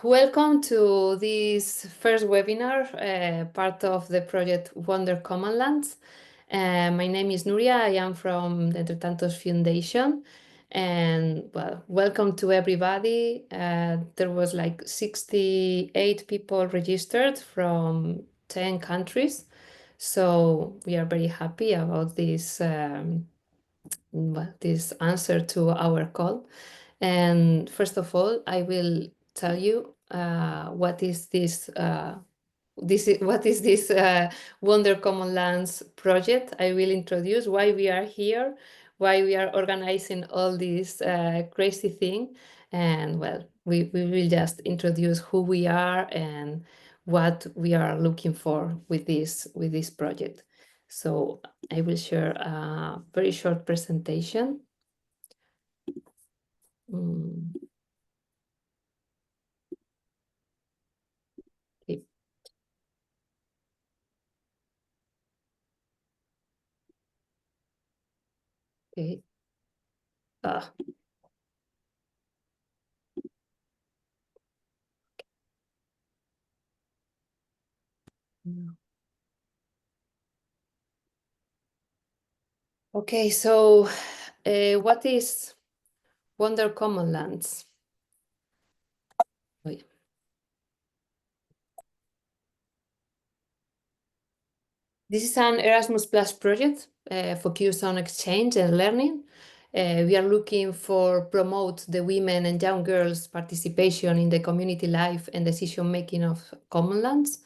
welcome to this first webinar, part of the project WonderCommonlands. My name is Nuria. I am from the Entretantos Foundation. And well, welcome to everybody. There was like 68 people registered from 10 countries. So we are very happy about this, this answer to our call. And first of all, I will tell you what is this WonderCommonlands project. I will introduce why we are here, why we are organizing all this crazy thing, and well, we will just introduce who we are and what we are looking for with this project. So I will share a very short presentation. Okay. Okay, so what is WonderCommonlands? This is an Erasmus Plus project focused on exchange and learning. We are looking for promote the women and young girls' participation in the community life and decision-making of Commonlands.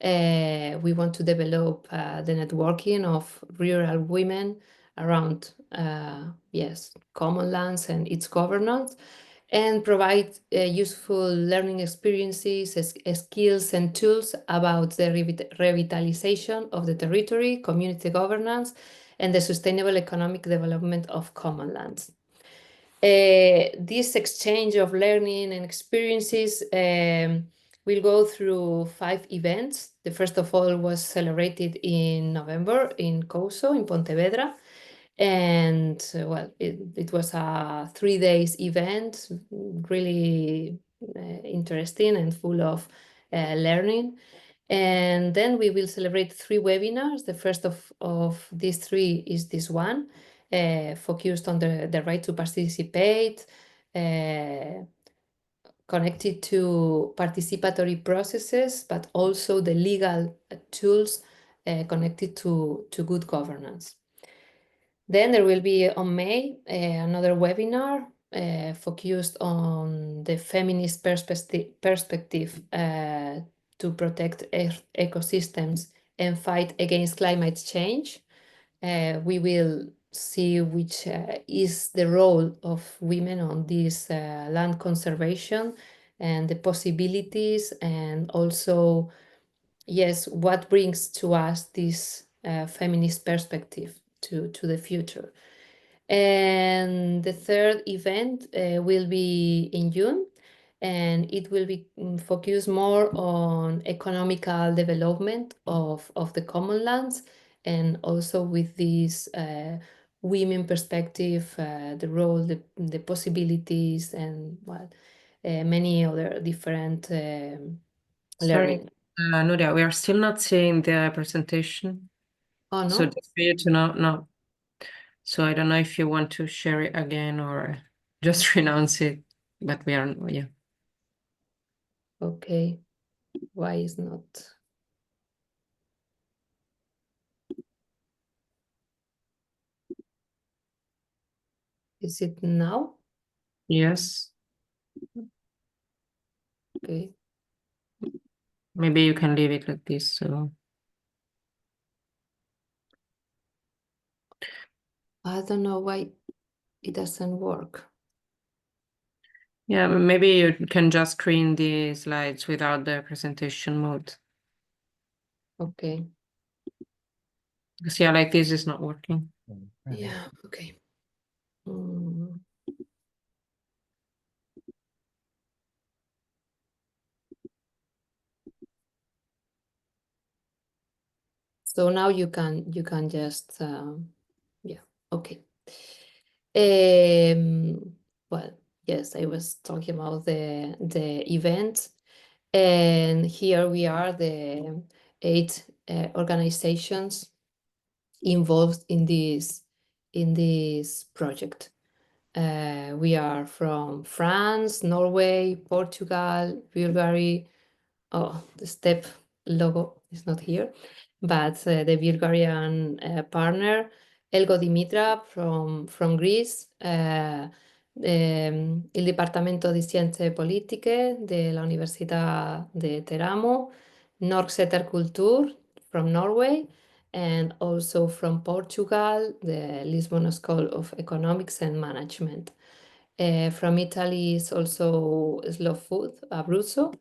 We want to develop the networking of rural women around, yes, Commonlands and its governance, and provide useful learning experiences, skills and tools about the revitalization of the territory, community governance, and the sustainable economic development of Commonlands. This exchange of learning and experiences will go through 5 events. The first of all was celebrated in November in Couso, in Pontevedra. And well, it was a 3 days event, really interesting and full of learning. And then we will celebrate 3 webinars. The first of these 3 is this one, focused on the right to participate, connected to participatory processes, but also the legal tools connected to good governance. Then there will be on May another webinar focused on the feminist perspective to protect ecosystems and fight against climate change. We will see which is the role of women on this land conservation and the possibilities, and also, yes, what brings to us this feminist perspective to the future. And the third event will be in June, and it will be focused more on economical development of the Commonlands, and also with this women perspective, the role, the possibilities, and well, many other different learning. Sorry, Nuria, we are still not seeing the presentation. Oh, no? So just for you to know, no. So I don't know if you want to share it again or just renounce it, but we are, yeah. Okay, why is not? Is it now? Yes. Okay. Maybe you can leave it like this, so. I don't know why it doesn't work. Yeah, maybe you can just screen the slides without the presentation mode. Okay. Because yeah, like this is not working. Yeah, okay. So now you can just yeah, okay. Well, Yes, I was talking about the event. And here we are, the 8 organizations involved in this project. We are from France, Norway, Portugal, Bulgaria. Oh, the step logo is not here, but the Bulgarian partner, Elgo Dimitra from Greece, il Dipartimento di Scienze Politiche della Università de Teramo, Norseter Kultur from Norway, and also from Portugal, the Lisbon School of Economics and Management. From Italy is also Slow Food, Abruzzo,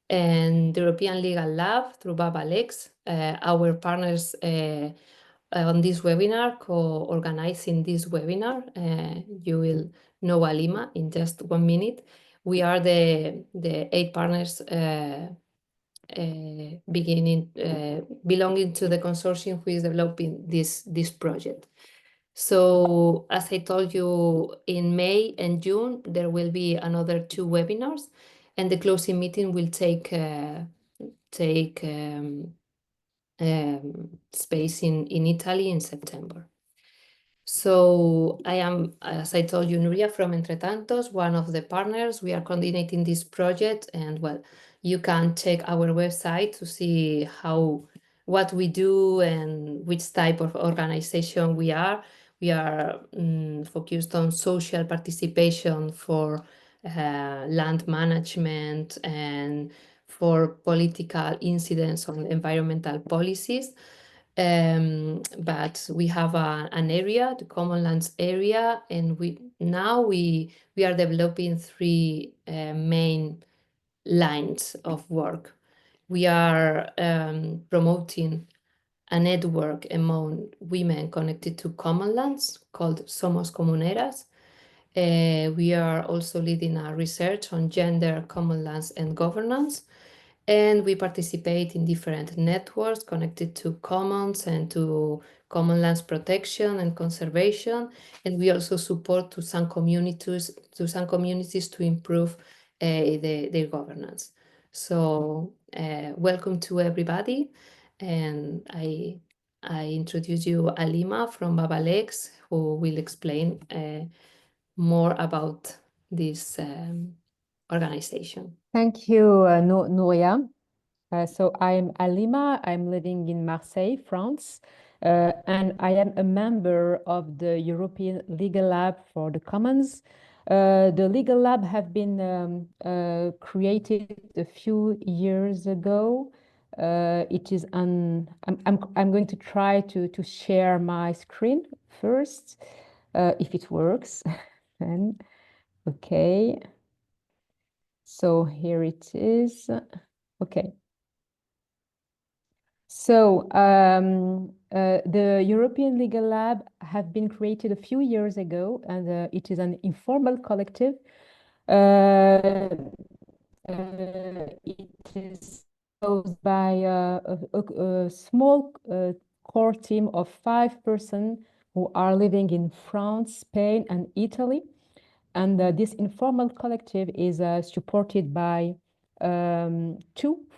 and the European Legal Lab through BabaLex, our partners on this webinar, co-organizing this webinar. You will know Alima in just 1 minute. We are the 8 partners belonging to the consortium who is developing this project. So as I told you, in May and June, there will be another 2 webinars, and the closing meeting will take space in Italy in September. So I am, as I told you, Nuria from Entretantos, one of the partners. We are coordinating this project, and well, you can check our website to see what we do and which type of organization we are. We are focused on social participation for land management and for political incidents on environmental policies. But we have an area, the Commonlands area, and we are developing 3 main lines of work. We are promoting a network among women connected to Commonlands called Somos Comuneras. We are also leading a research on gender, Commonlands, and governance. And we participate in different networks connected to commons and to Commonlands protection and conservation. And we also support to some communities to improve their governance. So welcome to everybody. And I introduce you Alima from BabaLex, who will explain more about this organization. Thank you, Nuria. So I'm Alima. I'm living in Marseille, France, and I am a member of the European Legal Lab for the Commons. The Legal Lab have been created a few years ago. It is I'm going to try to share my screen first, if it works. Then, okay. So here it is. Okay. So the European Legal Lab have been created a few years ago, and it is an informal collective. It is composed by a small core team of 5 persons who are living in France, Spain, and Italy. And this informal collective is supported by 2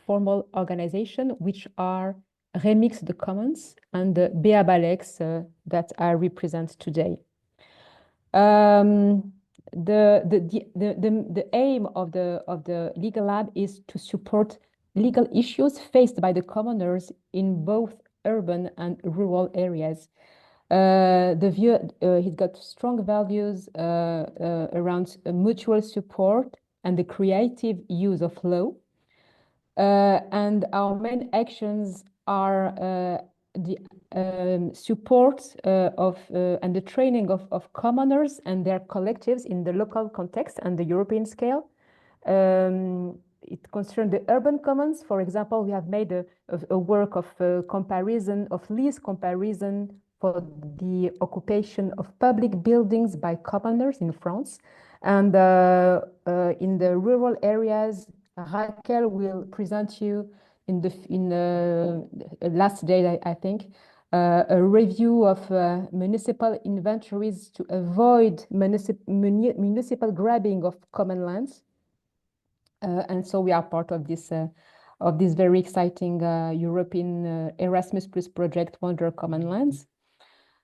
formal organizations, which are Remix the Commons and the BabaLex that I represent today. The aim of the Legal Lab is to support legal issues faced by the commoners in both urban and rural areas. He's got strong values around mutual support and the creative use of law. And our main actions are the support of and the training of commoners and their collectives in the local context and the European scale. It concerns the urban commons. For example, we have made a work of comparison, of lease comparison for the occupation of public buildings by commoners in France. And in the rural areas, Raquel will present you in the last day, I think, a review of municipal inventories to avoid municipal grabbing of common lands. And so we are part of this very exciting European Erasmus Plus project, WonderCommonlands.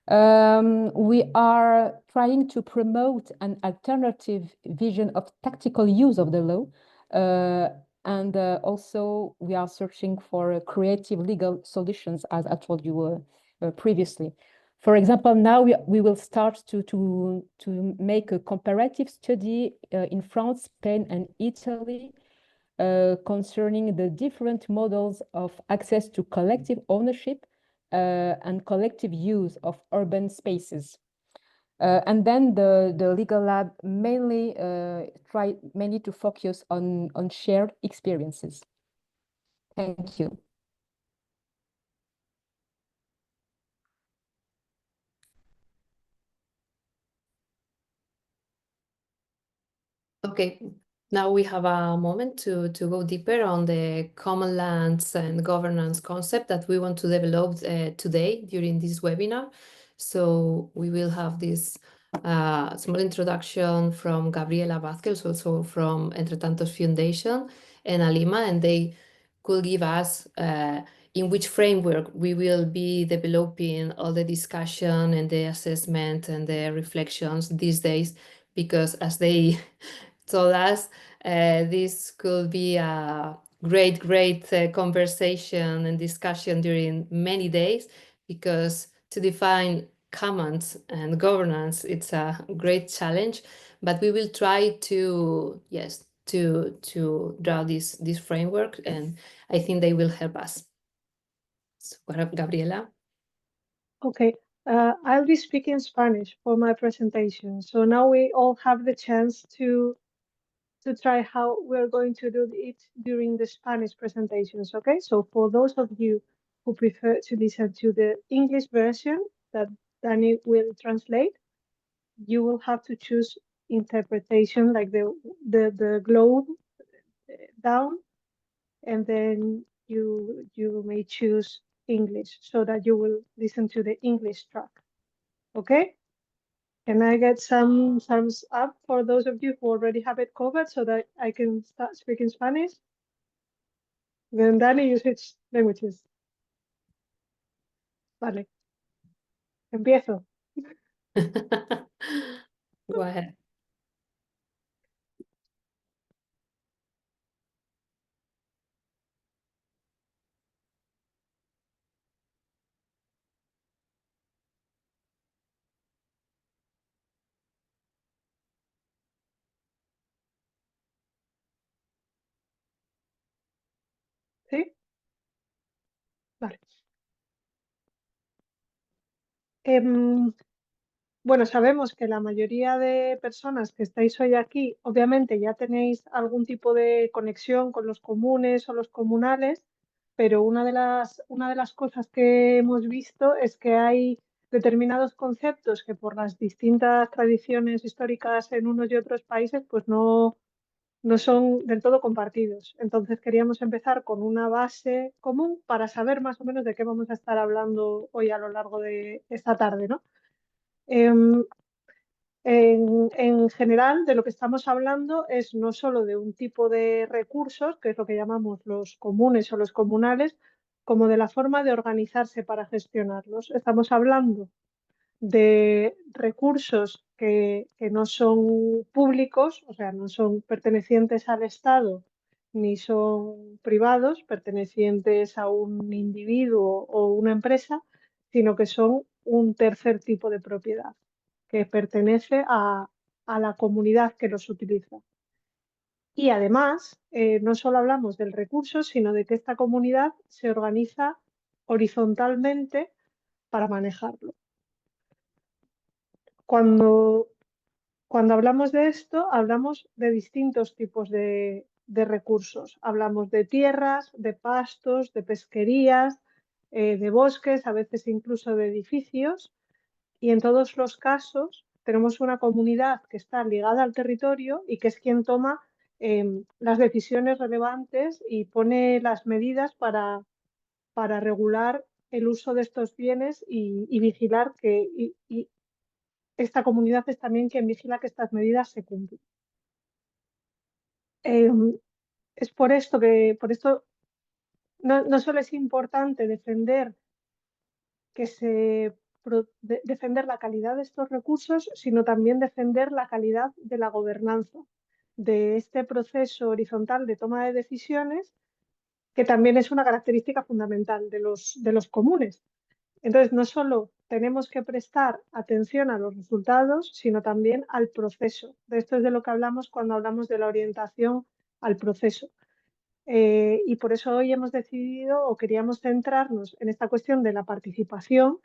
We are trying to promote an alternative vision of tactical use of the law. And also we are searching for creative legal solutions, as I told you previously. For example, now we will start to make a comparative study in France, Spain, and Italy concerning the different models of access to collective ownership and collective use of urban spaces. And then the legal lab mainly try to focus on shared experiences. Thank you. Okay, now we have a moment to go deeper on the common lands and governance concept that we want to develop today during this webinar. So we will have this small introduction from Gabriela, Vázquez, also from Entretantos Foundation, and Alima, and they could give us in which framework we will be developing all the discussion and the assessment and the reflections these days, because as they told us, this could be a great conversation and discussion during many days, because to define commons and governance, it's a great challenge, but we will try to, yes, to draw this framework, and I think they will help us. So, Gabriela? Okay, I'll be speaking Spanish for my presentation. So now we all have the chance to try how we're going to do it during the Spanish presentations, okay? So for those of you who prefer to listen to the English version that Danny will translate, you will have to choose interpretation, like the globe down, and then you may choose English so that you will listen to the English track, okay? Can I get some thumbs up for those of you who already have it covered so that I can start speaking Spanish? Then Dani, you switch languages. Vale. Empiezo. Go ahead. ¿Sí? Vale. Bueno, sabemos que la mayoría de personas que estáis hoy aquí, obviamente ya tenéis algún tipo de conexión con los comunes o los comunales, pero una de las cosas que hemos visto es que hay determinados conceptos que por las distintas tradiciones históricas en unos y otros países, pues no son del todo compartidos. Entonces queríamos empezar con una base común para saber más o menos de qué vamos a estar hablando hoy a lo largo de esta tarde, ¿no? En general, de lo que estamos hablando es no solo de un tipo de recursos, que es lo que llamamos los comunes o los comunales, como de la forma de organizarse para gestionarlos. Estamos hablando de recursos que no son públicos, o sea, no son pertenecientes al Estado ni son privados, pertenecientes a un individuo o una empresa, sino que son un tercer tipo de propiedad que pertenece a la comunidad que los utiliza. Y además, no solo hablamos del recurso, sino de que esta comunidad se organiza horizontalmente para manejarlo. Cuando hablamos de esto, hablamos de distintos tipos de recursos. Hablamos de tierras, de pastos, de pesquerías, de bosques, a veces incluso de edificios. Y en todos los casos tenemos una comunidad que está ligada al territorio y que es quien toma las decisiones relevantes y pone las medidas para regular el uso de estos bienes y vigilar que y esta comunidad es también quien vigila que estas medidas se cumplen. Es por esto no solo es importante defender defender la calidad de estos recursos, sino también defender la calidad de la gobernanza, de este proceso horizontal de toma de decisiones, que también es una característica fundamental de los comunes. Entonces, no solo tenemos que prestar atención a los resultados, sino también al proceso. De esto es de lo que hablamos cuando hablamos de la orientación al proceso. Y por eso hoy hemos decidido o queríamos centrarnos en esta cuestión de la participación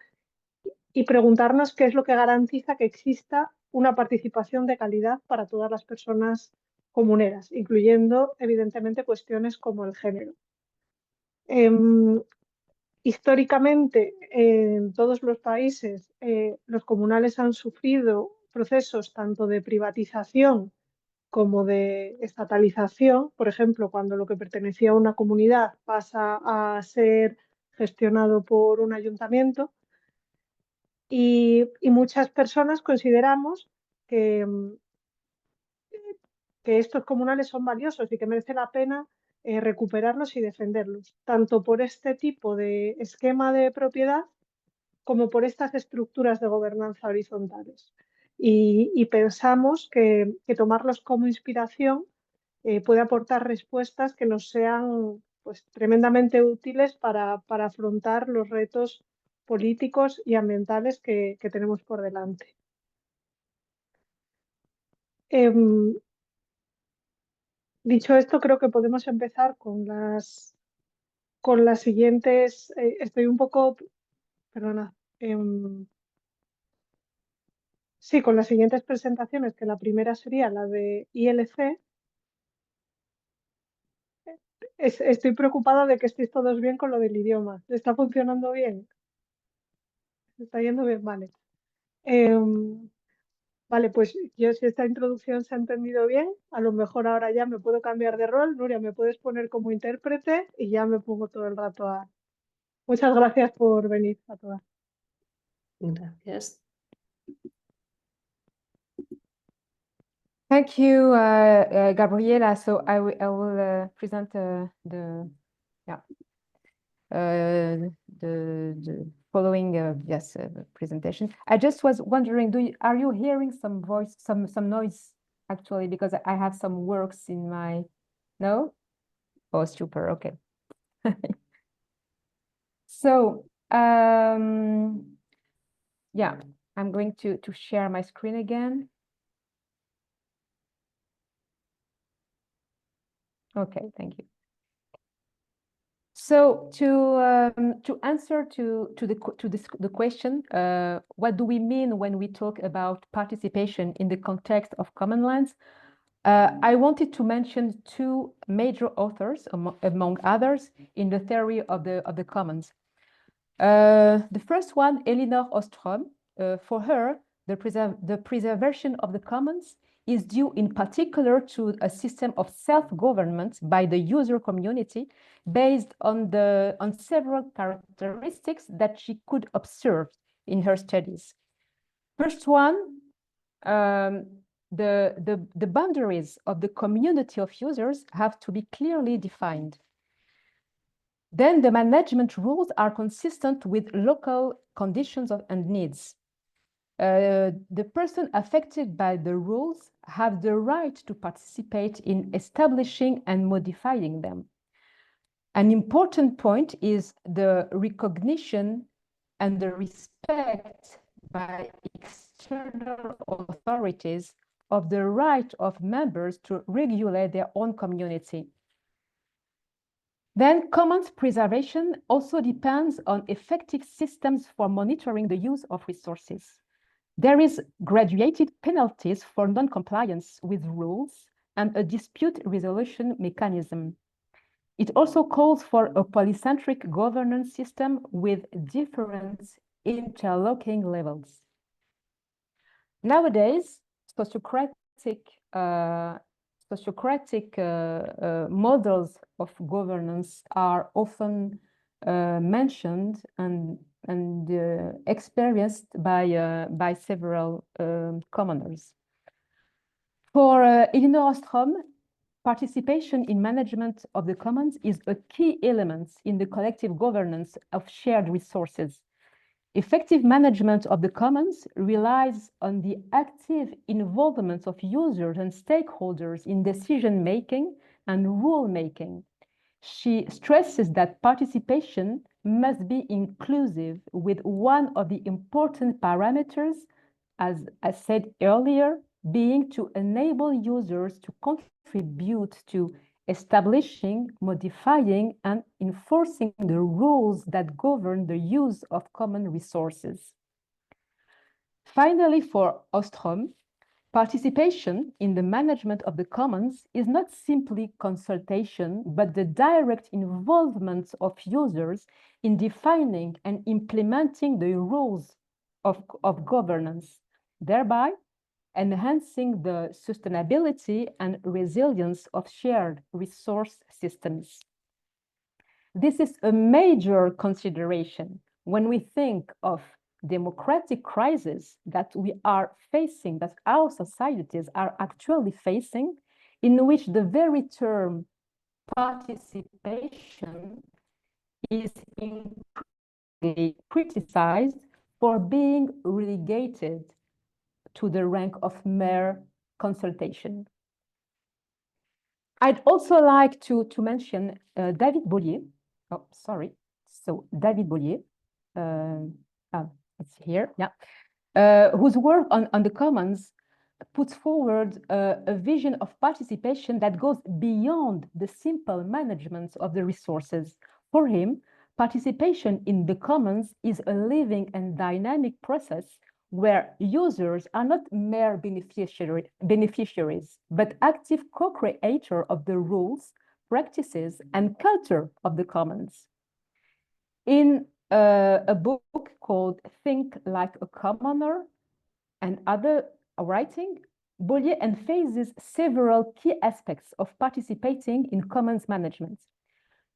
y preguntarnos qué es lo que garantiza que exista una participación de calidad para todas las personas comuneras, incluyendo evidentemente cuestiones como el género. Históricamente, en todos los países, los comunales han sufrido procesos tanto de privatización como de estatalización. Por ejemplo, cuando lo que pertenecía a una comunidad pasa a ser gestionado por un ayuntamiento. Y muchas personas consideramos que, que estos comunales son valiosos y que merece la pena recuperarlos y defenderlos, tanto por este tipo de esquema de propiedad como por estas estructuras de gobernanza horizontales. Y pensamos que tomarlos como inspiración puede aportar respuestas que nos sean pues, tremendamente útiles para afrontar los retos políticos y ambientales que tenemos por delante. Dicho esto, creo que podemos empezar con las siguientes. Estoy un poco, perdona, sí, con las siguientes presentaciones, que la primera sería la de ILC. Estoy preocupada de que estéis todos bien con lo del idioma. ¿Está funcionando bien? ¿Está yendo bien? Vale. Vale, pues yo si esta introducción se ha entendido bien, a lo mejor ahora ya me puedo cambiar de rol. Nuria, me puedes poner como intérprete y ya me pongo todo el rato a... Muchas gracias por venir a todas. Gracias. Thank you, Gabriela. So I will present the following presentation. I just was wondering, are you hearing some voice, some noise actually, because I have some works in my, no? Oh, super, okay. So, yeah, I'm going to share my screen again. Okay, thank you. So to answer to the question, what do we mean when we talk about participation in the context of Commonlands? I wanted to mention two major authors, among others, in the theory of the commons. The first one, Elinor Ostrom. For her, the preservation of the commons is due in particular to a system of self-government by the user community based on several characteristics that she could observe in her studies. First one, the boundaries of the community of users have to be clearly defined. Then the management rules are consistent with local conditions and needs. The person affected by the rules have the right to participate in establishing and modifying them. An important point is the recognition and the respect by external authorities of the right of members to regulate their own community. Then commons preservation also depends on effective systems for monitoring the use of resources. There is graduated penalties for non-compliance with rules and a dispute resolution mechanism. It also calls for a polycentric governance system with different interlocking levels. Nowadays, sociocratic models of governance are often mentioned and experienced by several commoners. For Elinor Ostrom, participation in management of the commons is a key element in the collective governance of shared resources. Effective management of the commons relies on the active involvement of users and stakeholders in decision-making and rule-making. She stresses that participation must be inclusive, with one of the important parameters, as I said earlier, being to enable users to contribute to establishing, modifying, and enforcing the rules that govern the use of common resources. Finally, for Ostrom, participation in the management of the commons is not simply consultation, but the direct involvement of users in defining and implementing the rules of governance, thereby enhancing the sustainability and resilience of shared resource systems. This is a major consideration when we think of democratic crisis that we are facing, that our societies are actually facing, in which the very term participation is increasingly criticized for being relegated to the rank of mere consultation. I'd also like to mention David Bollier. Oh, sorry. So David Bollier, it's here, yeah, whose work on the commons puts forward a vision of participation that goes beyond the simple management of the resources. For him, participation in the commons is a living and dynamic process where users are not mere beneficiaries, but active co-creators of the rules, practices, and culture of the commons. In a book called Think Like a Commoner and Other Writing, Bollier emphasizes several key aspects of participating in commons management.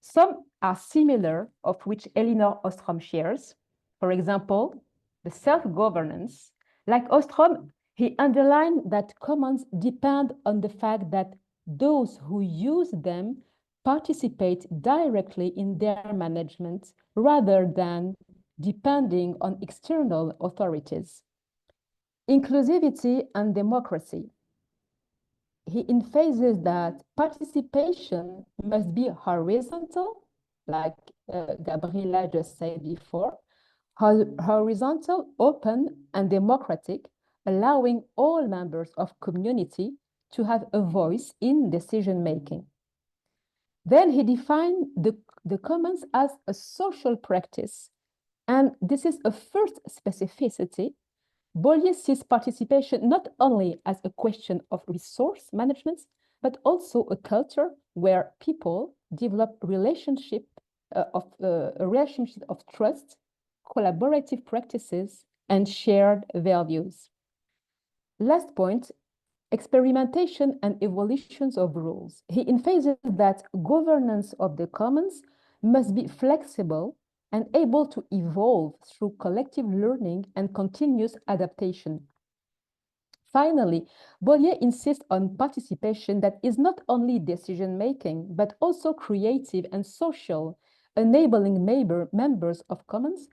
Some are similar, of which Elinor Ostrom shares. For example, the self-governance. Like Ostrom, he underlined that commons depend on the fact that those who use them participate directly in their management rather than depending on external authorities. Inclusivity and democracy. He emphasizes that participation must be horizontal, like Gabriela just said before, horizontal, open, and democratic, allowing all members of community to have a voice in decision-making. Then he defined the commons as a social practice, and this is a first specificity. Bollier sees participation not only as a question of resource management, but also a culture where people develop a relationship of trust, collaborative practices, and shared values. Last point, experimentation and evolutions of rules. He emphasizes that governance of the commons must be flexible and able to evolve through collective learning and continuous adaptation. Finally, Bollier insists on participation that is not only decision-making, but also creative and social, enabling members of commons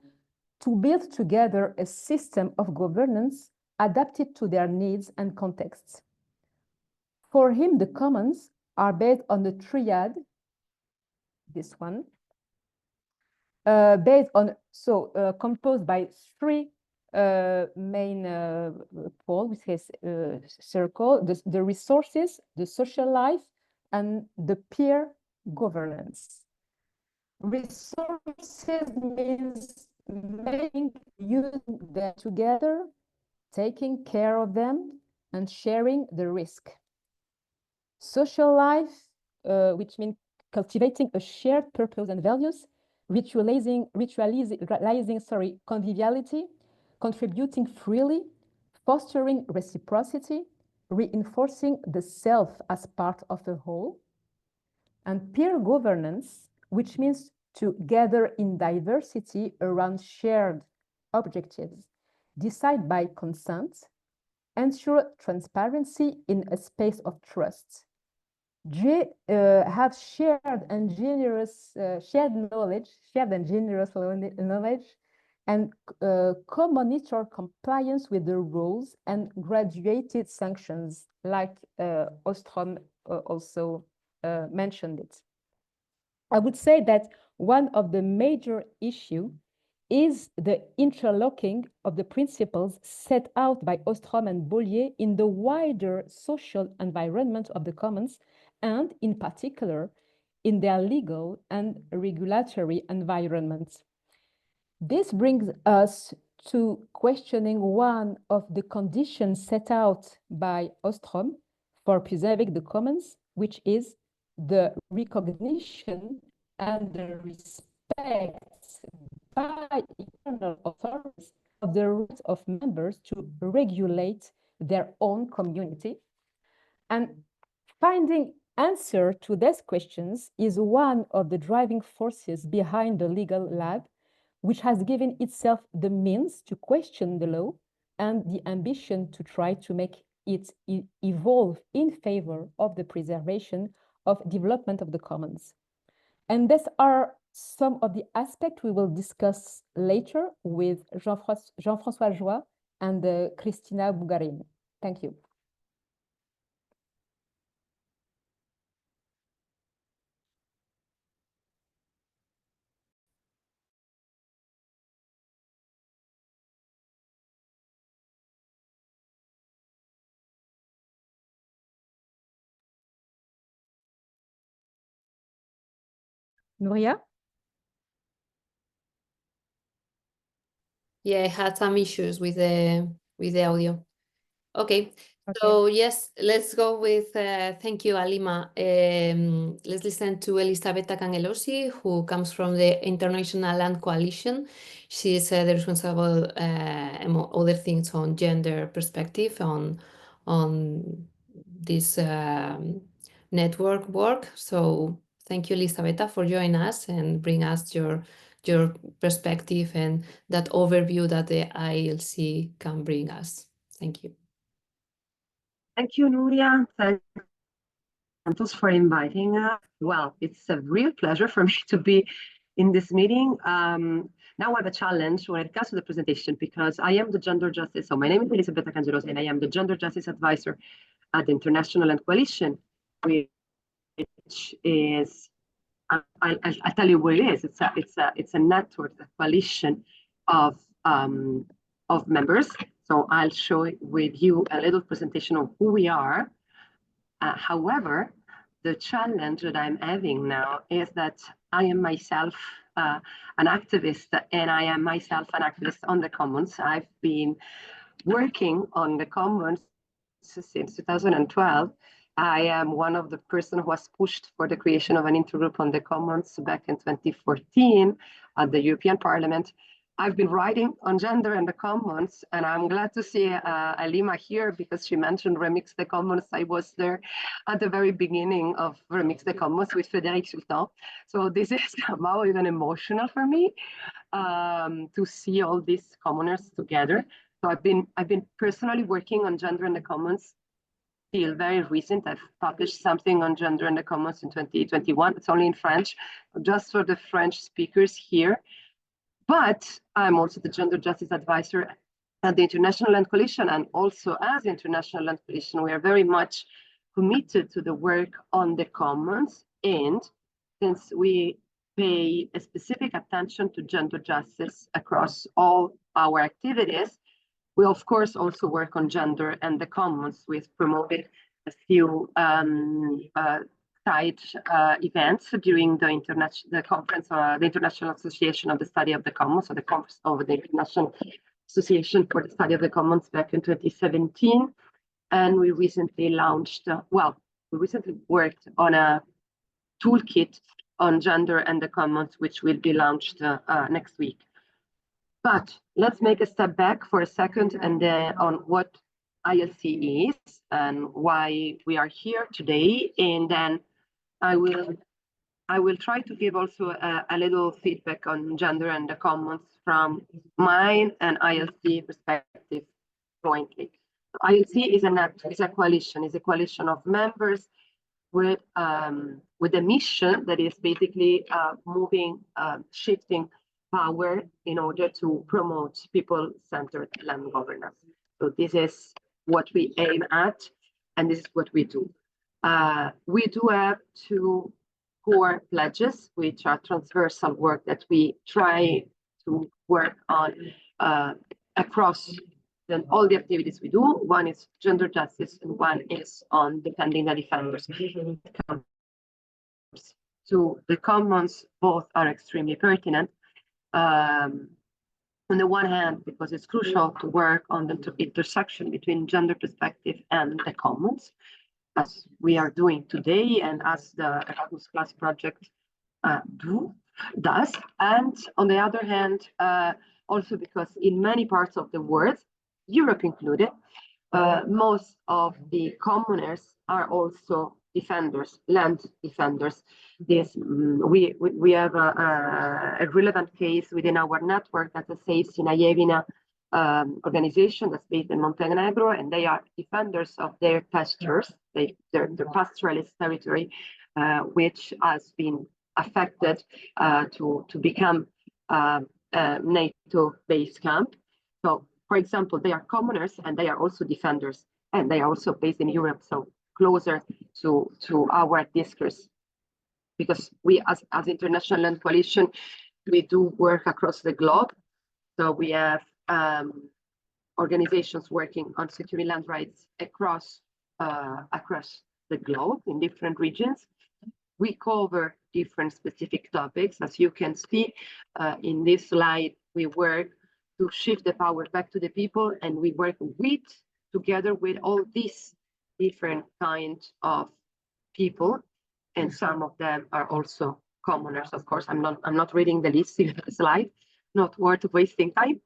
to build together a system of governance adapted to their needs and contexts. For him, the commons are based on the triad, this one, composed by three main poles, which is circle, the resources, the social life, and the peer governance. Resources means using them together, taking care of them, and sharing the risk. Social life, which means cultivating a shared purpose and values, ritualizing conviviality, contributing freely, fostering reciprocity, reinforcing the self as part of a whole. And peer governance, which means to gather in diversity around shared objectives, decide by consent, ensure transparency in a space of trust. Have shared and generous knowledge, and co-monitor compliance with the rules and graduated sanctions, like Ostrom also mentioned it. I would say that one of the major issues is the interlocking of the principles set out by Ostrom and Boyer in the wider social environment of the commons, and in particular, in their legal and regulatory environments. This brings us to questioning one of the conditions set out by Ostrom for preserving the commons, which is the recognition and the respect by internal authorities of the rights of members to regulate their own community. And finding answer to these questions is one of the driving forces behind the legal lab, which has given itself the means to question the law and the ambition to try to make it evolve in favor of the preservation of development of the commons. And these are some of the aspects we will discuss later with Jean-François Joye and Christina Bugarín. Thank you. Nuria? Yeah, I had some issues with the audio. Okay, so yes, let's go with thank you, Alima. Let's listen to Elisabetta Cangelosi, who comes from the International Land Coalition. She is the responsible, among other things, on gender perspective on this network work. So thank you, Elisabetta, for joining us and bring us your perspective and that overview that the ILC can bring us. Thank you. Thank you, Nuria. Thanks for inviting us. Well, it's a real pleasure for me to be in this meeting. Now I have a challenge when it comes to the presentation because I am the gender justice. So my name is Elisabetta Cangelosi and I am the gender justice advisor at the International Land Coalition, which is, I'll tell you what it is. It's a network, a coalition of members. So I'll show with you a little presentation of who we are. However, the challenge that I'm having now is that I am myself an activist, and I am myself an activist on the commons. I've been working on the commons since 2012. I am one of the persons who has pushed for the creation of an intergroup on the commons back in 2014 at the European Parliament. I've been writing on gender and the commons, and I'm glad to see Alima here because she mentioned Remix the Commons. I was there at the very beginning of Remix the Commons with Frédéric Sultan. So this is somehow even emotional for me to see all these commoners together. So I've been personally working on gender and the commons till very recent. I've published something on gender and the commons in 2021. It's only in French, just for the French speakers here. But I'm also the gender justice advisor at the International Land Coalition, and also as International Land Coalition, we are very much committed to the work on the commons. And since we pay a specific attention to gender justice across all our activities, we of course also work on gender and the commons. We've promoted a few side events during the conference, the International Association of the Study of the Commons, or the conference of the International Association for the Study of the Commons back in 2017. And we recently launched, we recently worked on a toolkit on gender and the commons, which will be launched next week. But let's make a step back for a second and on what ILC is and why we are here today, and then I will I will try to give also a little feedback on gender and the commons from mine and ILC perspective jointly. ILC is a coalition of members with a mission that is basically shifting power in order to promote people-centered land governance. So this is what we aim at, and this is what we do. We do have two core pledges, which are transversal work that we try to work on across all the activities we do. One is gender justice, and one is on defending the defenders. So the commons, both are extremely pertinent. On the one hand, because it's crucial to work on the intersection between gender perspective and the commons, as we are doing today, and as the Erasmus Plus project does. And on the other hand, also because in many parts of the world, Europe included, most of the commoners are also defenders, land defenders. This we have a relevant case within our network that is the Sinayevina organization that's based in Montenegro, and they are defenders of their pastures, their pastoralist territory, which has been affected to become a NATO base camp. So, for example, they are commoners and they are also defenders, and they are also based in Europe, so closer to our discourse. Because we, as International Land Coalition, we do work across the globe. So we have organizations working on securing land rights across the globe in different regions. We cover different specific topics. As you can see in this slide, we work to shift the power back to the people, and we work together with all these different kinds of people, and some of them are also commoners. Of course, I'm not reading the list in the slide, not worth wasting time.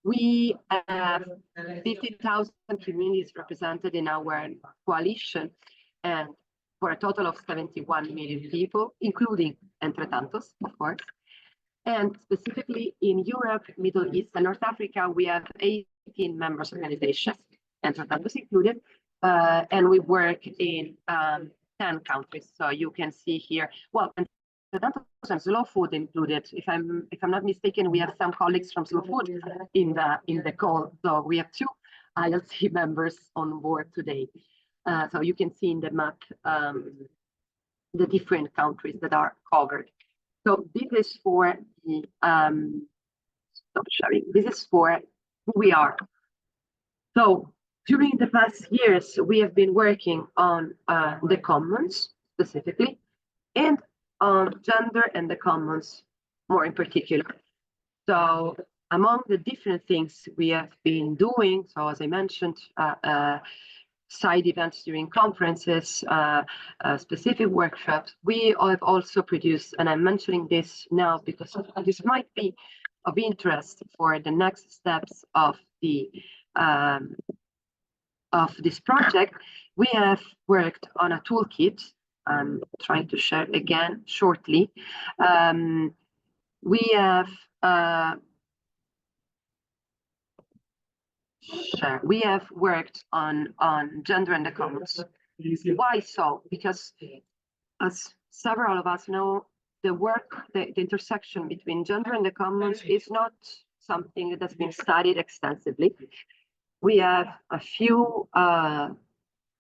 We have 50,000 communities represented in our coalition, and for a total of 71 million people, including Entretantos, of course. And specifically in Europe, Middle East, and North Africa, we have 18 members organizations, Entretantos included, and we work in 10 countries. So you can see here, well, Entretantos and Slow Food included. If I'm not mistaken, we have some colleagues from Slow Food in the call. So we have 2 ILC members on board today. So you can see in the map the different countries that are covered. So this is for the stop sharing. This is for who we are. So during the past years, we have been working on the commons specifically, and on gender and the commons more in particular. So among the different things we have been doing, so as I mentioned, side events during conferences, specific workshops, we have also produced, and I'm mentioning this now because this might be of interest for the next steps of the of this project. We have worked on a toolkit. I'm trying to share again shortly. We have worked on gender and the commons. Why so? Because as several of us know, the intersection between gender and the commons is not something that has been studied extensively. We have a few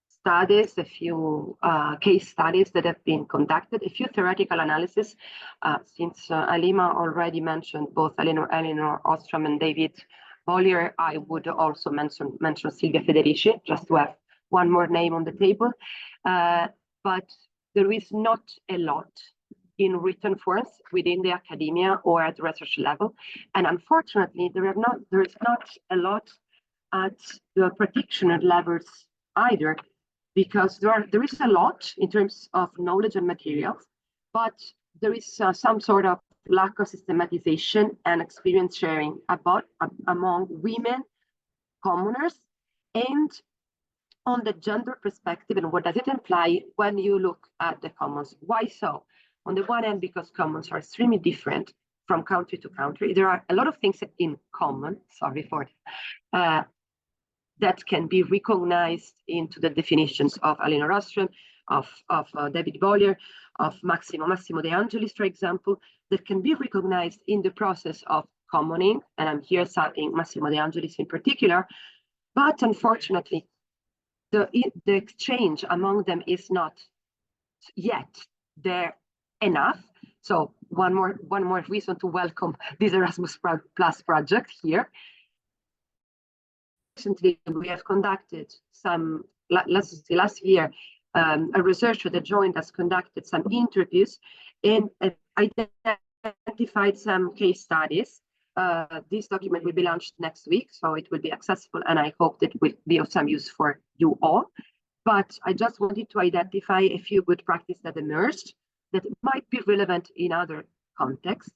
studies, a few case studies that have been conducted, a few theoretical analysis. Since Alima already mentioned both Eleanor Ostrom and David Bollier, I would also mention Silvia Federici, just to have one more name on the table. But there is not a lot in written forms within the academia or at the research level. And unfortunately, there is not a lot at the practitioner levels either, because there is a lot in terms of knowledge and materials, but there is some sort of lack of systematization and experience sharing among women commoners, and on the gender perspective and what does it imply when you look at the commons. Why so? On the one hand, because commons are extremely different from country to country. There are a lot of things in common, sorry for that can be recognized into the definitions of Alina Rostrom, of David Bollier, of Massimo De Angelis, for example, that can be recognized in the process of commoning, and I'm here citing Massimo De Angelis in particular, but unfortunately, the exchange among them is not yet there enough. So one more reason to welcome this Erasmus Plus project here. Recently, we have conducted some, last year, a researcher that joined us conducted some interviews and identified some case studies. This document will be launched next week, so it will be accessible, and I hope that it will be of some use for you all. But I just wanted to identify a few good practices that emerged that might be relevant in other contexts.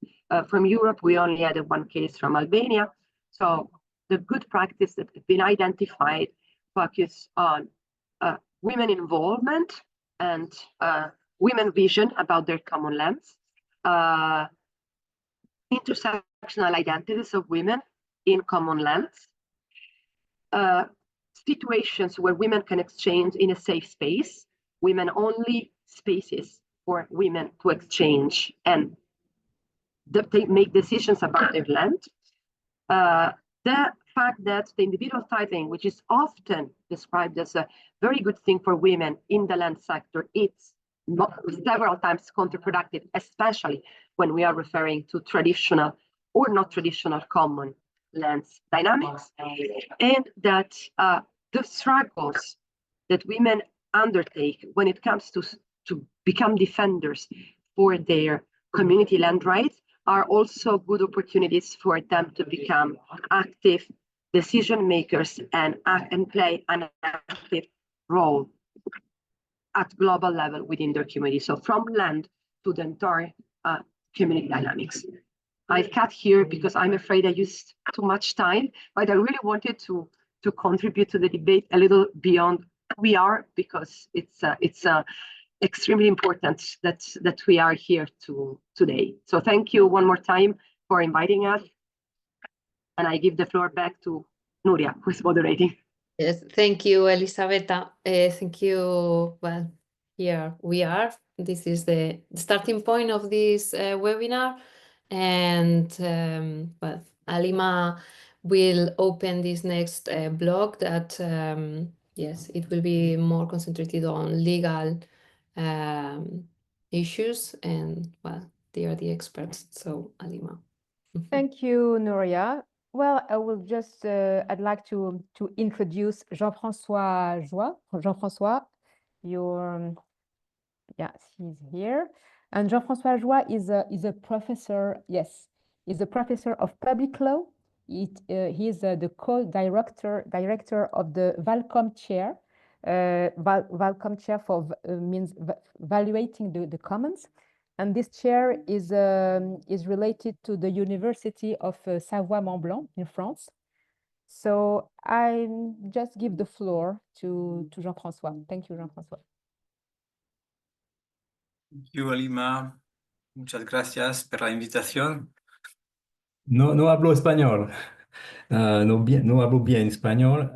From Europe, we only had one case from Albania. So the good practice that have been identified focus on women involvement and women vision about their common lands, intersectional identities of women in common lands, situations where women can exchange in a safe space, women-only spaces for women to exchange and they make decisions about their land. The fact that the individual titling, which is often described as a very good thing for women in the land sector, it's several times counterproductive, especially when we are referring to traditional or not traditional common lands dynamics, and that the struggles that women undertake when it comes to become defenders for their community land rights are also good opportunities for them to become active decision makers and play an active role at global level within their community. So from land to the entire community dynamics. I've cut here because I'm afraid I used too much time, but I really wanted to contribute to the debate a little beyond who we are, because it's extremely important that we are here today. So thank you one more time for inviting us. And I give the floor back to Nuria, who's moderating. Yes, thank you, Elisabetta. Thank you. Well, here we are. This is the starting point of this webinar. And well, Alima will open this next blog that, yes, it will be more concentrated on legal issues. And well, they are the experts. So, Alima. Thank you, Nuria. Well, I will just, I'd like to introduce Jean-François Joye. Jean-François, yeah, he's here. And Jean-François Joye is a professor, yes, he's a professor of public law. He is the co-director of the Valcom Chair. Valcom Chair means evaluating the commons. And this chair is related to the University of Savoie-Mont-Blanc in France. So I just give the floor to Jean-François. Thank you, Jean-François. Thank you, Alima. Muchas gracias por la invitación. No hablo español. No hablo bien español.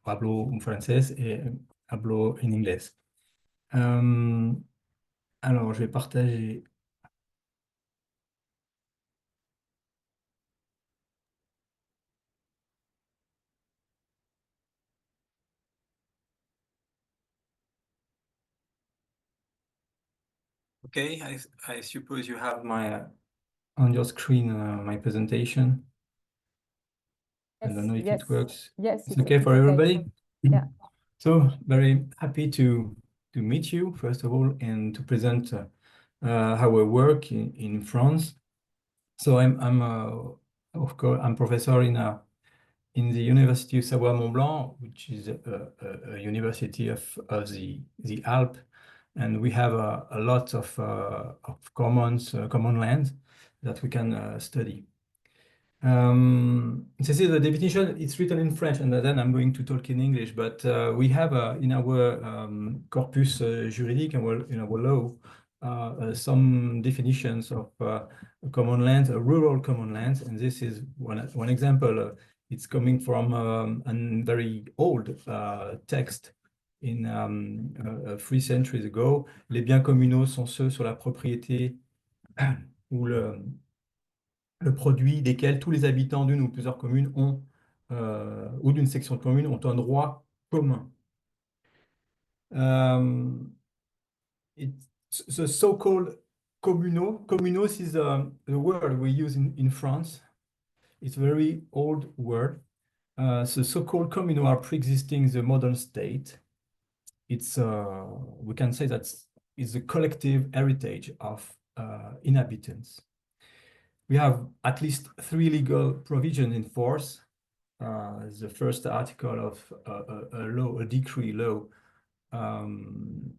Hablo en francés et hablo en inglés. Alors, je vais partager. Okay, I suppose you have my on your screen my presentation. Yes, I don't know if it works. Yes, it's okay for everybody. Yeah. So very happy to meet you first of all and to present our work in France. So I'm of course I'm professor in the University of Savoie-Mont-Blanc, which is a university of the Alps, and we have a lot of common lands that we can study. This is the definition. It's written in French, and then I'm going to talk in English. But we have in our corpus juridique and in our law some definitions of common lands, rural common lands, and this is one example. It's coming from a very old text in 3 centuries ago. Les biens communaux sont ceux sur la propriété ou le produit desquels tous les habitants d'une ou plusieurs communes ont, ou d'une section de communes, ont un droit commun. It's the so-called communos is the word we use in France. It's a very old word. The so-called communaux are pre-existing the modern state. It's we can say that it's a collective heritage of inhabitants. We have at least 3 legal provisions in force. The first article of a decree law, and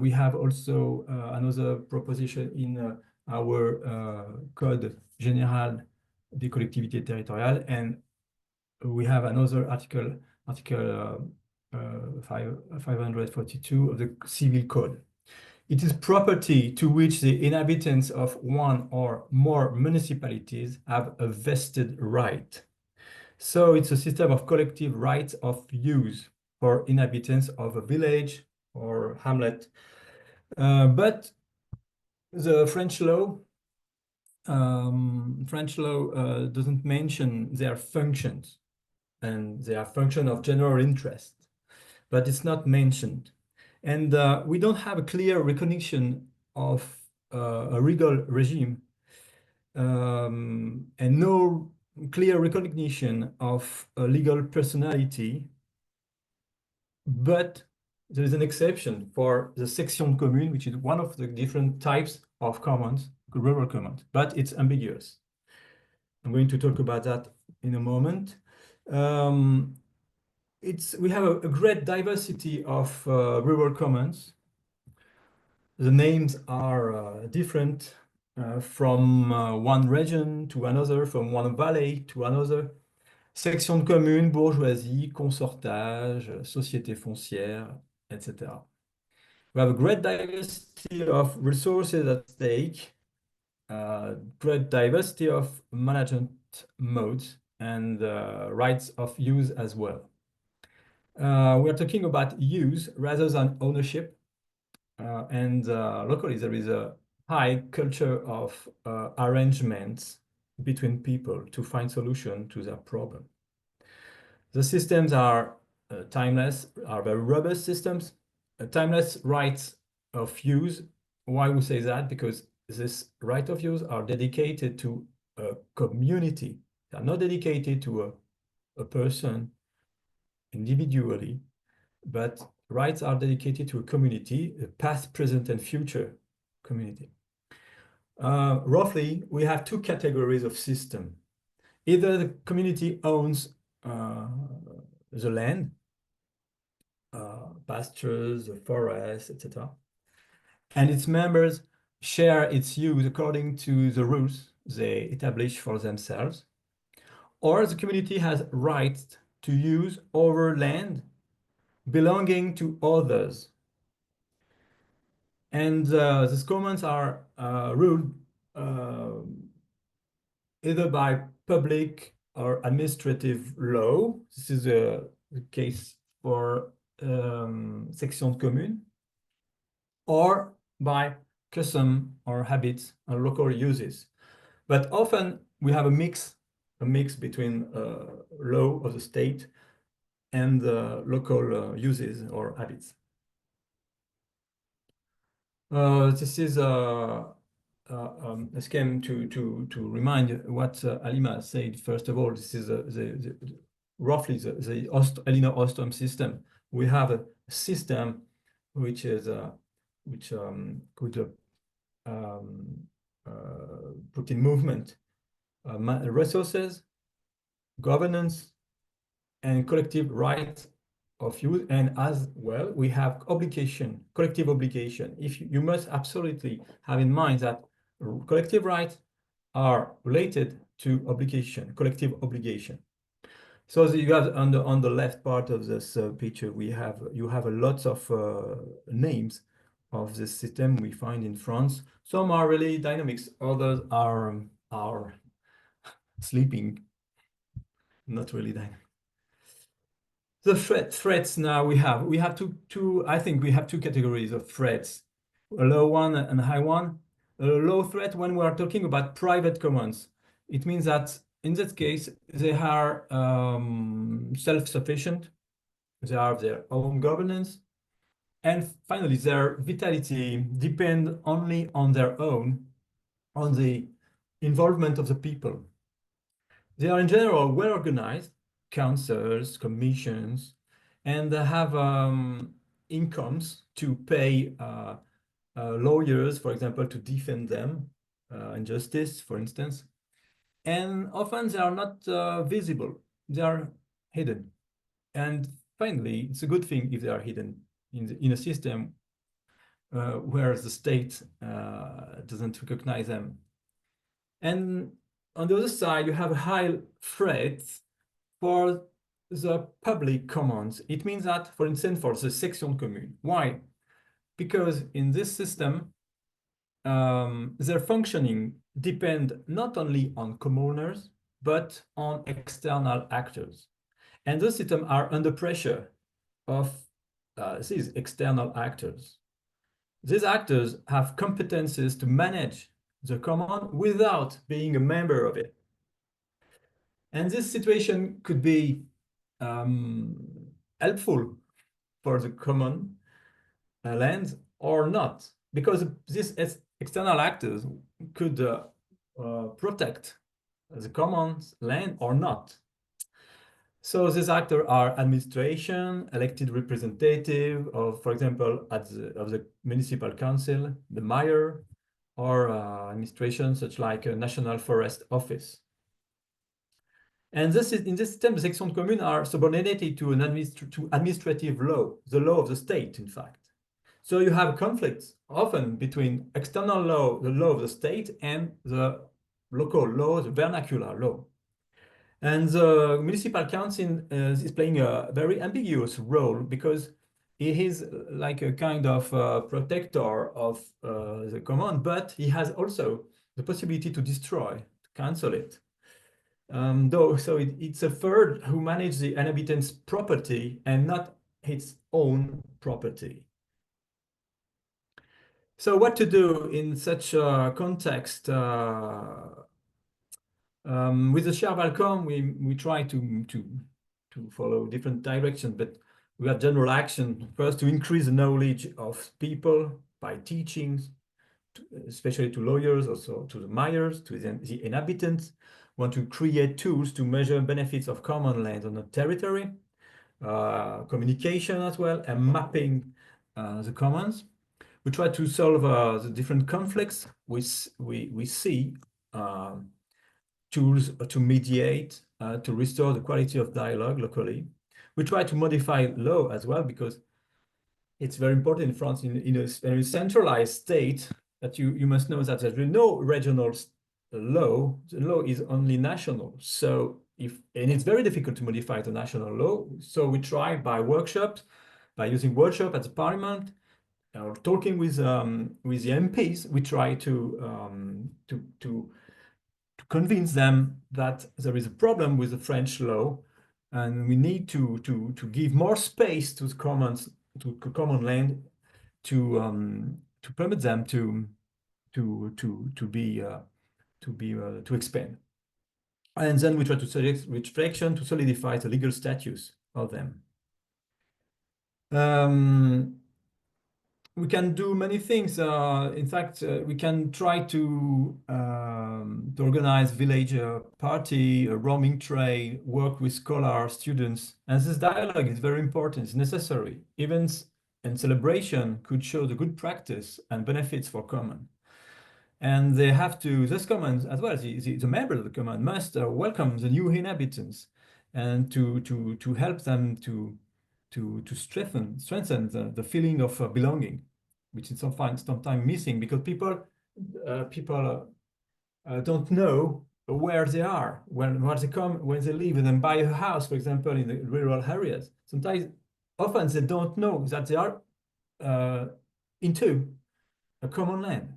we have also another proposition in our Code Général des collectivités territoriales, and we have another article 542 of the Civil Code. It is property to which the inhabitants of one or more municipalities have a vested right. So it's a system of collective rights of use for inhabitants of a village or hamlet. But the French law doesn't mention their functions, and they are function of general interest, but it's not mentioned. And we don't have a clear recognition of a legal regime and no clear recognition of a legal personality. But there is an exception for the section commune, which is one of the different types of commons, rural commons, but it's ambiguous. I'm going to talk about that in a moment. We have a great diversity of rural commons. The names are different from one region to another, from one valley to another. Section de commune, bourgeoisie, consortage, société foncière, etc. We have a great diversity of resources at stake, great diversity of management modes, and rights of use as well. We are talking about use rather than ownership. And locally, there is a high culture of arrangements between people to find solution to their problem. The systems are timeless, are very robust systems. Timeless rights of use. Why we say that? Because this right of use are dedicated to a community. They are not dedicated to a person individually, but rights are dedicated to a community, a past, present, and future community. Roughly, we have 2 categories of system. Either the community owns the land, pastures, the forests, etc., and its members share its use according to the rules they establish for themselves, or the community has rights to use over land belonging to others. And these commons are ruled either by public or administrative law. This is the case for section de commune, or by custom or habits or local uses. But often we have a mix between law of the state and local uses or habits. This is a scheme to remind what Alima said. First of all, this is roughly the Alina Ostrom system. We have a system which is could put in movement resources, governance, and collective rights of use, and as well we have collective obligation. If you must absolutely have in mind that collective rights are related to obligation, collective obligation. So you have on the left part of this picture, you have a lot of names of this system we find in France. Some are really dynamics, others are sleeping, not really dynamic. The threats now we have two I think we have two categories of threats, a low one and a high one. A low threat, when we are talking about private commons, it means that in that case they are self-sufficient, they have their own governance, and finally their vitality depends only on their own, on the involvement of the people. They are in general well organized, councils, commissions, and they have incomes to pay lawyers, for example, to defend them in justice, for instance. And often they are not visible, they are hidden. And finally, it's a good thing if they are hidden in a system where the state doesn't recognize them. And on the other side, you have a high threat for the public commons. It means that, for instance, for the section commune. Why? Because in this system, their functioning depend not only on commoners, but on external actors. And those systems are under pressure of these external actors. These actors have competences to manage the common without being a member of it. And this situation could be helpful for the common lands or not, because these external actors could protect the commons land or not. So these actors are administration, elected representative of, for example, of the municipal council, the mayor, or administration such like a National Forest Office. And this is, in this system, the sections communes are subordinated to an administrative law, the law of the state, in fact. So you have conflicts often between external law, the law of the state, and the local law, the vernacular law. And the municipal council is playing a very ambiguous role because he is like a kind of protector of the common, but he has also the possibility to destroy, to cancel it. It's a third who manages the inhabitants' property and not its own property. So what to do in such a context? With the Chair Valcom, we try to follow different directions, but we have general action. First, to increase the knowledge of people by teachings, especially to lawyers, also to the mayors, to the inhabitants. We want to create tools to measure benefits of common land on a territory, communication as well, and mapping the commons. We try to solve the different conflicts we see, tools to mediate, to restore the quality of dialogue locally. We try to modify law as well, because it's very important in France, in a very centralized state, that you must know that there's no regional law. The law is only national. So and it's very difficult to modify the national law. So we try by workshops, by using workshops at the parliament, or talking with the MPs. We try to convince them that there is a problem with the French law, and we need to give more space to the commons, to common land, to permit them to expand. And then we try to select reflection to solidify the legal status of them. We can do many things. In fact, we can try to organize village party, a roaming trade, work with scholars, students. And this dialogue is very important, it's necessary. Events and celebration could show the good practice and benefits for common. And they have to, this common as well, the members of the common must welcome the new inhabitants and to help them to strengthen the feeling of belonging, which is sometimes missing, because people don't know where they are when they come, when they live and then buy a house, for example, in the rural areas. Often they don't know that they are into a common land.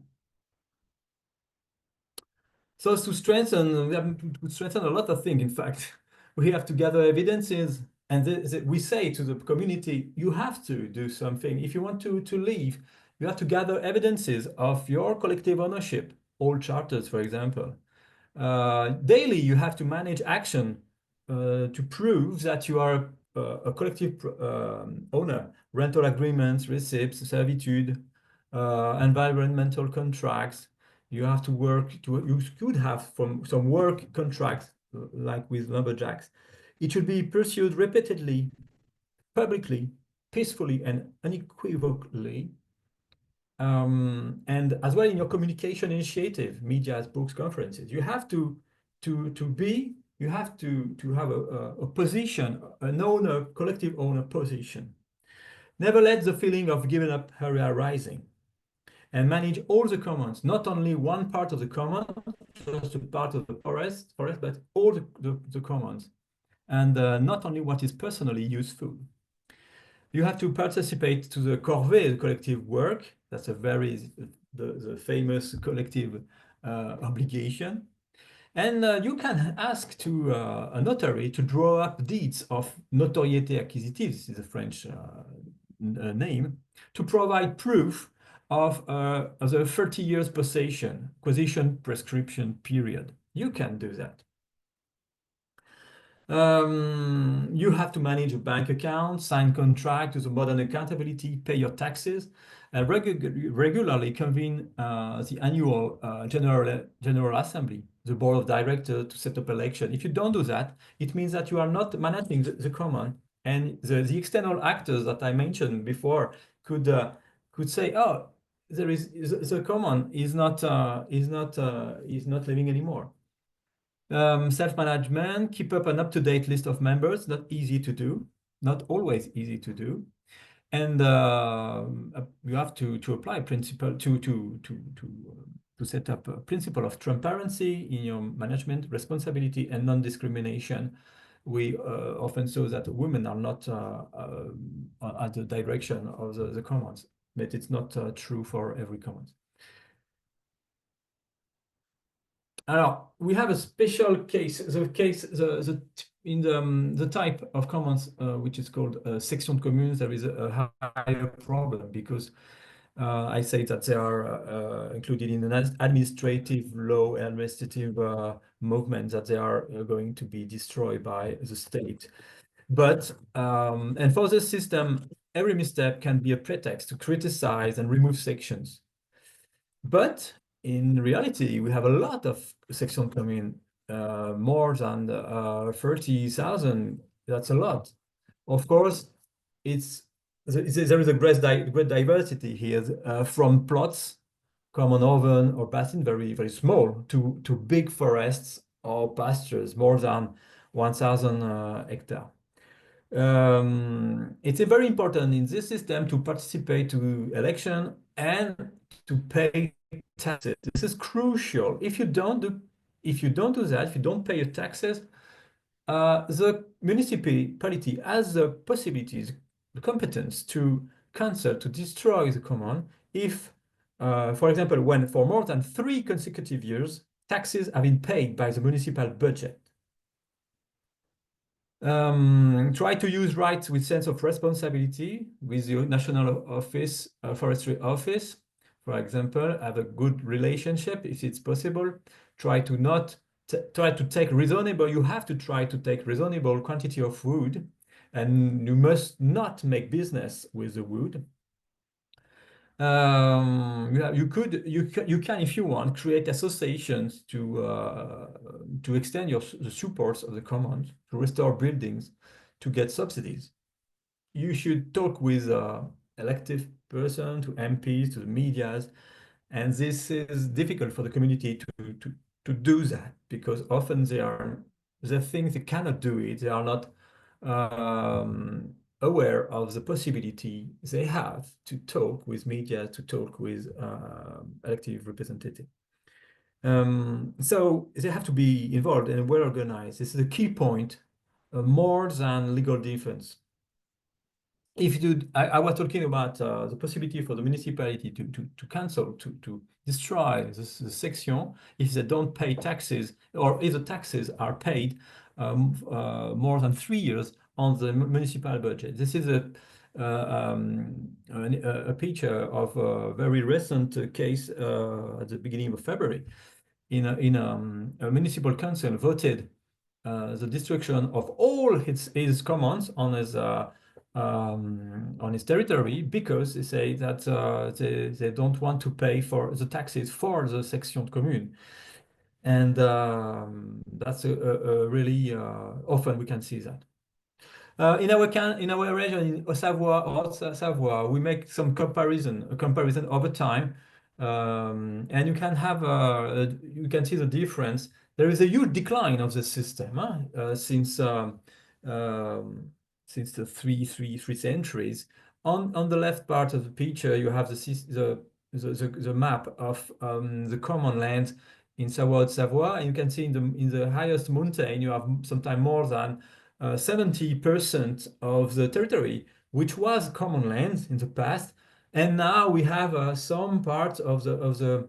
So to strengthen, we have to strengthen a lot of things. In fact, we have to gather evidences, and we say to the community, you have to do something. If you want to leave, you have to gather evidences of your collective ownership, all charters, for example. Daily, you have to manage action to prove that you are a collective owner, rental agreements, receipts, servitude, environmental contracts. You have to work, you could have some work contracts like with lumberjacks. It should be pursued repeatedly, publicly, peacefully, and unequivocally. And as well in your communication initiative, medias, books, conferences, you have to have a position, an owner, collective owner position. Never let the feeling of giving up area rising, and manage all the commons, not only one part of the common, just a part of the forest, but all the commons, and not only what is personally useful. You have to participate to the corvée, the collective work. That's the famous collective obligation. And you can ask to a notary to draw up deeds of notoriété acquisitive, this is a French name, to provide proof of the 30 years possession, acquisition prescription period. You can do that. You have to manage a bank account, sign contract with a modern accountability, pay your taxes, and regularly convene the annual general assembly, the board of directors to set up election. If you don't do that, it means that you are not managing the common, and the external actors that I mentioned before could say, oh, the common is not living anymore. Self-management, keep up an up-to-date list of members, not easy to do, not always easy to do. And you have to apply principle to set up a principle of transparency in your management, responsibility, and non-discrimination. We often saw that women are not at the direction of the commons, but it's not true for every commons. Alors, we have a special case, in the type of commons, which is called section communes. There is a higher problem because I say that they are included in an administrative law and administrative movement, that they are going to be destroyed by the state. But, and for this system, every misstep can be a pretext to criticize and remove sections. But in reality, we have a lot of section communes, more than 30,000. That's a lot. Of course, there is a great diversity here, from plots, common oven or basin, very, very small, to big forests or pastures, more than 1,000 hectares. It's very important in this system to participate to election and to pay taxes. This is crucial. If you don't do that, if you don't pay your taxes, the municipality has the possibilities, the competence to cancel, to destroy the common if, for example, when for more than 3 consecutive years, taxes have been paid by the municipal budget. Try to use rights with sense of responsibility with the National Office, Forestry Office, for example. Have a good relationship if it's possible. Try to take reasonable. You have to try to take reasonable quantity of wood, and you must not make business with the wood. You can, if you want, create associations to extend the supports of the commons, to restore buildings, to get subsidies. You should talk with elected person, to MPs, to the medias, and this is difficult for the community to do that, because often they think they cannot do it. They are not aware of the possibility they have to talk with media, to talk with elected representatives. So they have to be involved and well organized. This is a key point, more than legal defense. If you do, I was talking about the possibility for the municipality to cancel, to destroy the section if they don't pay taxes, or if the taxes are paid more than 3 years on the municipal budget. This is a picture of a very recent case at the beginning of February. A municipal council voted the destruction of all his commons on his territory, because they say that they don't want to pay for the taxes for the section commune. And that's a really often we can see that. In our region in Savoie, we make some comparison over time, and you can have you can see the difference. There is a huge decline of the system since the three centuries. On the left part of the picture, you have the map of the Commonlands in Savoie, and you can see in the highest mountain you have sometimes more than 70% of the territory, which was Commonlands in the past, and now we have some parts of the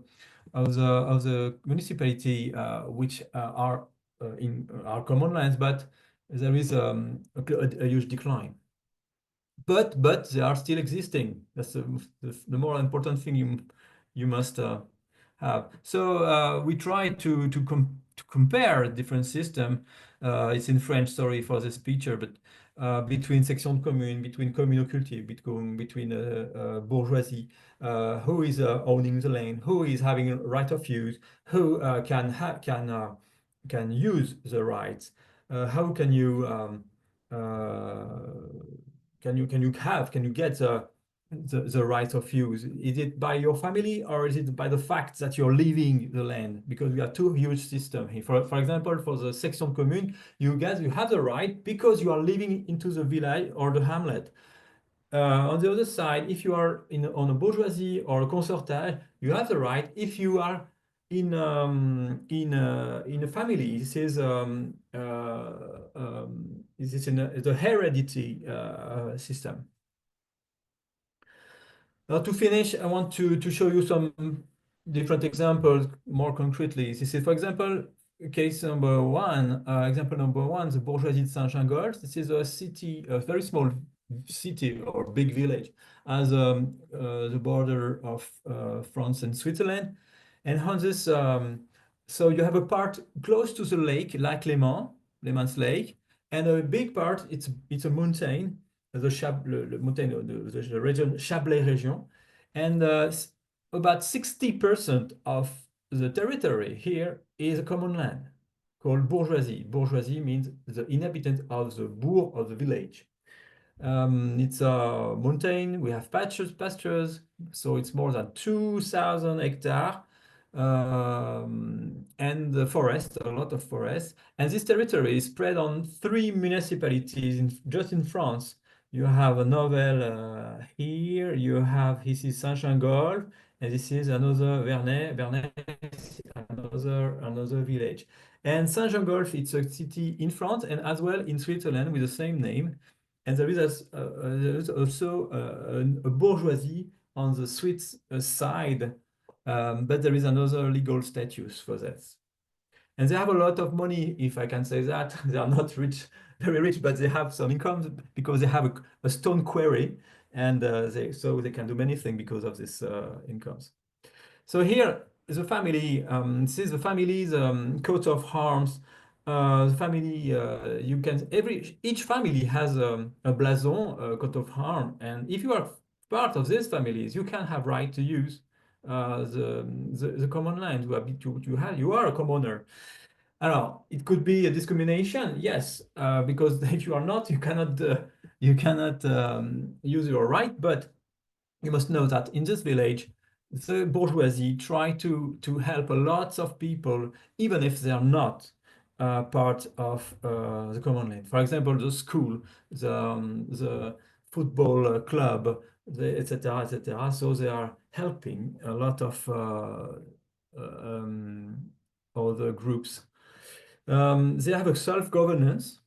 municipality which are Commonlands, but there is a huge decline. But they are still existing. That's the more important thing you must have. So we try to compare different system. It's in French, sorry for this picture, but between section commune, between commune occultive, between bourgeoisie, who is owning the land, who is having right of use, who can use the rights, how can you get the right of use? Is it by your family, or is it by the fact that you're leaving the land? Because we have two huge systems here. For example, for the section commune, you have the right because you are living into the village or the hamlet. On the other side, if you are on a bourgeoisie or a concertage, you have the right if you are in a family. This is the heredity system. Now, to finish, I want to show you some different examples more concretely. This is, for example, case number one, example number one, the bourgeoisie de Saint-Gingolph. This is a city, a very small city or big village, as the border of France and Switzerland. And on this, so you have a part close to the lake, Lac Léman's Lake, and a big part, it's a mountain, the mountain, the region, Chablais region, and about 60% of the territory here is a common land called bourgeoisie. Bourgeoisie means the inhabitant of the bourg, of the village. It's a mountain, we have pastures, so it's more than 2,000 hectares, and the forest, a lot of forest. And this territory is spread on 3 municipalities just in France. You have a novel here, this is Saint-Gingolph, and this is another Vernet, another village. And Saint-Gingolph, it's a city in France and as well in Switzerland with the same name. And there is also a bourgeoisie on the Swiss side, but there is another legal status for this. And they have a lot of money, if I can say that. They are not rich, very rich, but they have some income because they have a stone quarry, and so they can do many things because of this incomes. So here is a family. This is the family's coat of arms. The family, each family has a blason, a coat of arms, and if you are part of these families, you can have right to use the common land. You are a commoner. Alors, it could be a discrimination, yes, because if you are not, you cannot use your right. But you must know that in this village, the bourgeoisie try to help a lot of people, even if they are not part of the common land. For example, the school, the football club, etc., etc. So they are helping a lot of other groups. They have a self-governance.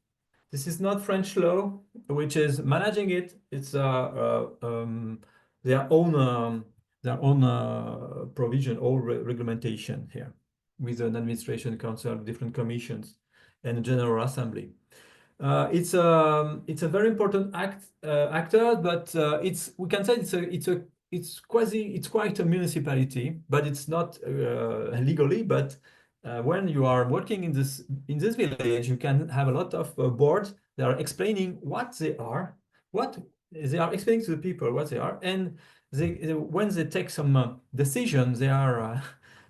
This is not French law, which is managing it. It's their own provision or regulation here, with an administration council, different commissions, and a general assembly. It's a very important actor, but we can say it's quite a municipality, but it's not legally. But when you are working in this village, you can have a lot of boards that are explaining what they are explaining to the people what they are, and when they take some decisions, they are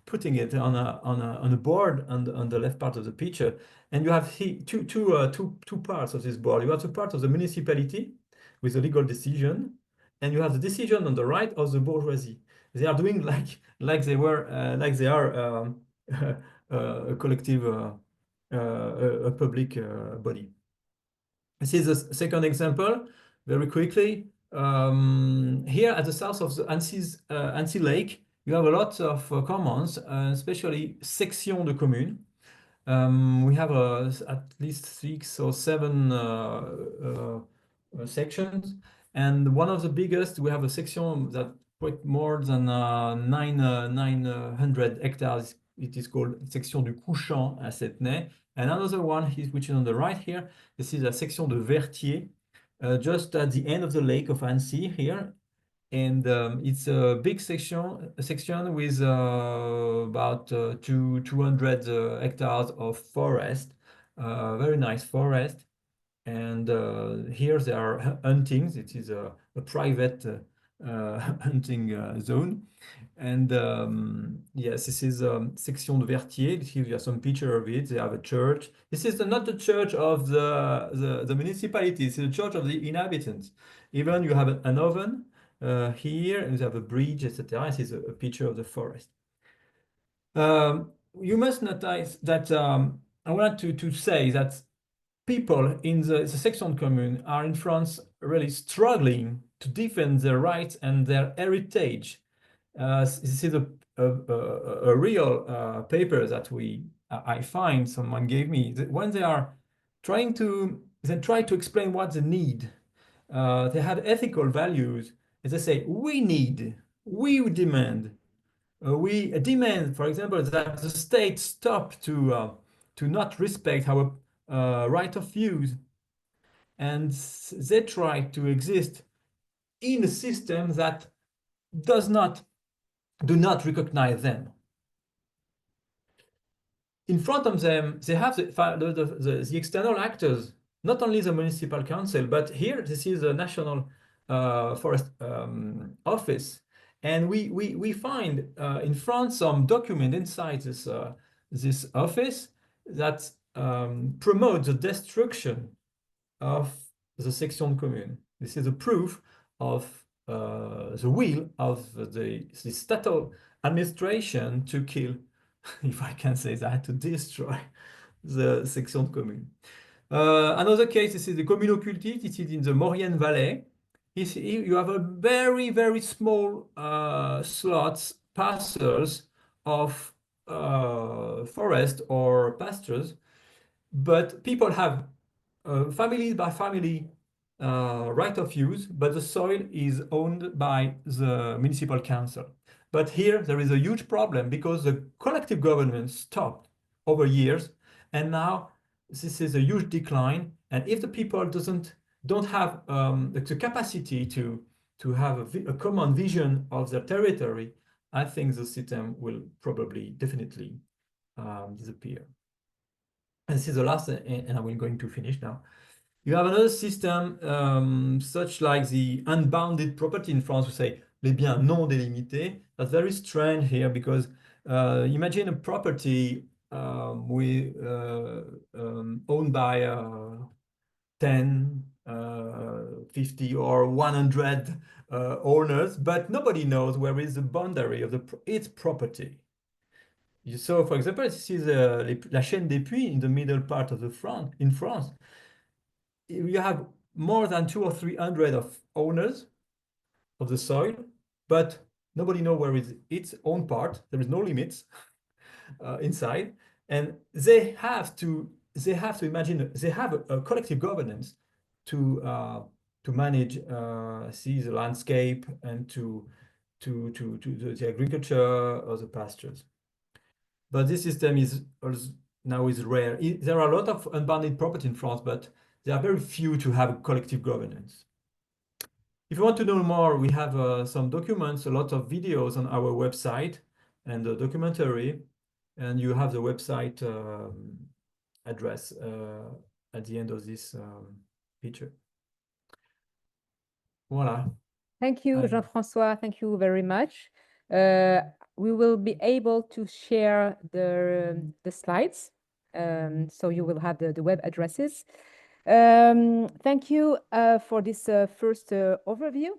putting it on a board on the left part of the picture. And you have two parts of this board. You have the part of the municipality with the legal decision, and you have the decision on the right of the bourgeoisie. They are doing like they are a collective, a public body. This is a second example, very quickly. Here at the south of the Annecy Lake, you have a lot of commons, especially sections de communes. We have at least 6 or 7 sections, and one of the biggest, we have a section that quite more than 900 hectares. It is called section du Couchant à Setnay. And another one, which is on the right here, this is a section de Vertier, just at the end of the lake of Annecy here. And it's a big section with about 200 hectares of forest, very nice forest. And here they are hunting. It is a private hunting zone. And yes, this is Section de Vertier. Here you have some picture of it. They have a church. This is not the church of the municipality. It's the church of the inhabitants. Even you have an oven here, and you have a bridge, etc. This is a picture of the forest. You must notice that I want to say that people in the section commune are in France really struggling to defend their rights and their heritage. This is a real paper that I find someone gave me. When they are try to explain what they need. They had ethical values. As they say, we demand, for example, that the state stop to not respect our right of use, and they try to exist in a system that do not recognize them. In front of them, they have the external actors, not only the municipal council, but here this is the National Forest Office, and we find in France some document inside this office that promotes the destruction of the section commune. This is a proof of the will of the stattal administration to kill, if I can say that, to destroy the section commune. Another case, this is the commune occultiste. It is in the Maurienne Valley. You have a very, very small slots, parcels of forest or pastures, but people have family by family right of use, but the soil is owned by the municipal council. But here there is a huge problem because the collective government stopped over years, and now this is a huge decline. And if the people don't have the capacity to have a common vision of their territory, I think the system will probably definitely disappear. And this is the last, and I'm going to finish now. You have another system, such like the unbounded property in France, we say les biens non délimités. That's very strange here because imagine a property owned by 10, 50 or 100 owners, but nobody knows where is the boundary of its property. So, for example, this is La Chaîne des Puits in the middle part of in France. You have more than 200 or 300 of owners of the soil, but nobody knows where is its own part. There is no limits. inside, and they have to imagine they have a collective governance to manage see the landscape and to the agriculture or the pastures. But this system is also now is rare. There are a lot of unbounded property in France, but there are very few to have a collective governance. If you want to know more, we have some documents, a lot of videos on our website and a documentary, and you have the website address at the end of this picture. Voila. Thank you, Jean-François. Thank you very much. We will be able to share the slides, so you will have the web addresses. Thank you for this first overview.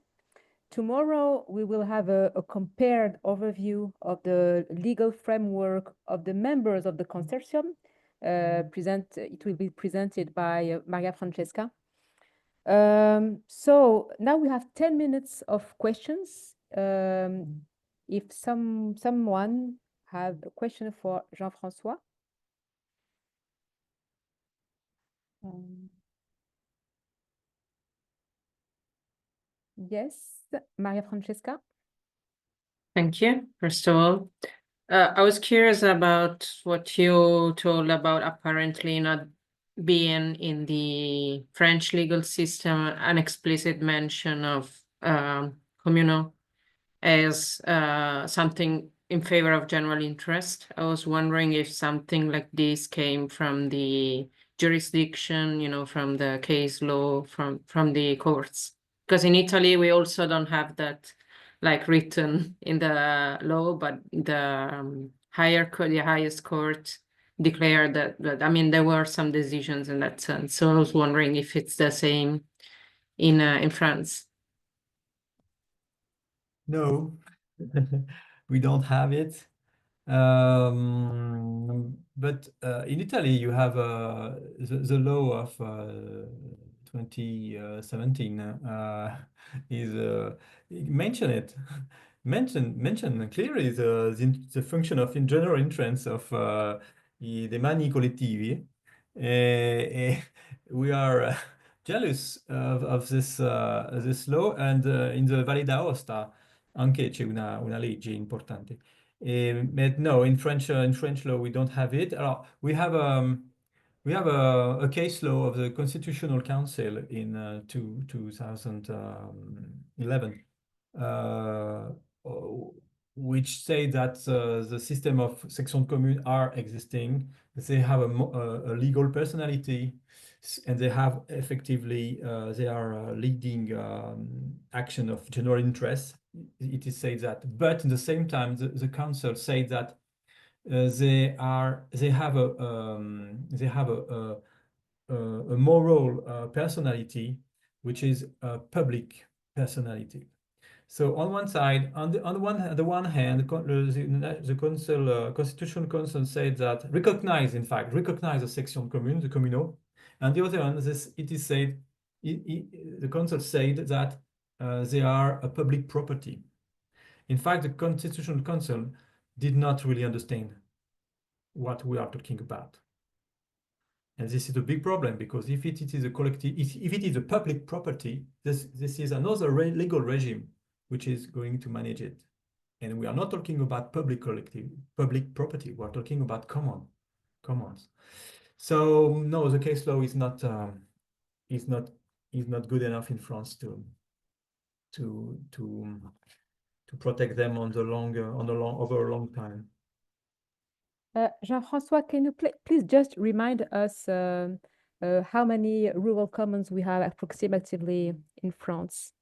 Tomorrow, we will have a compared overview of the legal framework of the members of the consortium. It will be presented by Maria Francesca. So now we have 10 minutes of questions. If someone have a question for Jean-François. Yes, Maria Francesca. Thank you. First of all, I was curious about what you told about apparently not being in the French legal system an explicit mention of communal as something in favor of general interest. I was wondering if something like this came from the jurisdiction, you know, from the case law, from the courts. Because in Italy, we also don't have that like written in the law, but the higher court, the highest court declared that I mean, there were some decisions in that sense. So I was wondering if it's the same in France. No, we don't have it. But in Italy, you have the law of 2017 is mention it. Mention clearly the function of in general interest of I demani collettivi. We are jealous of this law, and in the Valle d'Aosta anche c'è una legge importante. But no, in French law we don't have it. We have a case law of the Constitutional Council in 2011, which say that the system of section commune are existing. They have a legal personality, and they have effectively they are leading action of general interest. It is said that, but in the same time, the council say that they have a moral personality, which is a public personality. So on one side, on the one hand, the Constitutional Council said that recognize the section commune, the communal. And the other hand, it is said, the council said that they are a public property. In fact, the Constitutional Council did not really understand what we are talking about. And this is a big problem, because if it is a collective, if it is a public property, this is another legal regime which is going to manage it. And we are not talking about public property. We are talking about commons. So no, the case law is not good enough in France to protect them over a long time. Jean-François, can you please just remind us how many rural commons we have approximately in France?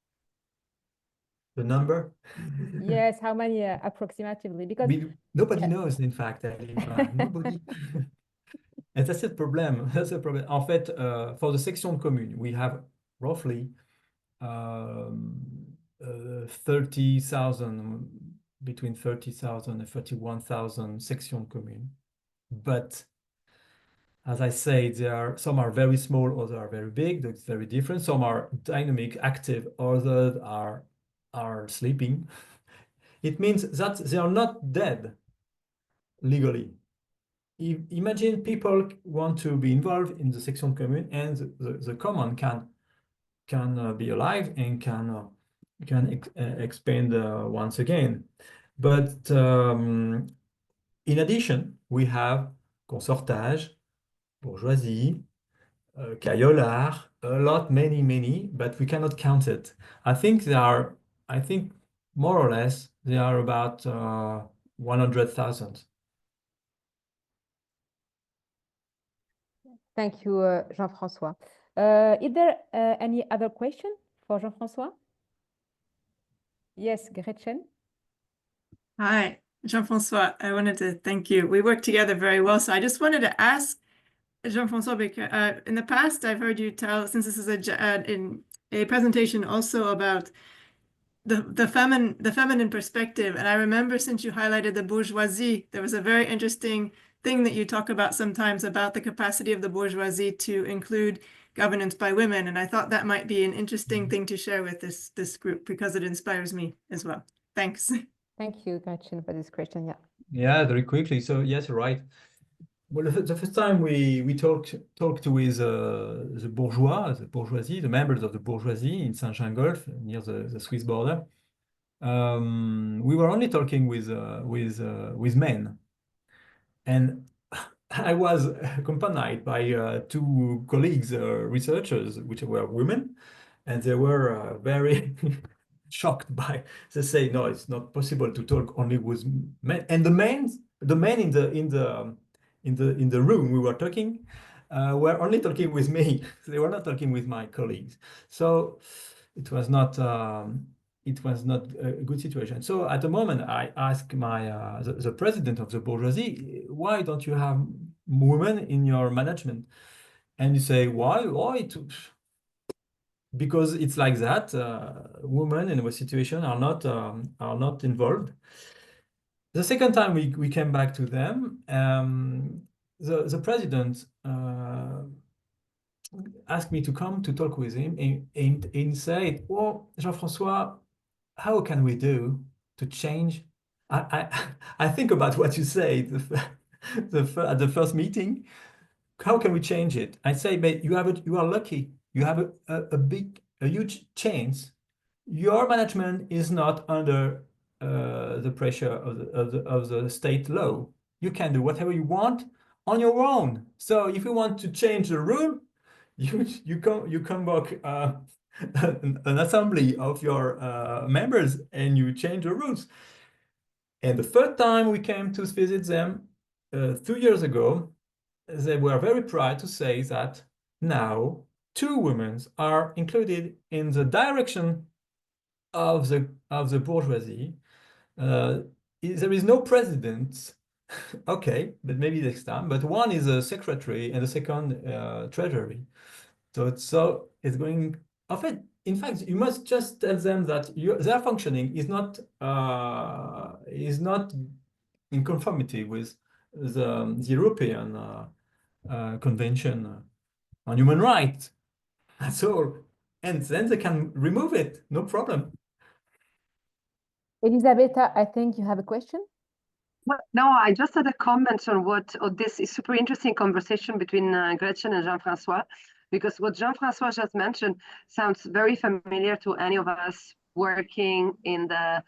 The number? Yes, how many approximately? Because nobody knows, in fact, Alima. Nobody. And that's a problem. That's a problem. En fait, for the section commune, we have roughly 30,000, between 30,000 and 31,000 section commune. But as I say, some are very small, others are very big. That's very different. Some are dynamic, active, others are sleeping. It means that they are not dead legally. imagine people want to be involved in the section commune, and the common can be alive and can expand once again. But in addition, we have consortage, bourgeoisie, caillolard, a lot, many, but we cannot count it. I think more or less, they are about 100,000. Thank you, Jean-François. Is there any other question for Jean-François? Yes, Gretchen. Hi, Jean-François. I wanted to thank you. We work together very well. So I just wanted to ask Jean-François, because in the past I've heard you tell, since this is in a presentation also about the feminine perspective, and I remember since you highlighted the bourgeoisie, there was a very interesting thing that you talk about sometimes about the capacity of the bourgeoisie to include governance by women, and I thought that might be an interesting thing to share with this group because it inspires me as well. Thanks. Thank you, Gretchen, for this question. Yeah. Yeah, very quickly. So yes, you're right. Well, the first time we talked with the bourgeoisie, the members of the bourgeoisie in Saint-Gingolf, near the Swiss border, we were only talking with men, and I was accompanied by two colleagues, researchers, which were women, and they were very shocked by. They say, no, it's not possible to talk only with men, and the men in the room we were talking were only talking with me. They were not talking with my colleagues. So it was not a good situation. So at the moment, I asked the president of the bourgeoisie, why don't you have women in your management? And you say, why? Because it's like that. Women in a situation are not involved. The second time we came back to them, the president asked me to come to talk with him and said, "Oh, Jean-François, how can we do to change?" I think about what you said at the first meeting. How can we change it? I say, but you are lucky. You have a huge chance. Your management is not under the pressure of the state law. You can do whatever you want on your own. So if you want to change the rule, you convoke an assembly of your members and you change the rules. And the third time we came to visit them 2 years ago, they were very proud to say that now 2 women are included in the direction of the bourgeoisie. There is no president. Okay, but maybe next time. But one is a secretary and the second treasury. So it's going. In fact, you must just tell them that their functioning is not in conformity with the European Convention on Human Rights. That's all. And then they can remove it, no problem. Elisabetta, I think you have a question. Well, no, I just had a comment on this is super interesting conversation between Gretchen and Jean-François, because what Jean-François just mentioned sounds very familiar to any of us working in the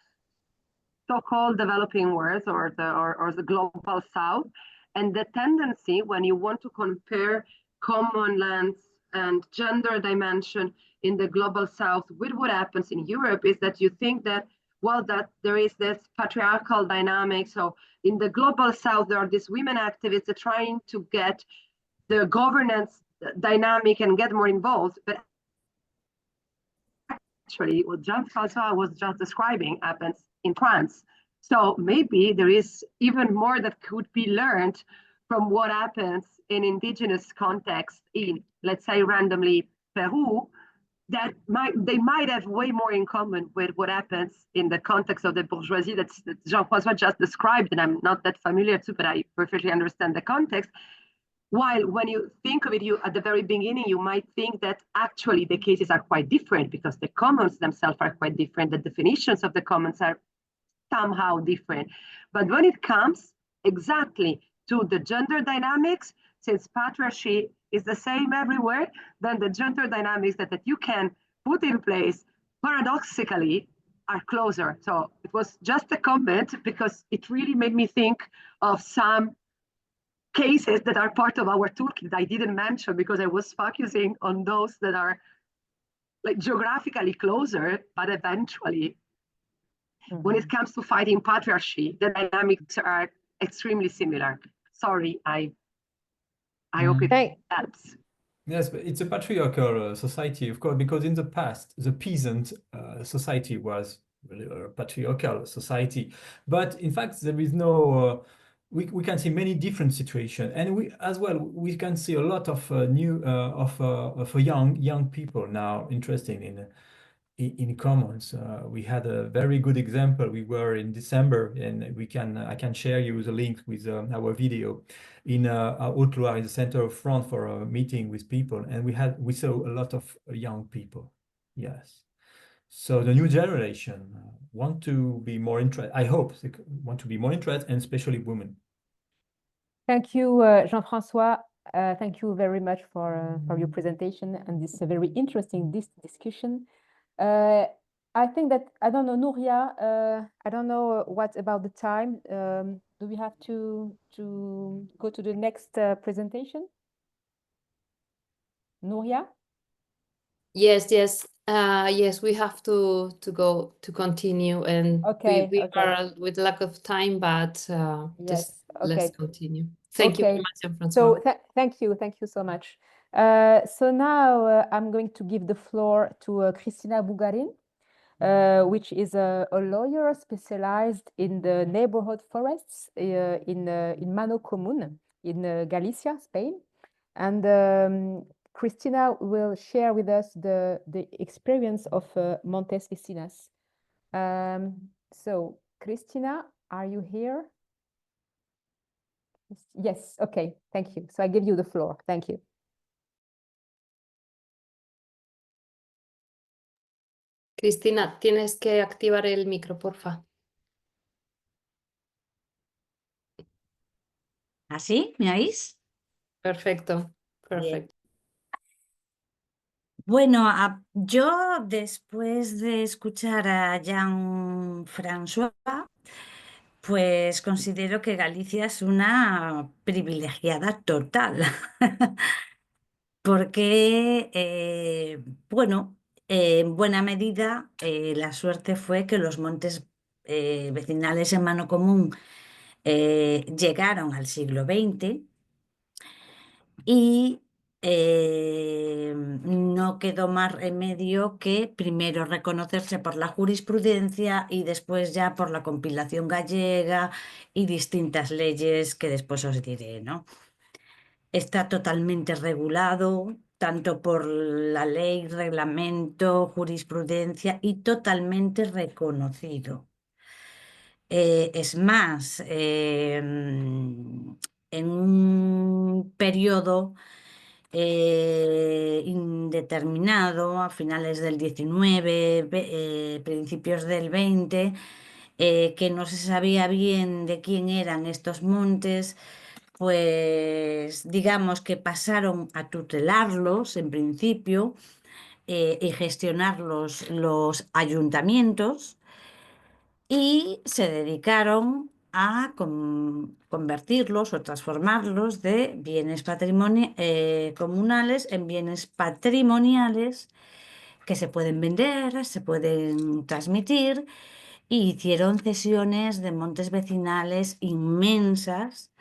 so-called developing world or the global south. And the tendency when you want to compare Commonlands and gender dimension in the global south with what happens in Europe is that you think that, well, that there is this patriarchal dynamic. So in the global south, there are these women activists that are trying to get the governance dynamic and get more involved. But actually, what Jean-François was just describing happens in France. So maybe there is even more that could be learned from what happens in indigenous context in, let's say, randomly Peru, that they might have way more in common with what happens in the context of the bourgeoisie that Jean-François just described, and I'm not that familiar to, but I perfectly understand the context. While when you think of it, at the very beginning, you might think that actually the cases are quite different because the commons themselves are quite different. The definitions of the commons are somehow different. But when it comes exactly to the gender dynamics, since patriarchy is the same everywhere, then the gender dynamics that you can put in place paradoxically are closer. So it was just a comment because it really made me think of some cases that are part of our toolkit that I didn't mention because I was focusing on those that are like geographically closer, but eventually when it comes to fighting patriarchy, the dynamics are extremely similar. Sorry, I hope it helps. Yes, but it's a patriarchal society, of course, because in the past, the peasant society was really a patriarchal society. But in fact, there is no, we can see many different situations. And we, as well, we can see a lot of young people now interested in commons. We had a very good example. We were in December, and I can share you the link with our video in Haute-Loire, in the center of France, for a meeting with people, and we saw a lot of young people. Yes, so the new generation want to be more interested. I hope they want to be more interested, and especially women. Thank you, Jean-François. Thank you very much for your presentation and this very interesting discussion. I think that, I don't know, Nuria, I don't know what about the time. Do we have to go to the next presentation? Nuria? Yes, we have to go to continue, and we are with lack of time, but just let's continue. Thank you very much, Jean-François. So thank you so much. So now I'm going to give the floor to Cristina Bugarín, which is a lawyer specialized in the neighborhood forests in Man Común in Galicia, Spain. And Cristina will share with us the experience of Montes Veciñais. So Cristina, are you here? Yes, okay, thank you. So I give you the floor. Thank you. Cristina, tienes que activar el micro, porfa. ¿Así? ¿Me oís? Perfecto, perfecto. Bien. Bueno, yo después de escuchar a Jean-François, pues considero que Galicia es una privilegiada total, porque, bueno, en buena medida la suerte fue que los montes vecinales en Man Común llegaron al siglo XX y no quedó más remedio que primero reconocerse por la jurisprudencia y después ya por la compilación gallega y distintas leyes que después os diré, ¿no? Está totalmente regulado tanto por la ley, reglamento, jurisprudencia y totalmente reconocido. Es más, en un periodo indeterminado, a finales del 19, principios del 20, que no se sabía bien de quién eran estos montes, pues digamos que pasaron a tutelarlos en principio y gestionarlos los ayuntamientos y se dedicaron a convertirlos o transformarlos de bienes comunales en bienes patrimoniales que se pueden vender, se pueden transmitir, y hicieron cesiones de montes vecinales inmensas,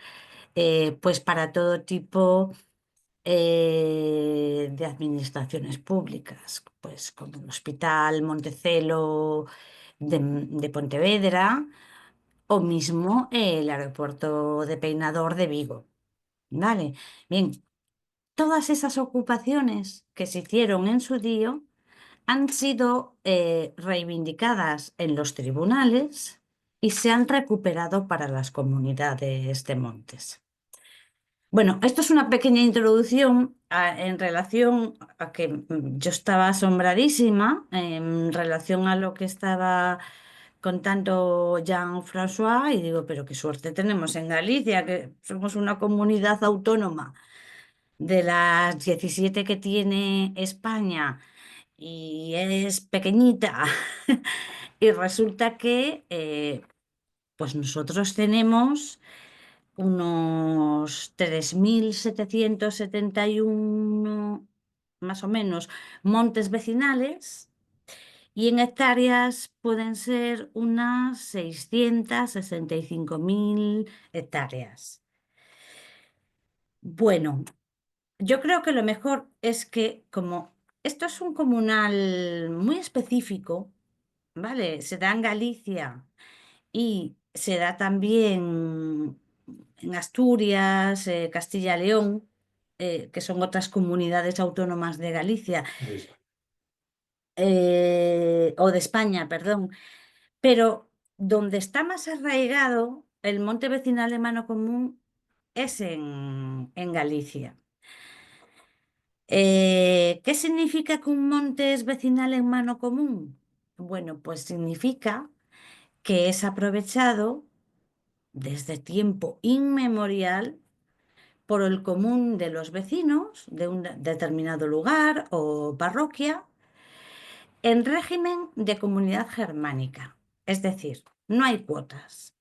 pues para todo tipo de administraciones públicas, pues como el Hospital Montecelo de Pontevedra, o mismo el aeropuerto de Peinador de Vigo. ¿Vale? Bien, todas esas ocupaciones que se hicieron en su día han sido reivindicadas en los tribunales y se han recuperado para las comunidades de montes. Bueno, esto es una pequeña introducción en relación a que yo estaba asombradísima en relación a lo que estaba contando Jean-François y digo, pero qué suerte tenemos en Galicia, que somos una comunidad autónoma de las 17 que tiene España y es pequeñita. Y resulta que pues nosotros tenemos unos 3.771 más o menos montes vecinales y en hectáreas pueden ser unas 665.000 hectáreas. Bueno, yo creo que lo mejor es que como esto es un comunal muy específico, ¿vale? Se da en Galicia y se da también en Asturias, Castilla y León, que son otras comunidades autónomas de Galicia, o de España, perdón. Pero donde está más arraigado el monte vecinal de Man Común es en Galicia. ¿Qué significa que un monte es vecinal en Man Común? Bueno, pues significa que es aprovechado desde tiempo inmemorial por el común de los vecinos de un determinado lugar o parroquia en régimen de comunidad germánica. Es decir, no hay cuotas.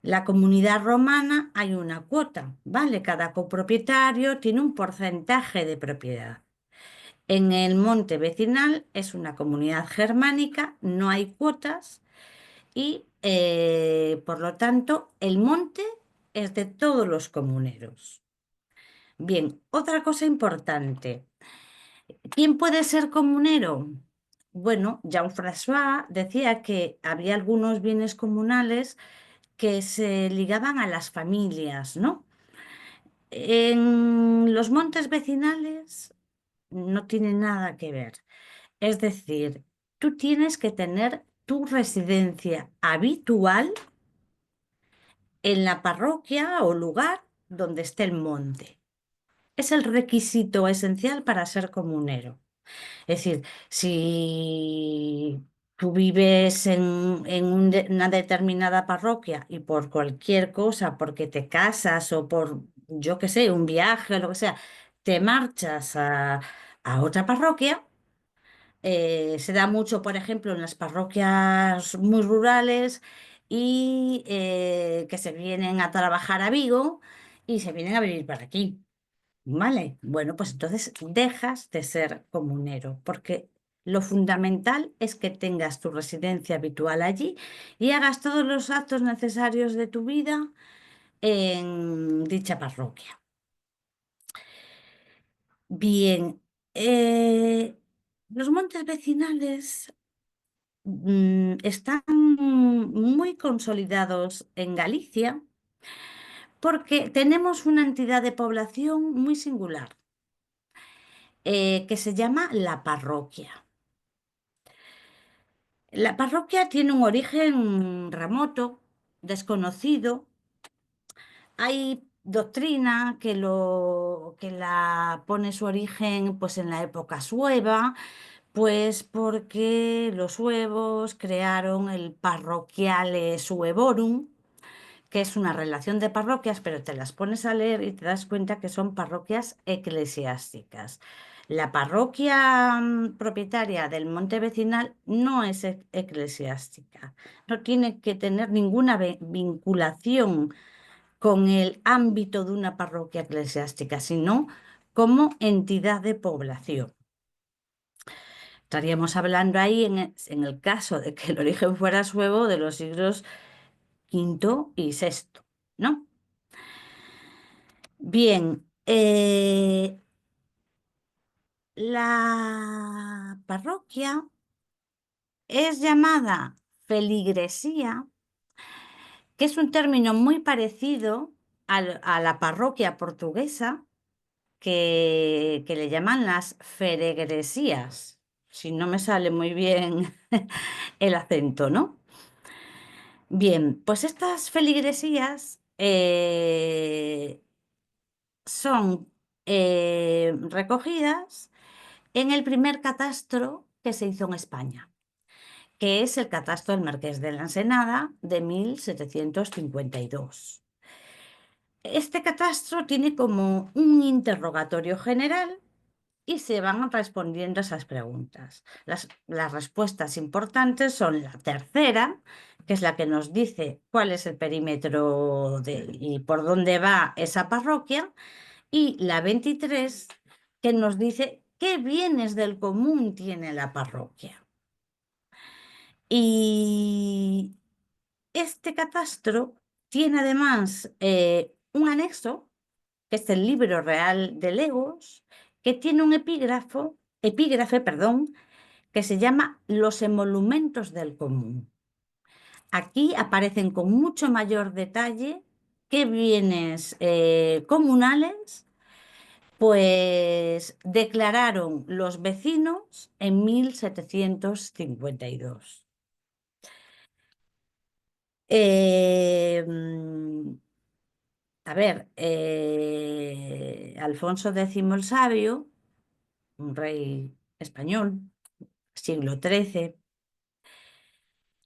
La comunidad romana hay una cuota, ¿vale? Cada copropietario tiene un porcentaje de propiedad. En el monte vecinal es una comunidad germánica, no hay cuotas y por lo tanto el monte es de todos los comuneros. Bien, otra cosa importante. ¿Quién puede ser comunero? Bueno, Jean-François decía que había algunos bienes comunales que se ligaban a las familias, ¿no? En los montes vecinales no tiene nada que ver. Es decir, tú tienes que tener tu residencia habitual en la parroquia o lugar donde esté el monte. Es el requisito esencial para ser comunero. Es decir, si tú vives en una determinada parroquia y por cualquier cosa, porque te casas o por, yo qué sé, un viaje o lo que sea, te marchas a otra parroquia, se da mucho, por ejemplo, en las parroquias muy rurales y que se vienen a trabajar a Vigo y se vienen a vivir para aquí. ¿Vale? Bueno, pues entonces dejas de ser comunero, porque lo fundamental es que tengas tu residencia habitual allí y hagas todos los actos necesarios de tu vida en dicha parroquia. Bien, los montes vecinales están muy consolidados en Galicia porque tenemos una entidad de población muy singular. Que se llama la parroquia. La parroquia tiene un origen remoto, desconocido. Hay doctrina que la pone su origen pues, en la época sueva, pues porque los suevos crearon el parroquiale suevorum, que es una relación de parroquias, pero te las pones a leer y te das cuenta que son parroquias eclesiásticas. La parroquia propietaria del monte vecinal no es eclesiástica, no tiene que tener ninguna vinculación con el ámbito de una parroquia eclesiástica, sino como entidad de población. Estaríamos hablando ahí, en el caso de que el origen fuera suevo, de los siglos V y VI, ¿no? Bien, la parroquia es llamada feligresía, que es un término muy parecido a la parroquia portuguesa, que le llaman las feregresías, si no me sale muy bien el acento, ¿no? Bien, pues estas feligresías son recogidas en el primer catastro que se hizo en España, que es el catastro del Marqués de la Ensenada de 1752. Este catastro tiene como un interrogatorio general y se van respondiendo esas preguntas. Las respuestas importantes son la tercera, que es la que nos dice cuál es el perímetro y por dónde va esa parroquia, y la 23, que nos dice qué bienes del común tiene la parroquia. Y este catastro tiene además un anexo, que es el libro real de legos, que tiene un epígrafe, perdón, que se llama Los emolumentos del común. Aquí aparecen con mucho mayor detalle qué bienes comunales pues declararon los vecinos en 1752. A ver, Alfonso X el Sabio, un rey español, siglo XIII,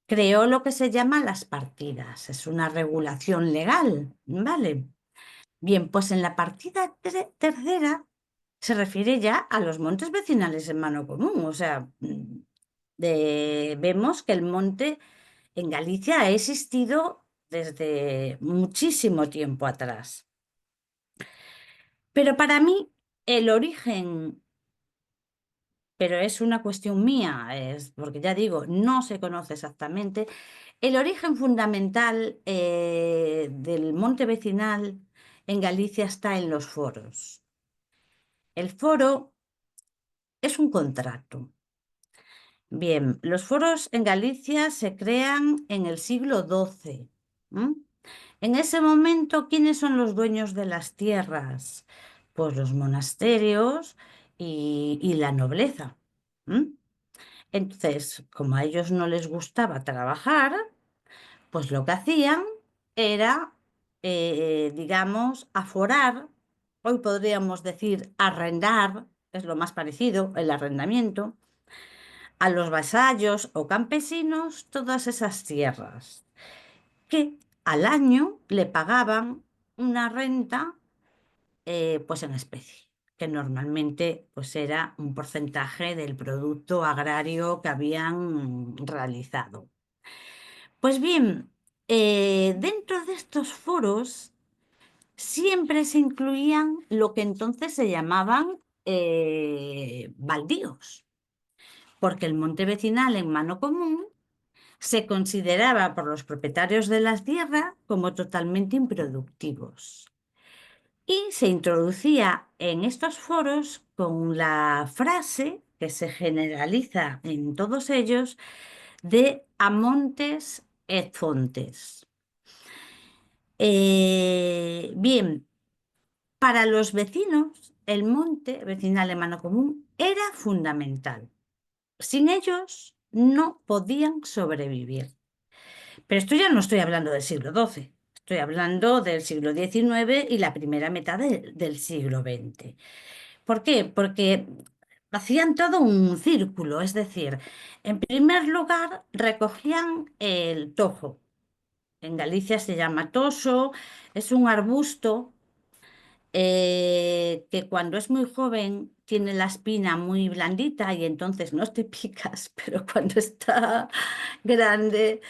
creó lo que se llama las partidas. Es una regulación legal, ¿vale? Bien, pues en la partida tercera se refiere ya a los montes vecinales en mano común. O sea, vemos que el monte en Galicia ha existido desde muchísimo tiempo atrás. Pero para mí, el origen, pero es una cuestión mía, porque ya digo, no se conoce exactamente, el origen fundamental del monte vecinal en Galicia está en los foros. El foro es un contrato. Bien, los foros en Galicia se crean en el siglo XII. En ese momento, ¿quiénes son los dueños de las tierras? Pues los monasterios y la nobleza. Entonces, como a ellos no les gustaba trabajar, pues lo que hacían era, digamos, aforar, hoy podríamos decir arrendar, es lo más parecido, el arrendamiento, a los vasallos o campesinos todas esas tierras, que al año le pagaban una renta pues en especie, que normalmente pues era un porcentaje del producto agrario que habían realizado. Pues bien, dentro de estos foros siempre se incluían lo que entonces se llamaban baldíos, porque el monte vecinal en mano común se consideraba por los propietarios de las tierras como totalmente improductivos. Y se introducía en estos foros con la frase que se generaliza en todos ellos de a montes et fontes. Bien, para los vecinos, el monte vecinal en mano común era fundamental. Sin ellos no podían sobrevivir. Pero esto ya no estoy hablando del siglo XII, estoy hablando del siglo XIX y la primera mitad del siglo XX. ¿Por qué? Porque hacían todo un círculo, es decir, en primer lugar recogían el tojo. En Galicia se llama toso, es un arbusto que cuando es muy joven tiene la espina muy blandita y entonces no te picas, pero cuando está grande,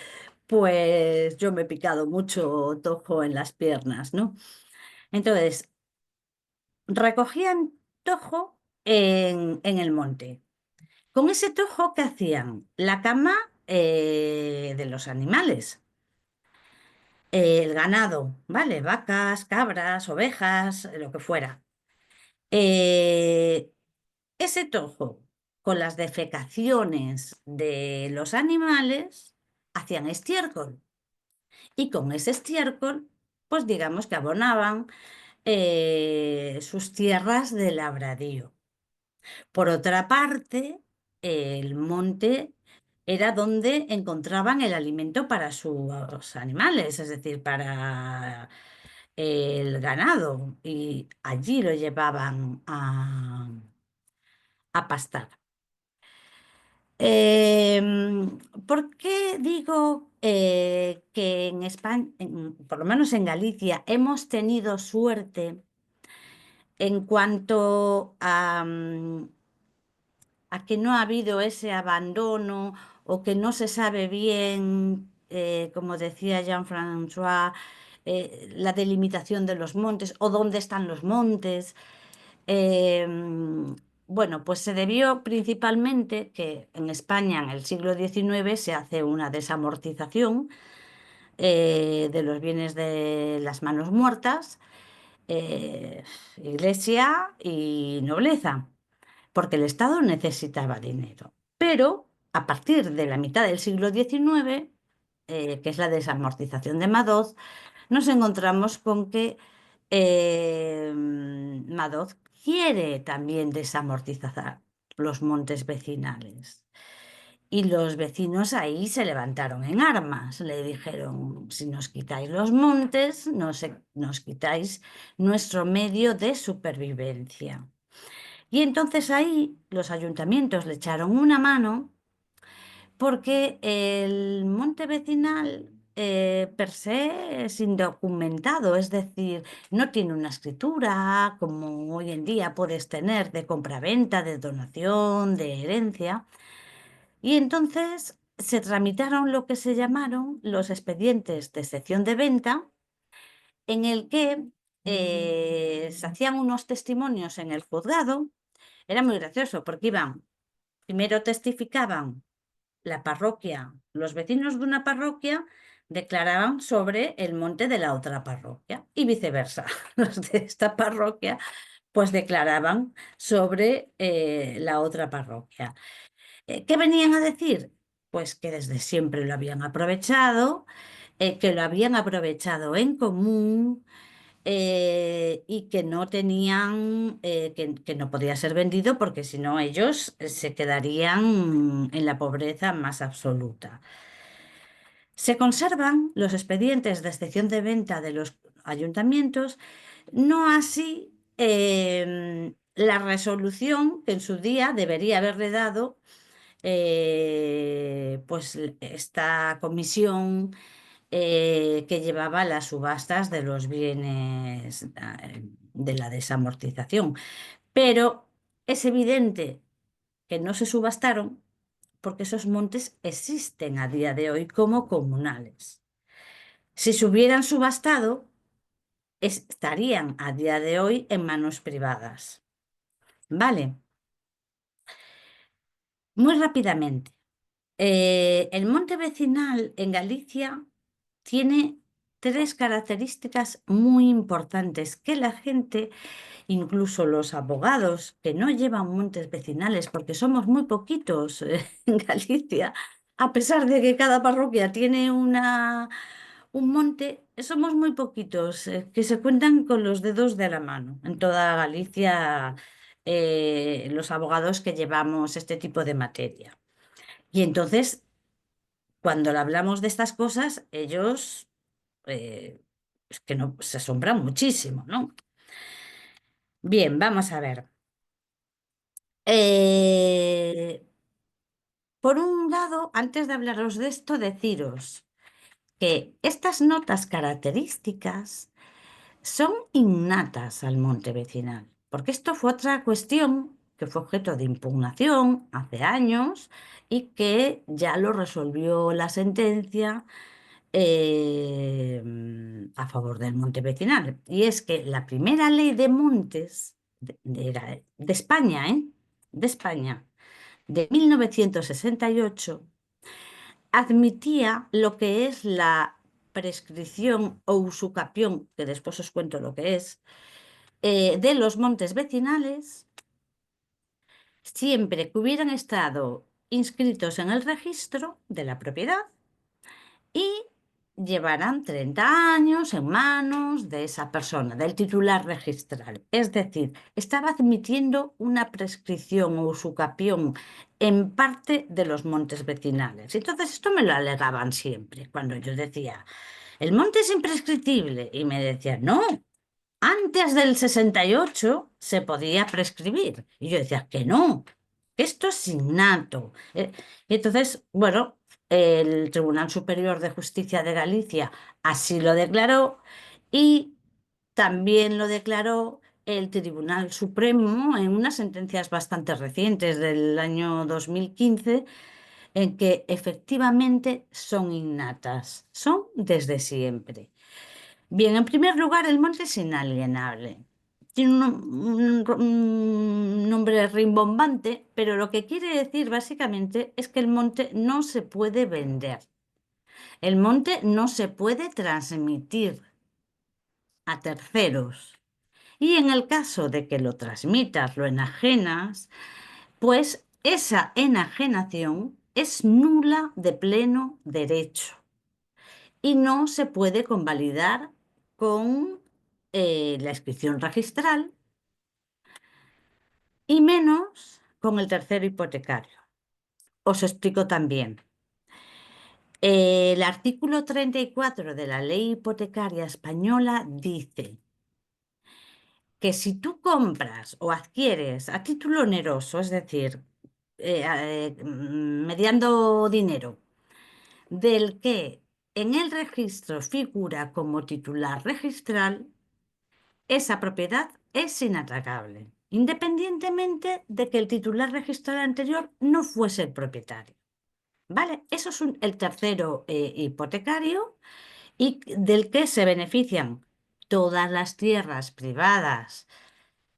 pues yo me he picado mucho tojo en las piernas, ¿no? Entonces, recogían tojo en el monte. Con ese tojo, ¿qué hacían? La cama de los animales. El ganado, ¿vale? Vacas, cabras, ovejas, lo que fuera. Ese tojo con las defecaciones de los animales hacían estiércol. Y con ese estiércol, pues digamos que abonaban sus tierras de labradío. Por otra parte, el monte era donde encontraban el alimento para sus animales, es decir, para el ganado, y allí lo llevaban a pastar. ¿Por qué digo que en España, por lo menos en Galicia, hemos tenido suerte en cuanto a que no ha habido ese abandono o que no se sabe bien, como decía Jean-François, la delimitación de los montes o dónde están los montes? Bueno, pues se debió principalmente que en España en el siglo XIX se hace una desamortización de los bienes de las manos muertas, iglesia y nobleza, porque el Estado necesitaba dinero. Pero a partir de la mitad del siglo XIX, que es la desamortización de Madoz, nos encontramos con que Madoz quiere también desamortizar los montes vecinales. Y los vecinos ahí se levantaron en armas. Le dijeron, si nos quitáis los montes, nos quitáis nuestro medio de supervivencia. Y entonces ahí los ayuntamientos le echaron una mano porque el monte vecinal per se es indocumentado, es decir, no tiene una escritura como hoy en día puedes tener de compraventa, de donación, de herencia. Y entonces se tramitaron lo que se llamaron los expedientes de excepción de venta, en el que se hacían unos testimonios en el juzgado. Era muy gracioso porque primero testificaban la parroquia, los vecinos de una parroquia declaraban sobre el monte de la otra parroquia y viceversa. Los de esta parroquia pues declaraban sobre la otra parroquia. ¿Qué venían a decir? Pues que desde siempre lo habían aprovechado, que lo habían aprovechado en común, y que no tenían, que no podía ser vendido porque si no ellos se quedarían en la pobreza más absoluta. Se conservan los expedientes de excepción de venta de los ayuntamientos, no así la resolución que en su día debería haberle dado pues esta comisión que llevaba las subastas de los bienes de la desamortización. Pero es evidente que no se subastaron porque esos montes existen a día de hoy como comunales. Si se hubieran subastado, estarían a día de hoy en manos privadas. ¿Vale? Muy rápidamente. El monte vecinal en Galicia tiene tres características muy importantes que la gente, incluso los abogados que no llevan montes vecinales, porque somos muy poquitos en Galicia, a pesar de que cada parroquia tiene un monte, somos muy poquitos, que se cuentan con los dedos de la mano. En toda Galicia, los abogados que llevamos este tipo de materia. Y entonces, cuando le hablamos de estas cosas, ellos es que no, se asombran muchísimo, ¿no? Bien, vamos a ver. Por un lado, antes de hablaros de esto, deciros que estas notas características son innatas al monte vecinal, porque esto fue otra cuestión que fue objeto de impugnación hace años y que ya lo resolvió la sentencia a favor del monte vecinal. Y es que la primera ley de montes de España, de España, de 1968, admitía lo que es la prescripción o usucapión, que después os cuento lo que es, de los montes vecinales, siempre que hubieran estado inscritos en el registro de la propiedad y llevarán 30 años en manos de esa persona, del titular registral. Es decir, estaba admitiendo una prescripción o usucapión en parte de los montes vecinales. Entonces, esto me lo alegaban siempre cuando yo decía, el monte es imprescriptible. Y me decían, no, antes del 68 se podía prescribir. Y yo decía, que no, Esto es innato. Y entonces, bueno, el Tribunal Superior de Justicia de Galicia así lo declaró y también lo declaró el Tribunal Supremo en unas sentencias bastante recientes del año 2015, en que efectivamente son innatas, son desde siempre. Bien, en primer lugar, el monte es inalienable. Tiene un nombre rimbombante, pero lo que quiere decir básicamente es que el monte no se puede vender. El monte no se puede transmitir a terceros. Y en el caso de que lo transmitas, lo enajenas, pues esa enajenación es nula de pleno derecho y no se puede convalidar con la inscripción registral y menos con el tercero hipotecario. Os explico también. El artículo 34 de la ley hipotecaria española dice que si tú compras o adquieres a título oneroso, es decir, mediando dinero, del que en el registro figura como titular registral, esa propiedad es inatracable, independientemente de que el titular registral anterior no fuese el propietario. ¿Vale? Eso es el tercero hipotecario y del que se benefician todas las tierras privadas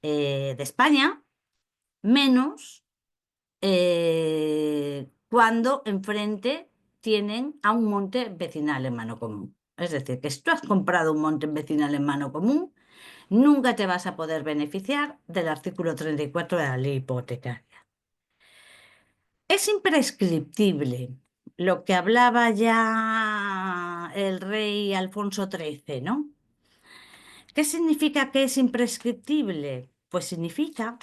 de España, menos cuando enfrente tienen a un monte vecinal en mano común. Es decir, que si tú has comprado un monte vecinal en mano común, nunca te vas a poder beneficiar del artículo 34 de la ley hipotecaria. Es imprescriptible lo que hablaba ya el rey Alfonso XIII, ¿no? ¿Qué significa que es imprescriptible? Pues significa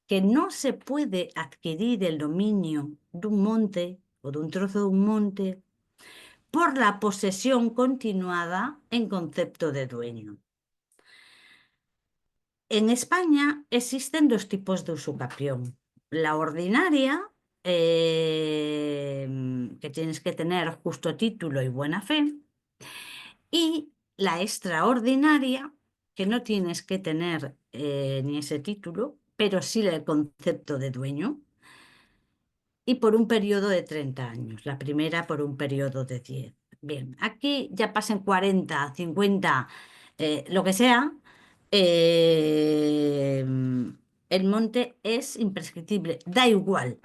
que no se puede adquirir el dominio de un monte o de un trozo de un monte por la posesión continuada en concepto de dueño. En España existen dos tipos de usucapión. La ordinaria, que tienes que tener justo título y buena fe, y la extraordinaria, que no tienes que tener ni ese título, pero sí el concepto de dueño, y por un periodo de 30 años, la primera por un periodo de 10. Bien, aquí ya pasen 40, 50, lo que sea, el monte es imprescriptible, da igual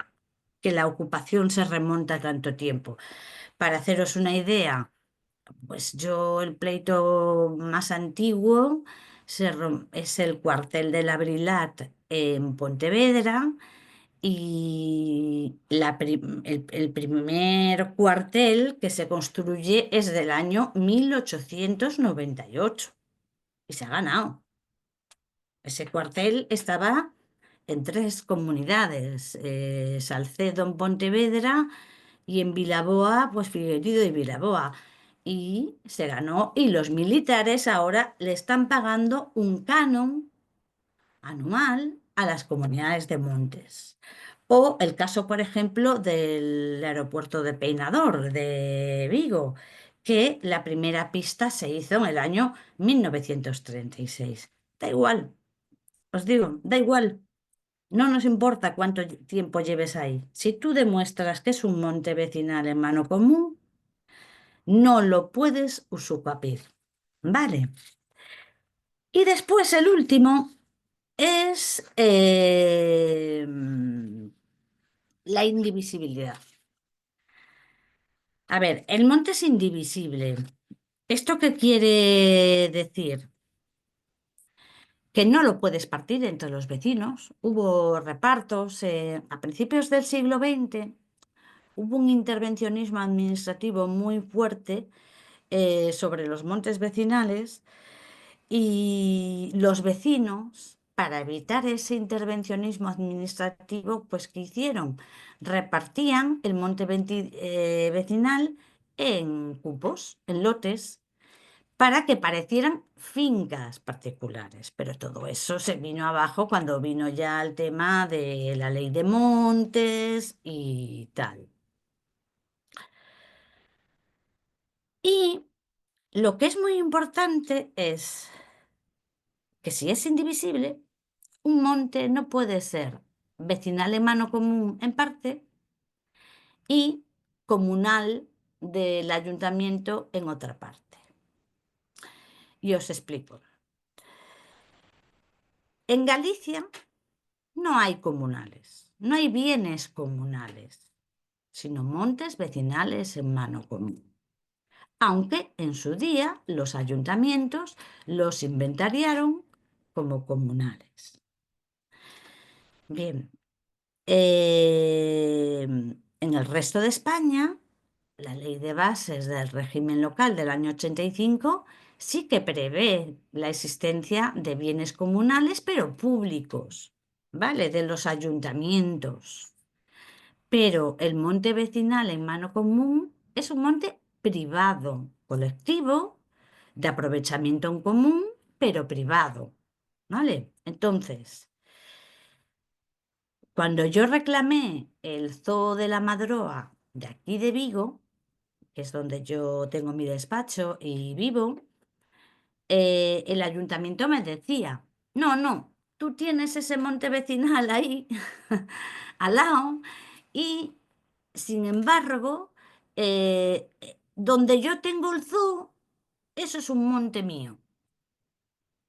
que la ocupación se remonta a tanto tiempo. Para haceros una idea, pues yo el pleito más antiguo es el cuartel del Abrilat en Pontevedra y el primer cuartel que se construye es del año 1898 y se ha ganado. Ese cuartel estaba en 3 comunidades, Salcedo en Pontevedra y en Vilaboa, pues Figueiredo y Vilaboa. Y se ganó y los militares ahora le están pagando un canon anual a las comunidades de montes. O el caso, por ejemplo, del aeropuerto de Peinador de Vigo, que la primera pista se hizo en el año 1936. Da igual, os digo, da igual. No nos importa cuánto tiempo lleves ahí. Si tú demuestras que es un monte vecinal en mano común, no lo puedes usucapiar. ¿Vale? Y después el último es la indivisibilidad. A ver, el monte es indivisible. ¿Esto qué quiere decir? Que no lo puedes partir entre los vecinos. Hubo repartos a principios del siglo XX. Hubo un intervencionismo administrativo muy fuerte sobre los montes vecinales y los vecinos, para evitar ese intervencionismo administrativo, pues ¿qué hicieron? Repartían el monte vecinal en cupos, en lotes, para que parecieran fincas particulares. Pero todo eso se vino abajo cuando vino ya el tema de la ley de montes y tal. Y lo que es muy importante es que si es indivisible, un monte no puede ser vecinal en mano común en parte y comunal del ayuntamiento en otra parte. Y os explico. En Galicia no hay comunales, no hay bienes comunales, sino montes vecinales en mano común. Aunque en su día los ayuntamientos los inventariaron como comunales. Bien, en el resto de España, la ley de bases del régimen local del año 85 sí que prevé la existencia de bienes comunales, pero públicos, ¿vale? De los ayuntamientos. Pero el monte vecinal en mano común es un monte privado, colectivo, de aprovechamiento en común, pero privado, ¿vale? Entonces, cuando yo reclamé el Zoo de la Madroa de aquí de Vigo, que es donde yo tengo mi despacho y vivo, el ayuntamiento me decía, no, no, tú tienes ese monte vecinal ahí al lado y, sin embargo, donde yo tengo el zoo, eso es un monte mío.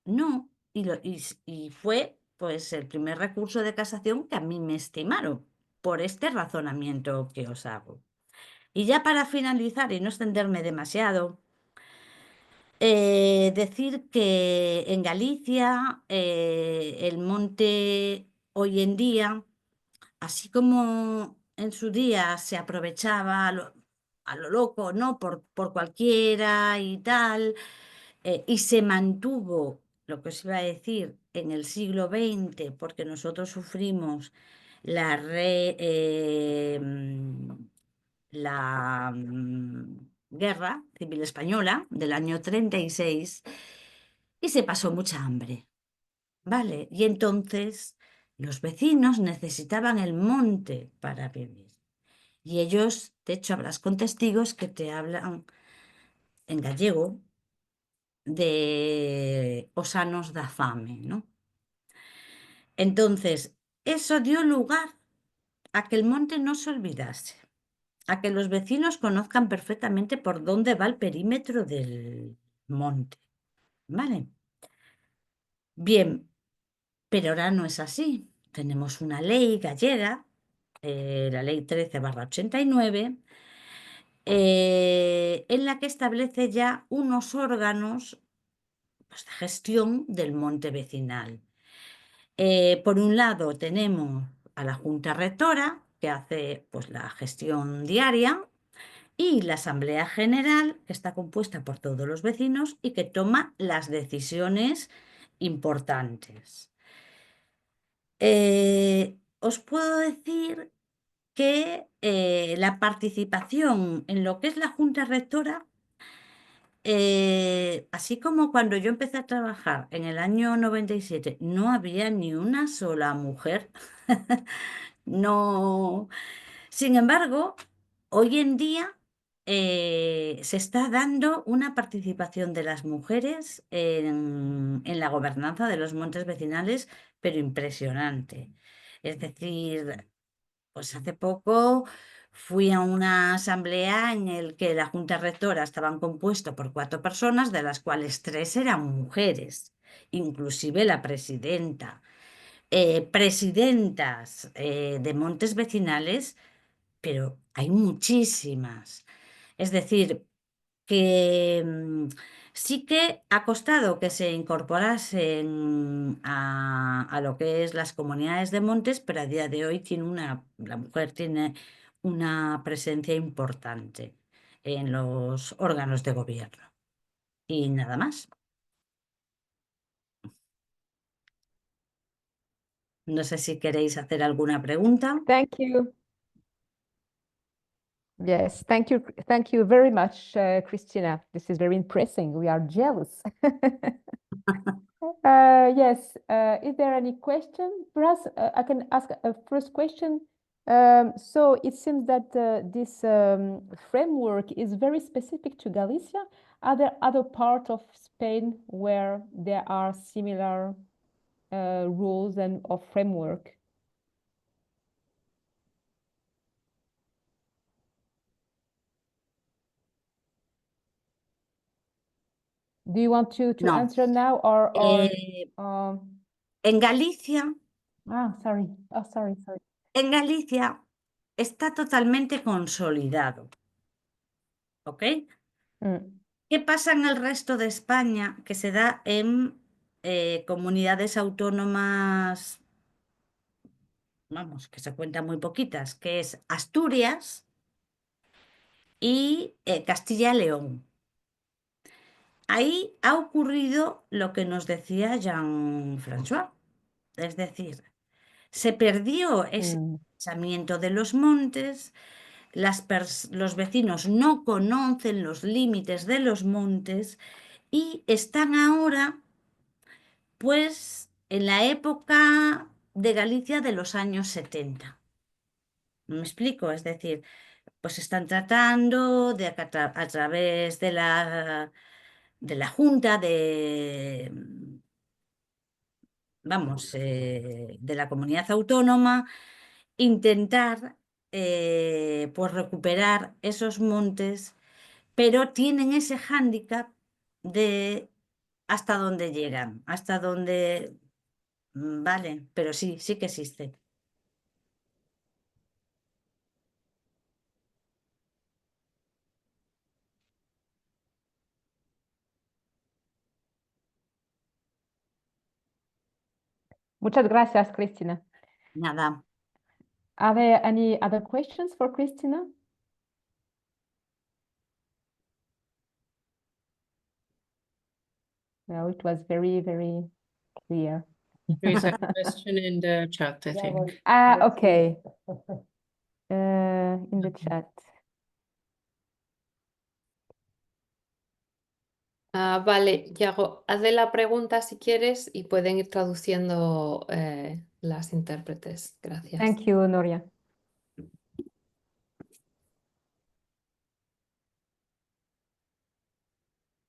No, y fue pues el primer recurso de casación que a mí me estimaron por este razonamiento que os hago. Y ya para finalizar y no extenderme demasiado, decir que en Galicia el monte hoy en día, así como en su día se aprovechaba a lo loco, ¿no? Por cualquiera y tal, y se mantuvo, lo que os iba a decir, en el siglo XX, porque nosotros sufrimos la, Guerra Civil Española del año 36 y se pasó mucha hambre, ¿vale? Y entonces los vecinos necesitaban el monte para vivir. Y ellos, de hecho, habrás con testigos que te hablan en gallego de os anos da fame, ¿no? Entonces, eso dio lugar a que el monte no se olvidase, a que los vecinos conozcan perfectamente por dónde va el perímetro del monte, ¿vale? Bien, pero ahora no es así. Tenemos una ley gallega, la ley 13/89, en la que establece ya unos órganos pues, de gestión del monte vecinal. Por un lado tenemos a la Junta Rectora, que hace pues, la gestión diaria, y la Asamblea General, que está compuesta por todos los vecinos y que toma las decisiones importantes. Os puedo decir que la participación en lo que es la Junta Rectora, así como cuando yo empecé a trabajar en el año 97, no había ni una sola mujer. No. Sin embargo, hoy en día se está dando una participación de las mujeres en la gobernanza de los montes vecinales, pero impresionante. Es decir, pues hace poco fui a una asamblea en la que la Junta Rectora estaban compuesta por 4 personas, de las cuales 3 eran mujeres, inclusive la presidenta. Presidentas de montes vecinales, pero hay muchísimas. Es decir, que sí que ha costado que se incorporasen a lo que es las comunidades de montes, pero a día de hoy la mujer tiene una presencia importante en los órganos de gobierno. Y nada más. No sé si queréis hacer alguna pregunta. Thank you. Yes, thank you very much, Christina. This is very impressive. We are jealous. Yes, is there any question? Perhaps I can ask a first question. So it seems that this framework is very specific to Galicia. Are there other parts of Spain where there are similar rules and of framework? Do you want to No. answer now or En Galicia, sorry. Oh, sorry. en Galicia está totalmente consolidado. ¿Ok? Mm. ¿Qué pasa en el resto de España que se da en comunidades autónomas, vamos, que se cuentan muy poquitas, que es Asturias y Castilla y León? Ahí ha ocurrido lo que nos decía Jean-François, es decir, se perdió ese pensamiento de los montes, los vecinos no conocen los límites de los montes y están ahora, pues, en la época de Galicia de los años 70. ¿Me explico? Es decir, pues están tratando de a través de la Junta de la comunidad autónoma, intentar pues recuperar esos montes, pero tienen ese hándicap de hasta dónde llegan, hasta dónde... Vale, pero sí que existe. Muchas gracias, Cristina. Nada. Are there any other questions for Cristina? No, it was very, very clear. There is a question in the chat, I think. Okay. In the chat. Vale, Yago, haz de la pregunta si quieres y pueden ir traduciendo las intérpretes. Gracias. Thank you, Nuria.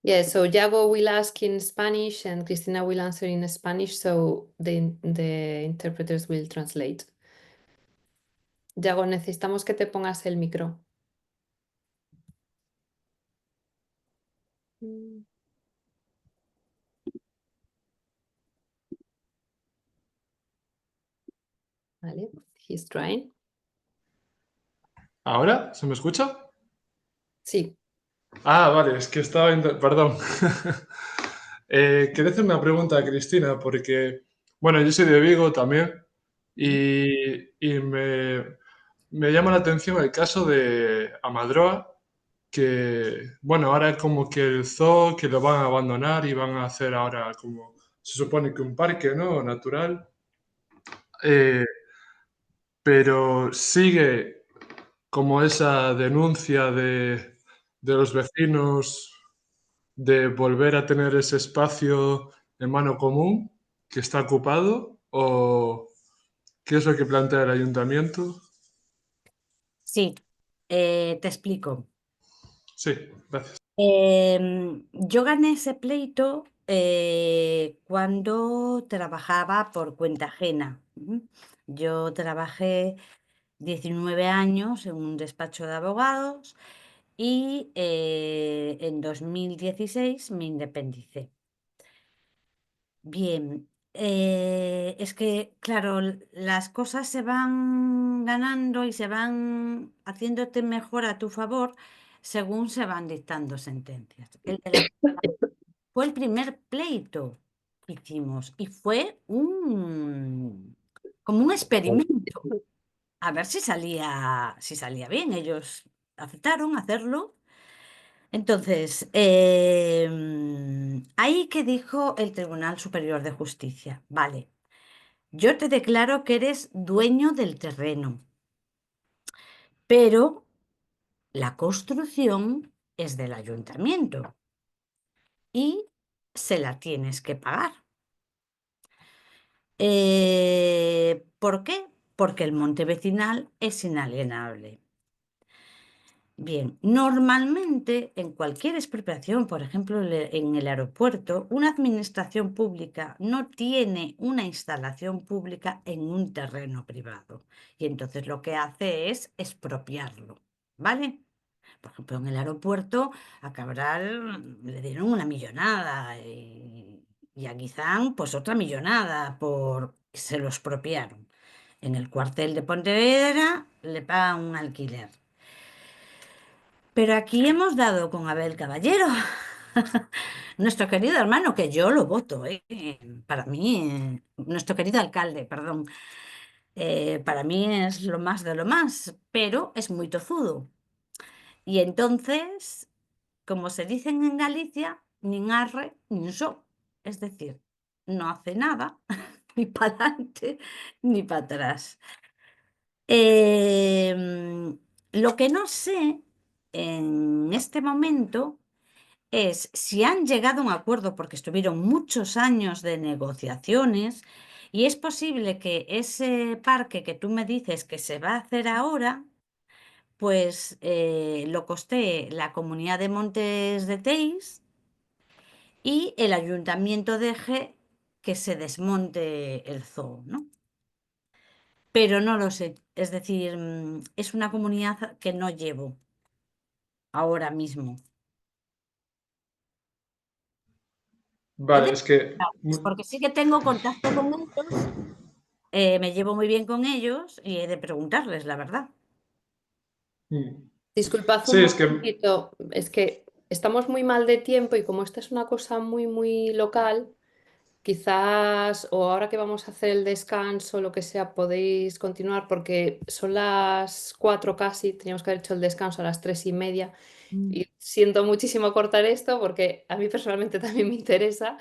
Yeah, so Yago will ask in Spanish and Cristina will answer in Spanish, so the interpreters will translate. Yago, necesitamos que te pongas el micro. Vale, he's trying. ¿Ahora? ¿Se me escucha? Sí. Vale, es que estaba... Perdón. Quería hacer una pregunta a Cristina porque, bueno, yo soy de Vigo también y me llama la atención el caso de Amadroa, que, bueno, ahora es como que el zoo que lo van a abandonar y van a hacer ahora como, se supone que un parque, ¿no? Natural. Pero sigue como esa denuncia de los vecinos de volver a tener ese espacio en mano común que está ocupado, o qué es lo que plantea el ayuntamiento. Sí, te explico. Sí, gracias. Yo gané ese pleito cuando trabajaba por cuenta ajena. Yo trabajé 19 años en un despacho de abogados y en 2016 me independicé. Bien, es que, claro, las cosas se van ganando y se van haciéndote mejor a tu favor según se van dictando sentencias. Fue el primer pleito que hicimos y fue como un experimento. A ver si salía bien. Ellos aceptaron hacerlo. Entonces, ahí que dijo el Tribunal Superior de Justicia, vale, yo te declaro que eres dueño del terreno, pero La construcción es del ayuntamiento y se la tienes que pagar. ¿Por qué? Porque el monte vecinal es inalienable. Bien, normalmente en cualquier expropiación, por ejemplo en el aeropuerto, una administración pública no tiene una instalación pública en un terreno privado y entonces lo que hace es expropiarlo, ¿vale? Por ejemplo, en el aeropuerto a Cabral le dieron una millonada y a Guizán pues otra millonada por se lo expropiaron. En el cuartel de Pontevedra le pagan un alquiler. Pero aquí hemos dado con Abel Caballero, nuestro querido hermano, que yo lo voto, para mí, nuestro querido alcalde, perdón, para mí es lo más de lo más, pero es muy tozudo. Y entonces, como se dicen en Galicia, nin arre nin so, es decir, no hace nada, ni para adelante ni para atrás. Lo que no sé en este momento es si han llegado a un acuerdo, porque estuvieron muchos años de negociaciones, y es posible que ese parque que tú me dices que se va a hacer ahora, pues lo costee la Comunidad de Montes de Teis y el ayuntamiento deje que se desmonte el zoo, ¿no? Pero no lo sé, es decir, es una comunidad que no llevo ahora mismo. He Vale, de es que preguntarles, porque sí que tengo contacto con ellos, me llevo muy bien con ellos y he de preguntarles, la verdad. Disculpad Sí, un es que momentito, es que estamos muy mal de tiempo y como esta es una cosa muy, muy local, quizás o ahora que vamos a hacer el descanso, lo que sea, podéis continuar porque son las 4 casi, teníamos que haber hecho el descanso a las 3:30 y siento muchísimo cortar esto porque a mí personalmente también me interesa,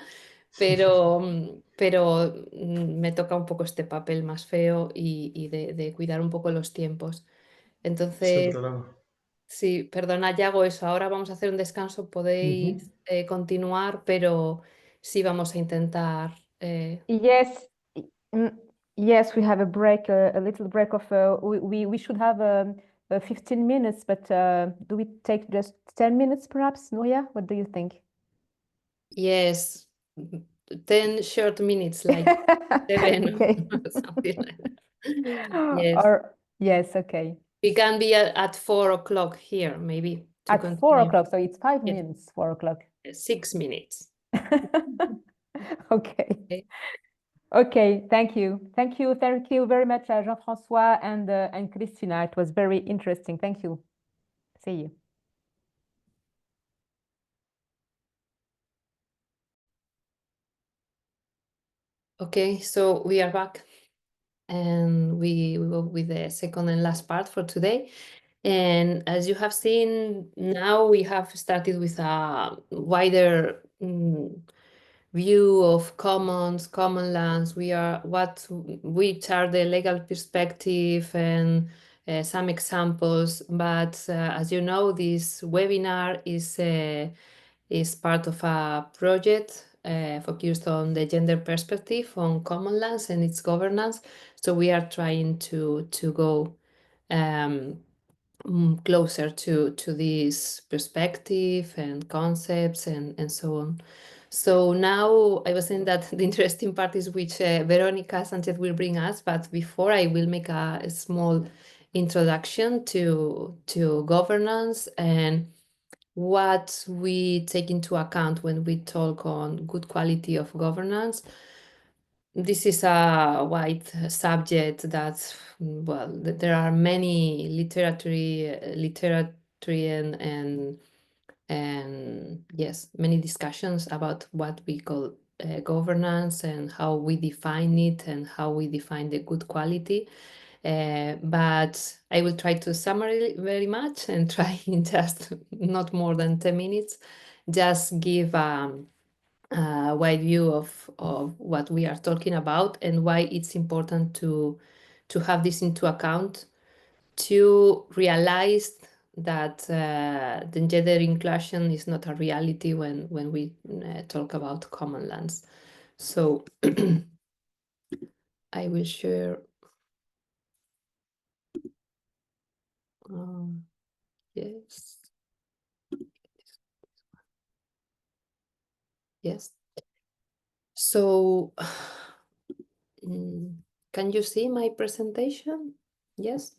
pero me toca un poco este papel más feo y de cuidar un poco los tiempos. sin Entonces... problema. Sí, perdona, ya hago eso. Ahora vamos a hacer un descanso, podéis continuar, pero sí vamos a intentar. Yes, yes, we have a break, a little break of, we should have 15 minutes, but do we take just 10 minutes perhaps, Nuria? What do you think? Yes, 10 short minutes, like 7 Okay. or something like that. Yes, Or, yes, okay. we can be at 4 o'clock here, maybe to At 4 continue. o'clock, so it's 5 Yes. minutes, 4 o'clock. 6 minutes. Okay. Okay. Okay, thank you. Thank you very much, Jean-François and Christina. It was very interesting. Thank you. See you. Okay, so we are back and we go with the second and last part for today. And as you have seen, now we have started with a wider view of commons, common lands. Which are the legal perspective and some examples. But as you know, this webinar is part of a project focused on the gender perspective on common lands and its governance. So we are trying to go closer to this perspective and concepts and so on. So now I was saying that the interesting part is which Veronica Sanchez will bring us, but before I will make a small introduction to governance and what we take into account when we talk on good quality of governance. This is a wide subject that, well, there are many literature and yes, many discussions about what we call governance and how we define it and how we define the good quality. But I will try to summarize very much and try in just not more than 10 minutes, just give a wide view of what we are talking about and why it's important to have this into account to realize that the gender inclusion is not a reality when we talk about Commonlands. So I will share. Yes. Yes. So can you see my presentation? Yes.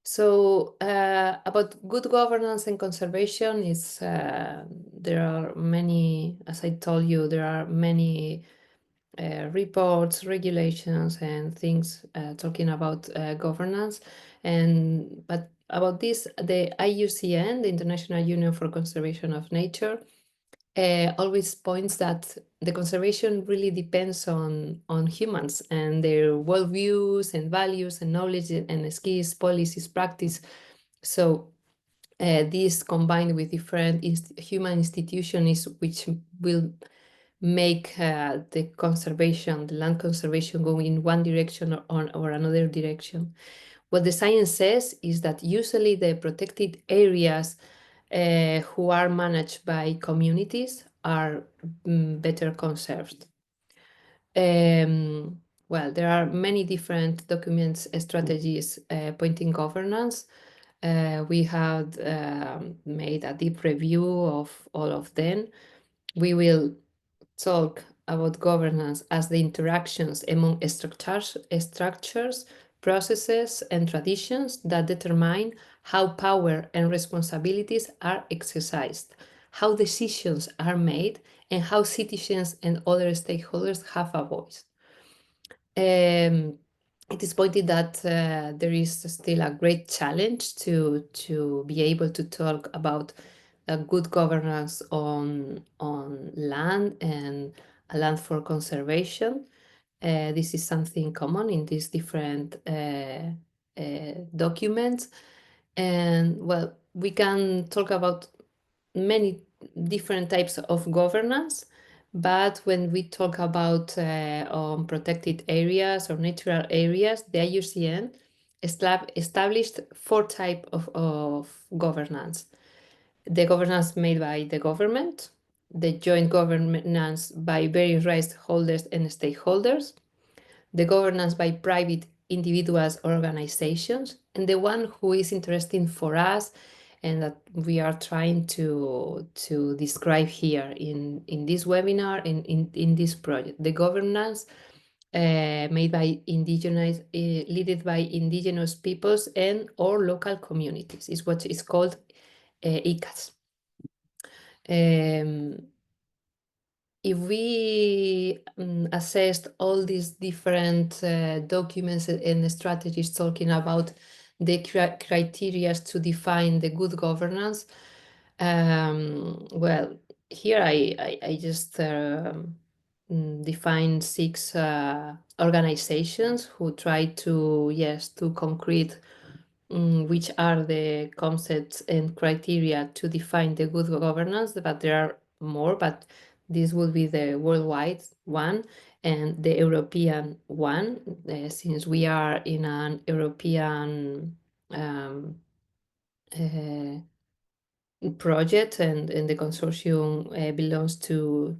So about good governance and conservation is there are many, as I told you, there are many reports, regulations, and things talking about governance. But about this, the IUCN, the International Union for Conservation of Nature, always points that the conservation really depends on humans and their worldviews and values and knowledge and skills, policies, practice. So this combined with different human institutions which will make the conservation, the land conservation go in one direction or another direction. What the science says is that usually the protected areas who are managed by communities are better conserved. Well, there are many different documents, strategies pointing governance. We had made a deep review of all of them. We will talk about governance as the interactions among structures, processes, and traditions that determine how power and responsibilities are exercised, how decisions are made, and how citizens and other stakeholders have a voice. It is pointed that there is still a great challenge to be able to talk about good governance on land and a land for conservation. This is something common in these different documents. And well, we can talk about many different types of governance, but when we talk about protected areas or natural areas, the IUCN established 4 types of governance. The governance made by the government, the joint governance by various rights holders and stakeholders, the governance by private individuals or organizations, and the one who is interesting for us and that we are trying to describe here in this webinar, in this project, the governance made by indigenous, led by indigenous peoples and or local communities, is what is called ICAS. If we assessed all these different documents and strategies talking about the criteria to define the good governance, well, here I just define 6 organizations who try to, yes, to concrete which are the concepts and criteria to define the good governance, but there are more, but this will be the worldwide one and the European one, since we are in an European project and the consortium belongs to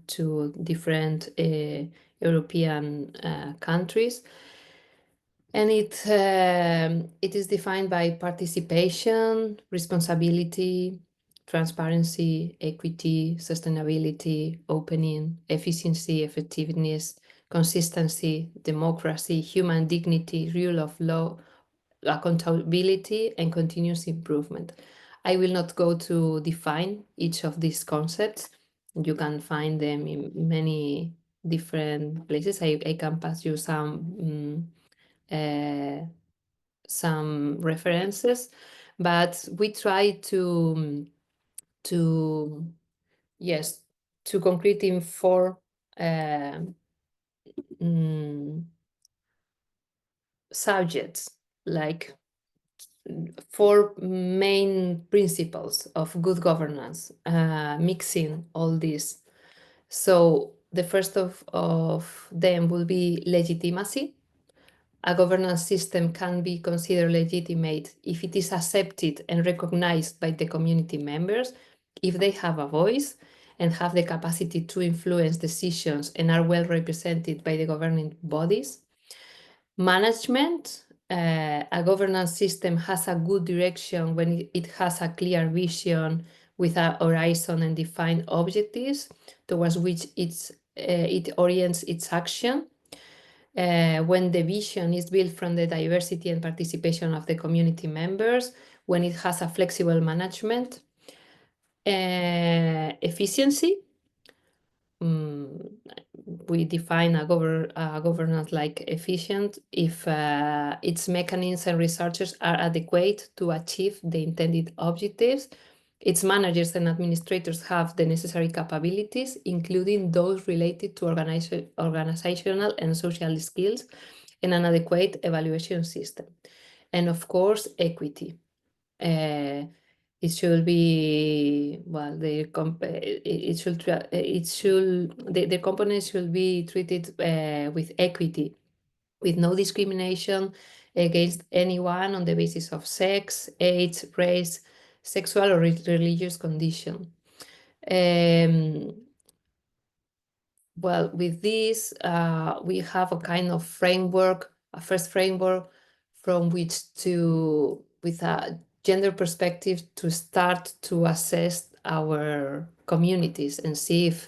different European countries. And it is defined by participation, responsibility, transparency, equity, sustainability, opening, efficiency, effectiveness, consistency, democracy, human dignity, rule of law, accountability, and continuous improvement. I will not go to define each of these concepts. You can find them in many different places. I can pass you some references, but we try to yes, to concrete in 4 subjects, like 4 main principles of good governance, mixing all this. So the first of them will be legitimacy. a governance system can be considered legitimate if it is accepted and recognized by the community members, if they have a voice and have the capacity to influence decisions and are well represented by the governing bodies. Management, a governance system has a good direction when it has a clear vision with a horizon and defined objectives towards which it orients its action. When the vision is built from the diversity and participation of the community members, when it has a flexible management. Efficiency, we define a governance like efficient if its mechanisms and resources are adequate to achieve the intended objectives. Its managers and administrators have the necessary capabilities, including those related to organizational and social skills, and an adequate evaluation system. And of course, equity. It should be, well, the components should be treated with equity, with no discrimination against anyone on the basis of sex, age, race, sexual or religious condition. Well, with this, we have a kind of framework, a first framework from which to, with a gender perspective, to start to assess our communities and see if,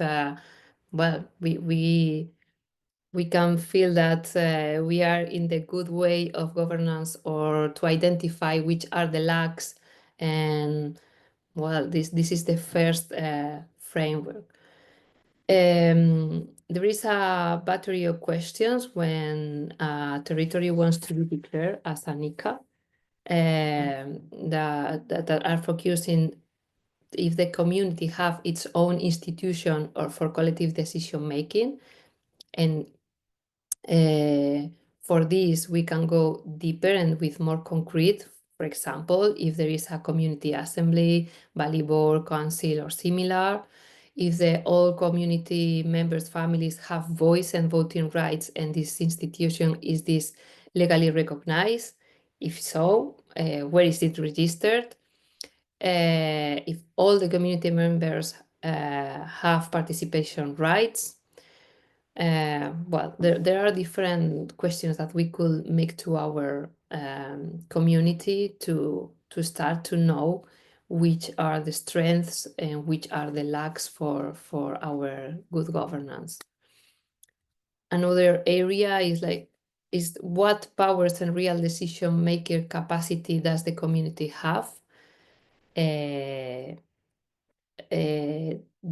well, we can feel that we are in the good way of governance, or to identify which are the lacks. And well, this is the first framework. There is a battery of questions when a territory wants to be declared as an ICA that are focusing if the community have its own institution or for collective decision making. And for this, we can go deeper and with more concrete. For example, if there is a community assembly, valley board, council, or similar, if all community members' families have voice and voting rights, and this institution is this legally recognized? If so, where is it registered? If all the community members have participation rights? Well, there are different questions that we could make to our community to start to know which are the strengths and which are the lacks for our good governance. Another area is what powers and real decision maker capacity does the community have?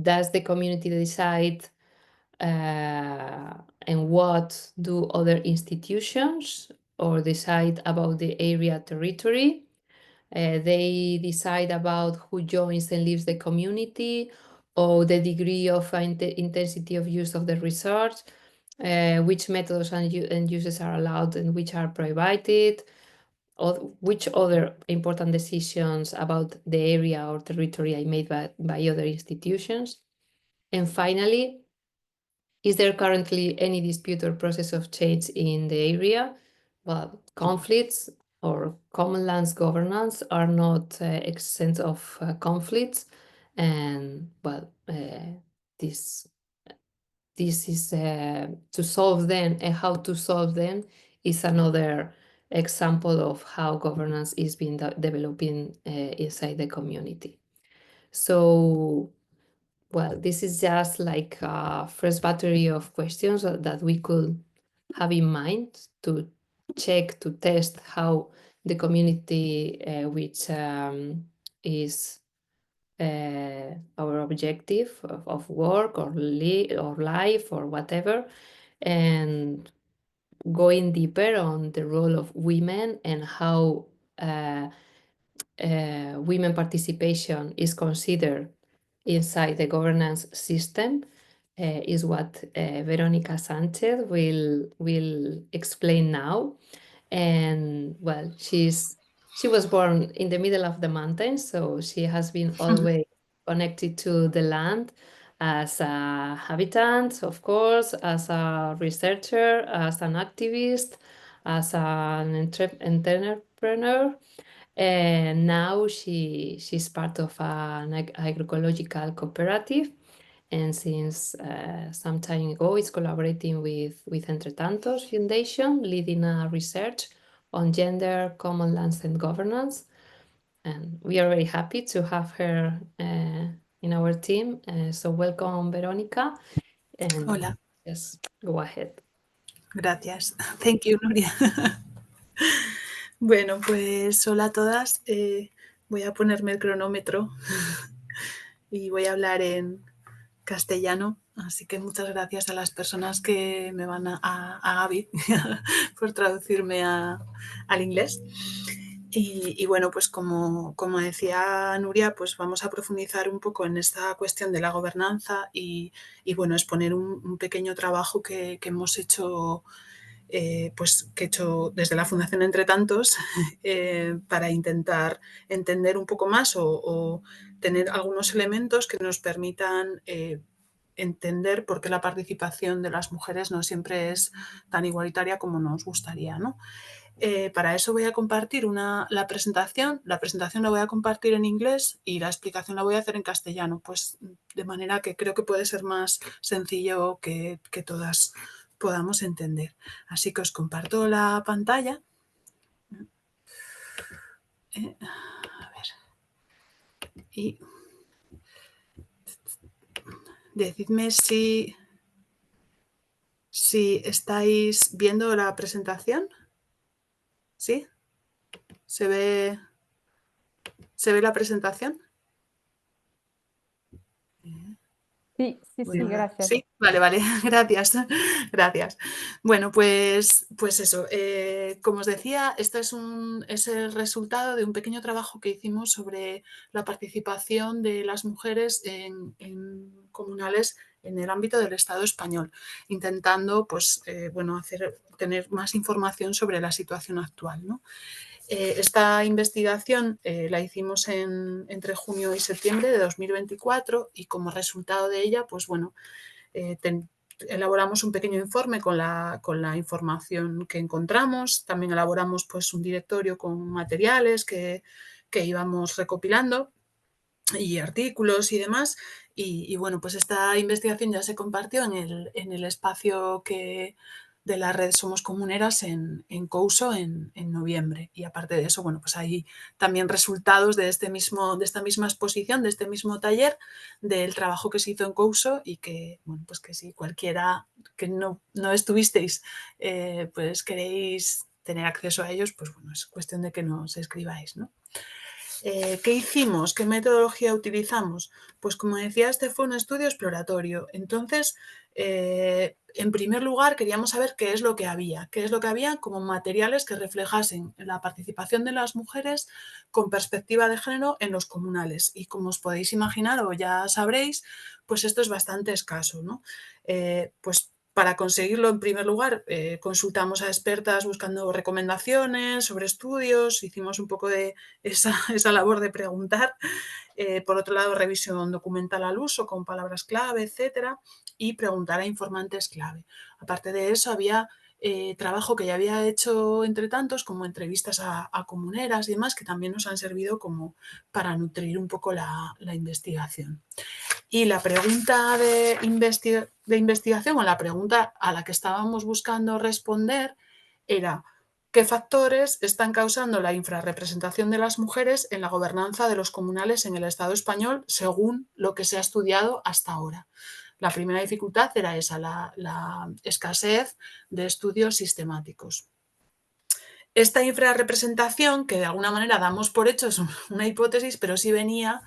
Does the community decide and what do other institutions or decide about the area territory? They decide about who joins and leaves the community, or the degree of intensity of use of the resource, which methods and uses are allowed and which are prohibited, or which other important decisions about the area or territory are made by other institutions. And finally, is there currently any dispute or process of change in the area? Well, conflicts or Commonlands governance are not exempt of conflicts, and well, this is to solve them, and how to solve them is another example of how governance is being developing inside the community. So, well, this is just like a first battery of questions that we could have in mind to check, to test how the community, which is our objective of work or life or whatever, and going deeper on the role of women and how women participation is considered inside the governance system is what Verónica Sanchez will explain now. And well, she was born in the middle of the mountains, so she has been always connected to the land as a habitant, of course, as a researcher, as an activist, as an entrepreneur. And now she's part of an agroecological cooperative, and since some time ago is collaborating with Entretantos Foundation, leading a research on gender, commonlands, and governance. And we are very happy to have her in our team. So welcome, Verónica. And Hola. yes, go ahead. Gracias. Thank you, Nuria. Bueno, pues hola a todas. Voy a ponerme el cronómetro y voy a hablar en castellano. Así que muchas gracias a las personas que me van a Gaby por traducirme al inglés. Y bueno, pues como decía Nuria, pues vamos a profundizar un poco en esta cuestión de la gobernanza y bueno, exponer un pequeño trabajo que hemos hecho, pues que he hecho desde la Fundación Entretantos para intentar entender un poco más o tener algunos elementos que nos permitan entender por qué la participación de las mujeres no siempre es tan igualitaria como nos gustaría, ¿no? Para eso voy a compartir la presentación. La presentación la voy a compartir en inglés y la explicación la voy a hacer en castellano, pues de manera que creo que puede ser más sencillo que todas podamos entender. Así que os comparto la pantalla. A ver. Y decidme si estáis viendo la presentación. ¿Sí? ¿Se ve la presentación? Sí, Bueno, gracias. Sí, vale, gracias. Bueno, pues eso, como os decía, esto es el resultado de un pequeño trabajo que hicimos sobre la participación de las mujeres en comunales en el ámbito del Estado español, intentando pues, tener más información sobre la situación actual, ¿no? Esta investigación la hicimos entre junio y septiembre de 2024 y como resultado de ella, pues bueno, elaboramos un pequeño informe con la información que encontramos. También elaboramos pues, un directorio con materiales que íbamos recopilando y artículos y demás. Y bueno, pues esta investigación ya se compartió en el espacio de la red Somos Comuneras en Couso en noviembre. Y aparte de eso, bueno, pues hay también resultados de esta misma exposición, de este mismo taller, del trabajo que se hizo en Couso y que, bueno, pues que si cualquiera que no estuvisteis, pues queréis tener acceso a ellos, pues bueno, es cuestión de que nos escribáis, ¿no? ¿Qué hicimos? ¿Qué metodología utilizamos? Pues como decía, este fue un estudio exploratorio. Entonces, en primer lugar, queríamos saber qué es lo que había como materiales que reflejasen la participación de las mujeres con perspectiva de género en los comunales. Y como os podéis imaginar o ya sabréis, pues esto es bastante escaso, ¿no? Pues para conseguirlo, en primer lugar, consultamos a expertas buscando recomendaciones sobre estudios, hicimos un poco de esa labor de preguntar. Por otro lado, revisión documental al uso con palabras clave, etcétera, y preguntar a informantes clave. Aparte de eso, había trabajo que ya había hecho Entretantos, como entrevistas a comuneras y demás, que también nos han servido como para nutrir un poco la investigación. Y la pregunta de investigación o la pregunta a la que estábamos buscando responder era ¿qué factores están causando la infrarrepresentación de las mujeres en la gobernanza de los comunales en el Estado español según lo que se ha estudiado hasta ahora? La primera dificultad era esa, la escasez de estudios sistemáticos. Esta infrarrepresentación, que de alguna manera damos por hecho, es una hipótesis, pero sí venía,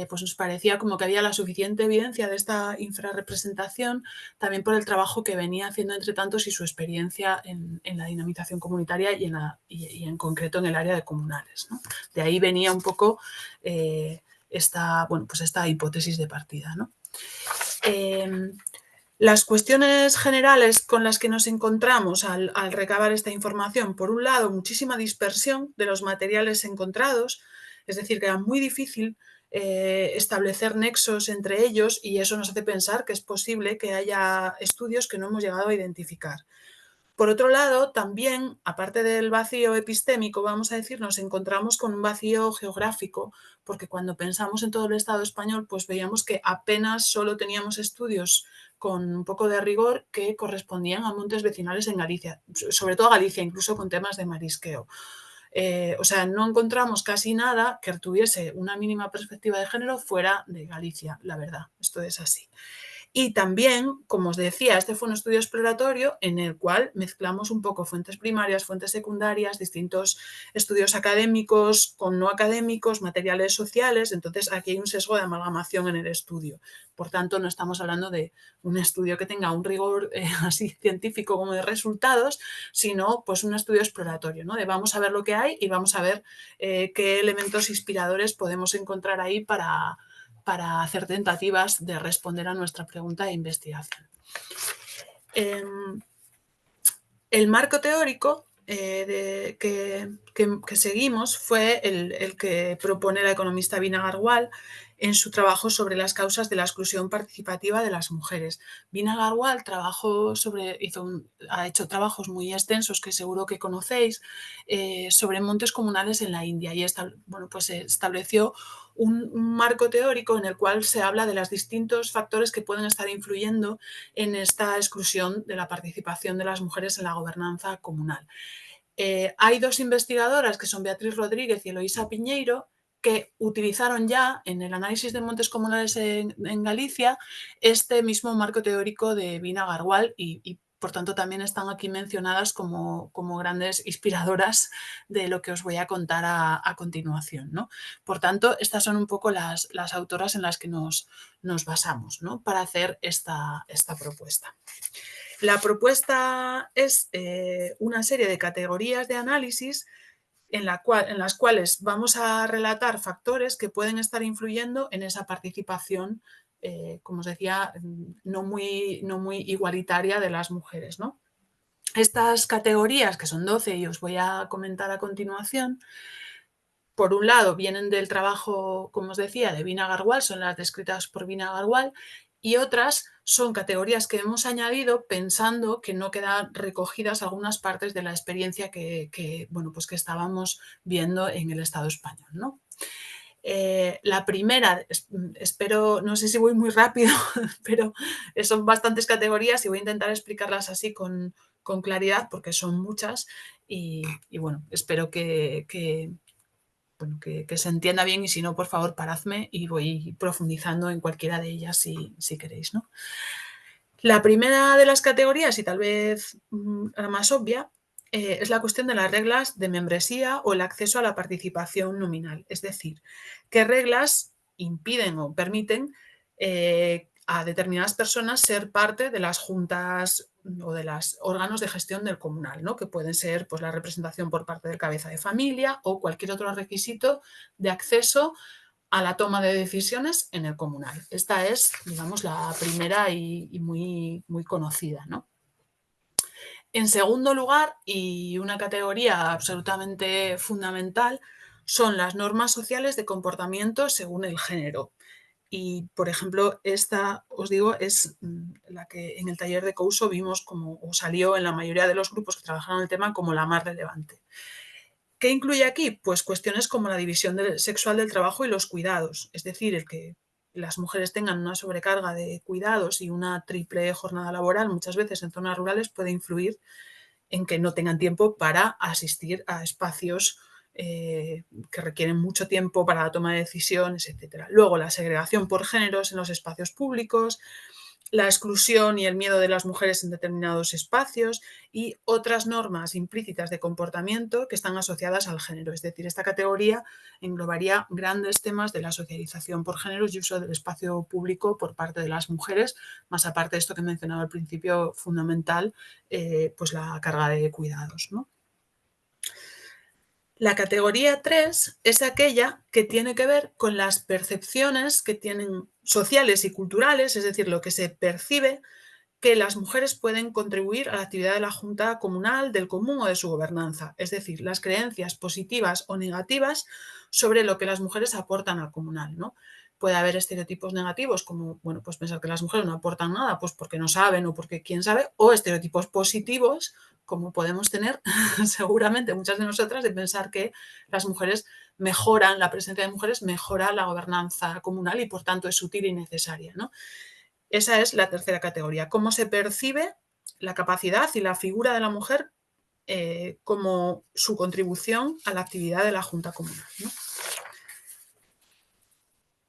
pues nos parecía como que había la suficiente evidencia de esta infrarrepresentación, también por el trabajo que venía haciendo Entretantos y su experiencia en la dinamización comunitaria y en concreto en el área de comunales, ¿no? De ahí venía un poco esta hipótesis de partida, ¿no? Las cuestiones generales con las que nos encontramos al recabar esta información, por un lado, muchísima dispersión de los materiales encontrados, es decir, que era muy difícil establecer nexos entre ellos y eso nos hace pensar que es posible que haya estudios que no hemos llegado a identificar. Por otro lado, también, aparte del vacío epistémico, vamos a decir, nos encontramos con un vacío geográfico, porque cuando pensamos en todo el Estado español, pues veíamos que apenas solo teníamos estudios con un poco de rigor que correspondían a Montes Veciñais en Galicia, sobre todo Galicia, incluso con temas de marisqueo. O sea, no encontramos casi nada que tuviese una mínima perspectiva de género fuera de Galicia, la verdad, esto es así. Y también, como os decía, este fue un estudio exploratorio en el cual mezclamos un poco fuentes primarias, fuentes secundarias, distintos estudios académicos con no académicos, materiales sociales, entonces aquí hay un sesgo de amalgamación en el estudio. Por tanto, no estamos hablando de un estudio que tenga un rigor así científico como de resultados, sino pues un estudio exploratorio, ¿no? De vamos a ver lo que hay y vamos a ver qué elementos inspiradores podemos encontrar ahí para hacer tentativas de responder a nuestra pregunta de investigación. El marco teórico que seguimos fue el que propone la economista Vina Garwal en su trabajo sobre las causas de la exclusión participativa de las mujeres. Vina Garwal ha hecho trabajos muy extensos que seguro que conocéis sobre montes comunales en la India y pues estableció un marco teórico en el cual se habla de los distintos factores que pueden estar influyendo en esta exclusión de la participación de las mujeres en la gobernanza comunal. Hay dos investigadoras que son Beatriz Rodríguez y Eloísa Piñeiro que utilizaron ya en el análisis de montes comunales en Galicia este mismo marco teórico de Vina Garwal y por tanto también están aquí mencionadas como grandes inspiradoras de lo que os voy a contar a continuación, ¿no? Por tanto, estas son un poco las autoras en las que nos basamos, ¿no? Para hacer esta propuesta. La propuesta es una serie de categorías de análisis en las cuales vamos a relatar factores que pueden estar influyendo en esa participación, como os decía, no muy igualitaria de las mujeres, ¿no? Estas categorías, que son 12 y os voy a comentar a continuación, por un lado vienen del trabajo, como os decía, de Vina Garwal, son las descritas por Vina Garwal, y otras son categorías que hemos añadido pensando que no quedan recogidas algunas partes de la experiencia que estábamos viendo en el Estado español, ¿no? La primera, espero, no sé si voy muy rápido, pero son bastantes categorías y voy a intentar explicarlas así con claridad porque son muchas y bueno, espero que se entienda bien y si no, por favor, paradme y voy profundizando en cualquiera de ellas si queréis, ¿no? La primera de las categorías, y tal vez la más obvia, es la cuestión de las reglas de membresía o el acceso a la participación nominal. Es decir, qué reglas impiden o permiten a determinadas personas ser parte de las juntas o de los órganos de gestión del comunal, ¿no? Que pueden ser pues, la representación por parte del cabeza de familia o cualquier otro requisito de acceso a la toma de decisiones en el comunal. Esta es, digamos, la primera y muy conocida, ¿no? En segundo lugar, y una categoría absolutamente fundamental, son las normas sociales de comportamiento según el género. Y, por ejemplo, esta, os digo, es la que en el taller de Couso vimos como o salió en la mayoría de los grupos que trabajaron el tema como la más relevante. ¿Qué incluye aquí? Pues cuestiones como la división sexual del trabajo y los cuidados, es decir, el que las mujeres tengan una sobrecarga de cuidados y una triple jornada laboral, muchas veces en zonas rurales, puede influir en que no tengan tiempo para asistir a espacios que requieren mucho tiempo para la toma de decisiones, etc. Luego, la segregación por géneros en los espacios públicos, la exclusión y el miedo de las mujeres en determinados espacios y otras normas implícitas de comportamiento que están asociadas al género. Es decir, esta categoría englobaría grandes temas de la socialización por géneros y uso del espacio público por parte de las mujeres, más aparte de esto que mencionaba al principio, fundamental, pues la carga de cuidados, ¿no? La categoría 3 es aquella que tiene que ver con las percepciones que tienen sociales y culturales, es decir, lo que se percibe que las mujeres pueden contribuir a la actividad de la Junta Comunal, del común o de su gobernanza, es decir, las creencias positivas o negativas sobre lo que las mujeres aportan al comunal, ¿no? Puede haber estereotipos negativos como, bueno, pues pensar que las mujeres no aportan nada, pues porque no saben o porque quién sabe, o estereotipos positivos como podemos tener seguramente muchas de nosotras, de pensar que las mujeres mejoran, la presencia de mujeres mejora la gobernanza comunal y por tanto es útil y necesaria, ¿no? Esa es la tercera categoría. ¿Cómo se percibe la capacidad y la figura de la mujer como su contribución a la actividad de la Junta Comunal, ¿no?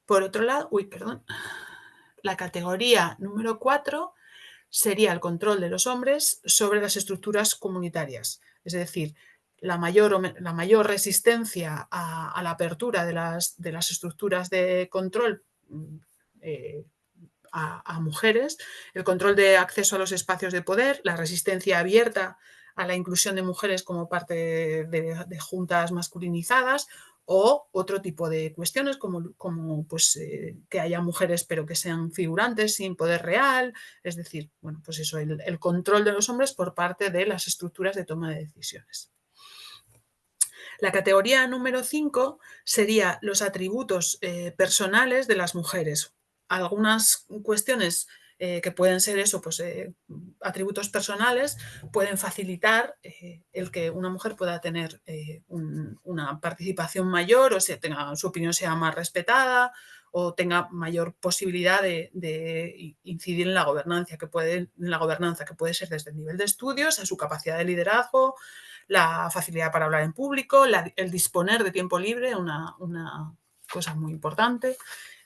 Por otro lado, la categoría número 4 sería el control de los hombres sobre las estructuras comunitarias, es decir, la mayor resistencia a la apertura de las estructuras de control a mujeres, el control de acceso a los espacios de poder, la resistencia abierta a la inclusión de mujeres como parte de juntas masculinizadas o otro tipo de cuestiones como pues, que haya mujeres pero que sean figurantes sin poder real, es decir, bueno, pues eso, el control de los hombres por parte de las estructuras de toma de decisiones. La categoría número 5 sería los atributos personales de las mujeres. Algunas cuestiones que pueden ser eso, pues atributos personales, pueden facilitar el que una mujer pueda tener una participación mayor, o sea, su opinión sea más respetada o tenga mayor posibilidad de incidir en la gobernanza, que puede ser desde el nivel de estudios a su capacidad de liderazgo, la facilidad para hablar en público, el disponer de tiempo libre, una cosa muy importante,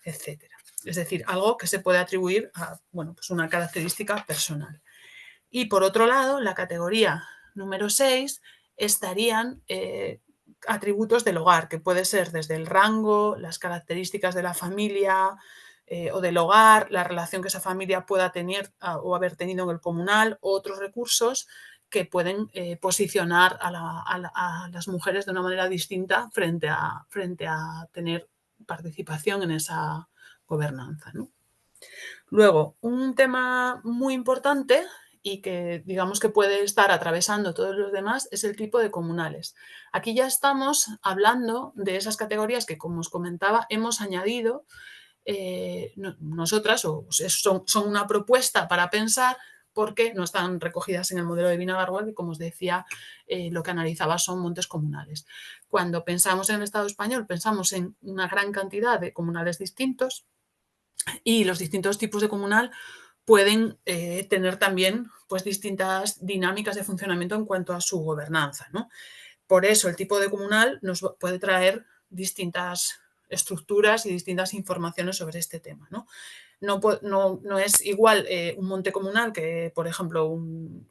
etc. Es decir, algo que se puede atribuir a pues una característica personal. Y por otro lado, la categoría número 6 estarían atributos del hogar, que puede ser desde el rango, las características de la familia o del hogar, la relación que esa familia pueda tener o haber tenido en el comunal, o otros recursos que pueden posicionar a las mujeres de una manera distinta frente a tener participación en esa gobernanza, ¿no? Luego, un tema muy importante y que digamos que puede estar atravesando todos los demás es el tipo de comunales. Aquí ya estamos hablando de esas categorías que, como os comentaba, hemos añadido nosotras, o son una propuesta para pensar, porque no están recogidas en el modelo de Wiener-Garwell, que, como os decía, lo que analizaba son montes comunales. Cuando pensamos en el Estado español, pensamos en una gran cantidad de comunales distintos y los distintos tipos de comunal pueden tener también pues, distintas dinámicas de funcionamiento en cuanto a su gobernanza, ¿no? Por eso el tipo de comunal nos puede traer distintas estructuras y distintas informaciones sobre este tema, ¿no? No es igual un monte comunal que, por ejemplo,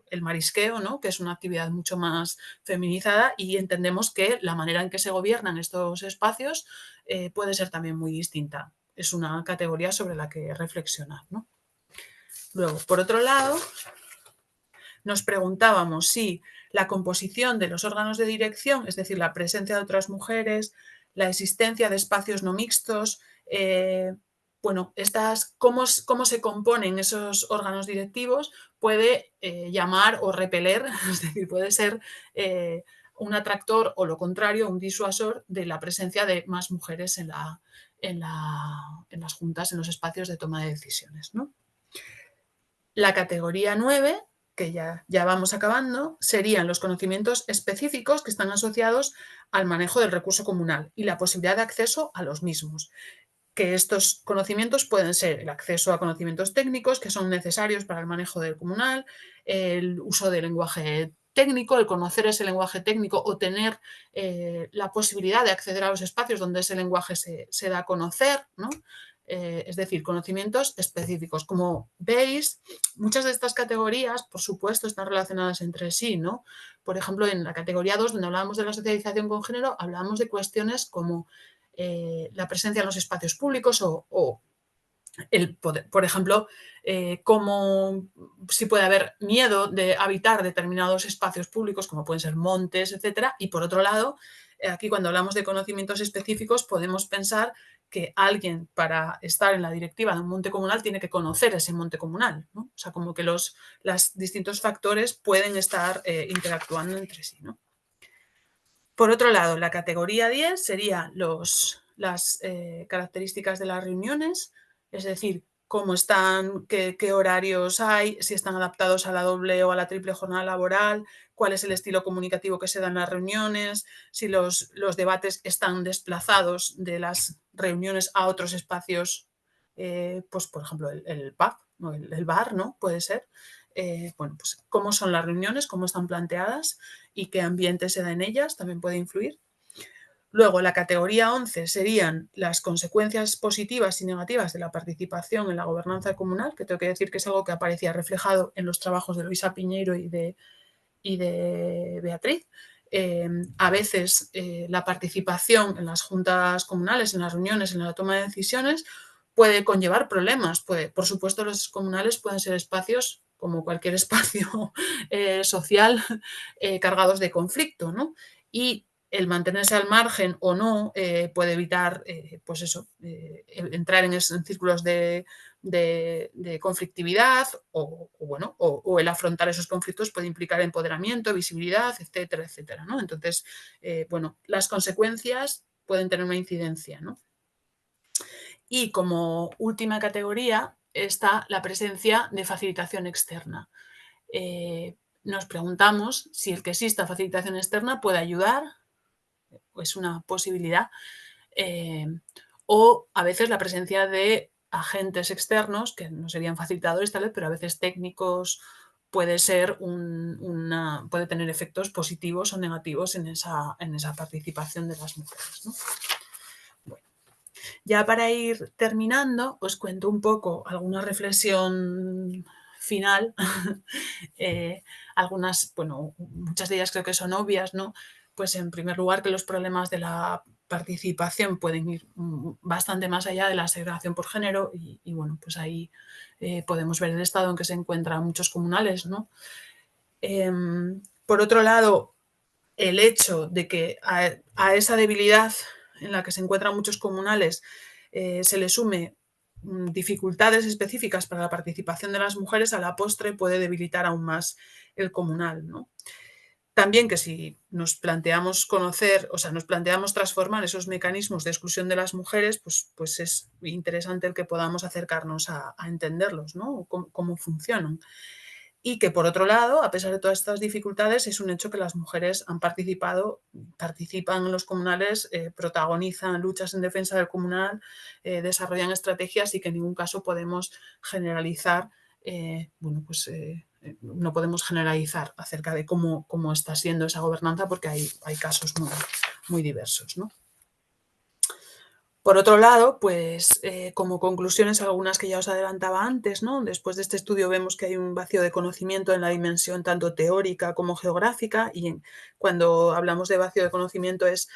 el marisqueo, ¿no? Que es una actividad mucho más feminizada, y entendemos que la manera en que se gobiernan estos espacios puede ser también muy distinta. Es una categoría sobre la que reflexionar, ¿no? Luego, por otro lado, nos preguntábamos si la composición de los órganos de dirección, es decir, la presencia de otras mujeres, la existencia de espacios no mixtos, cómo se componen esos órganos directivos puede llamar o repeler, es decir, puede ser un atractor o lo contrario, un disuasor de la presencia de más mujeres en las juntas, en los espacios de toma de decisiones, ¿no? La categoría 9, que ya vamos acabando, serían los conocimientos específicos que están asociados al manejo del recurso comunal y la posibilidad de acceso a los mismos. Que estos conocimientos pueden ser el acceso a conocimientos técnicos que son necesarios para el manejo del comunal, el uso del lenguaje técnico, el conocer ese lenguaje técnico o tener la posibilidad de acceder a los espacios donde ese lenguaje se da a conocer, ¿no? Es decir, conocimientos específicos. Como veis, muchas de estas categorías, por supuesto, están relacionadas entre sí, ¿no? Por ejemplo, en la categoría 2, donde hablábamos de la socialización con género, hablábamos de cuestiones como la presencia en los espacios públicos o el poder, por ejemplo, si puede haber miedo de habitar determinados espacios públicos, como pueden ser montes, etcétera. Y por otro lado, aquí cuando hablamos de conocimientos específicos, podemos pensar que alguien, para estar en la directiva de un monte comunal, tiene que conocer ese monte comunal, ¿no? O sea, como que los distintos factores pueden estar interactuando entre sí, ¿no? Por otro lado, la categoría 10 sería las características de las reuniones, es decir, cómo están, qué horarios hay, si están adaptados a la doble o a la triple jornada laboral, cuál es el estilo comunicativo que se da en las reuniones, si los debates están desplazados de las reuniones a otros espacios, pues por ejemplo el pub, ¿no? el bar, ¿no? Puede ser. Bueno, pues cómo son las reuniones, cómo están planteadas y qué ambiente se da en ellas, también puede influir. Luego, la categoría 11 serían las consecuencias positivas y negativas de la participación en la gobernanza comunal, que tengo que decir que es algo que aparecía reflejado en los trabajos de Luisa Piñeiro y de Beatriz. A veces la participación en las juntas comunales, en las reuniones, en la toma de decisiones, puede conllevar problemas. Por supuesto, los comunales pueden ser espacios, como cualquier espacio social, cargados de conflicto, ¿no? Y el mantenerse al margen o no puede evitar, pues eso, entrar en círculos de conflictividad o el afrontar esos conflictos puede implicar empoderamiento, visibilidad, etcétera, etcétera, ¿no? Entonces, bueno, las consecuencias pueden tener una incidencia, ¿no? Y como última categoría está la presencia de facilitación externa. Nos preguntamos si el que exista facilitación externa puede ayudar, es una posibilidad, o a veces la presencia de agentes externos, que no serían facilitadores tal vez, pero a veces técnicos, puede ser puede tener efectos positivos o negativos en esa participación de las mujeres, ¿no? Bueno, ya para ir terminando, os cuento un poco alguna reflexión final. Algunas, bueno, muchas de ellas creo que son obvias, ¿no? Pues en primer lugar que los problemas de la participación pueden ir bastante más allá de la segregación por género y bueno, pues ahí podemos ver el estado en que se encuentran muchos comunales, ¿no? Por otro lado, el hecho de que a esa debilidad en la que se encuentran muchos comunales se le sume dificultades específicas para la participación de las mujeres, a la postre puede debilitar aún más el comunal, ¿no? También que si nos planteamos nos planteamos transformar esos mecanismos de exclusión de las mujeres, pues es interesante el que podamos acercarnos a entenderlos, ¿no? Cómo funcionan. Y que por otro lado, a pesar de todas estas dificultades, es un hecho que las mujeres participan en los comunales, protagonizan luchas en defensa del comunal, desarrollan estrategias y que en ningún caso podemos generalizar, no podemos generalizar acerca de cómo está siendo esa gobernanza porque hay casos muy diversos, ¿no? Por otro lado, pues como conclusiones algunas que ya os adelantaba antes, ¿no? Después de este estudio vemos que hay un vacío de conocimiento en la dimensión tanto teórica como geográfica y cuando hablamos de vacío de conocimiento es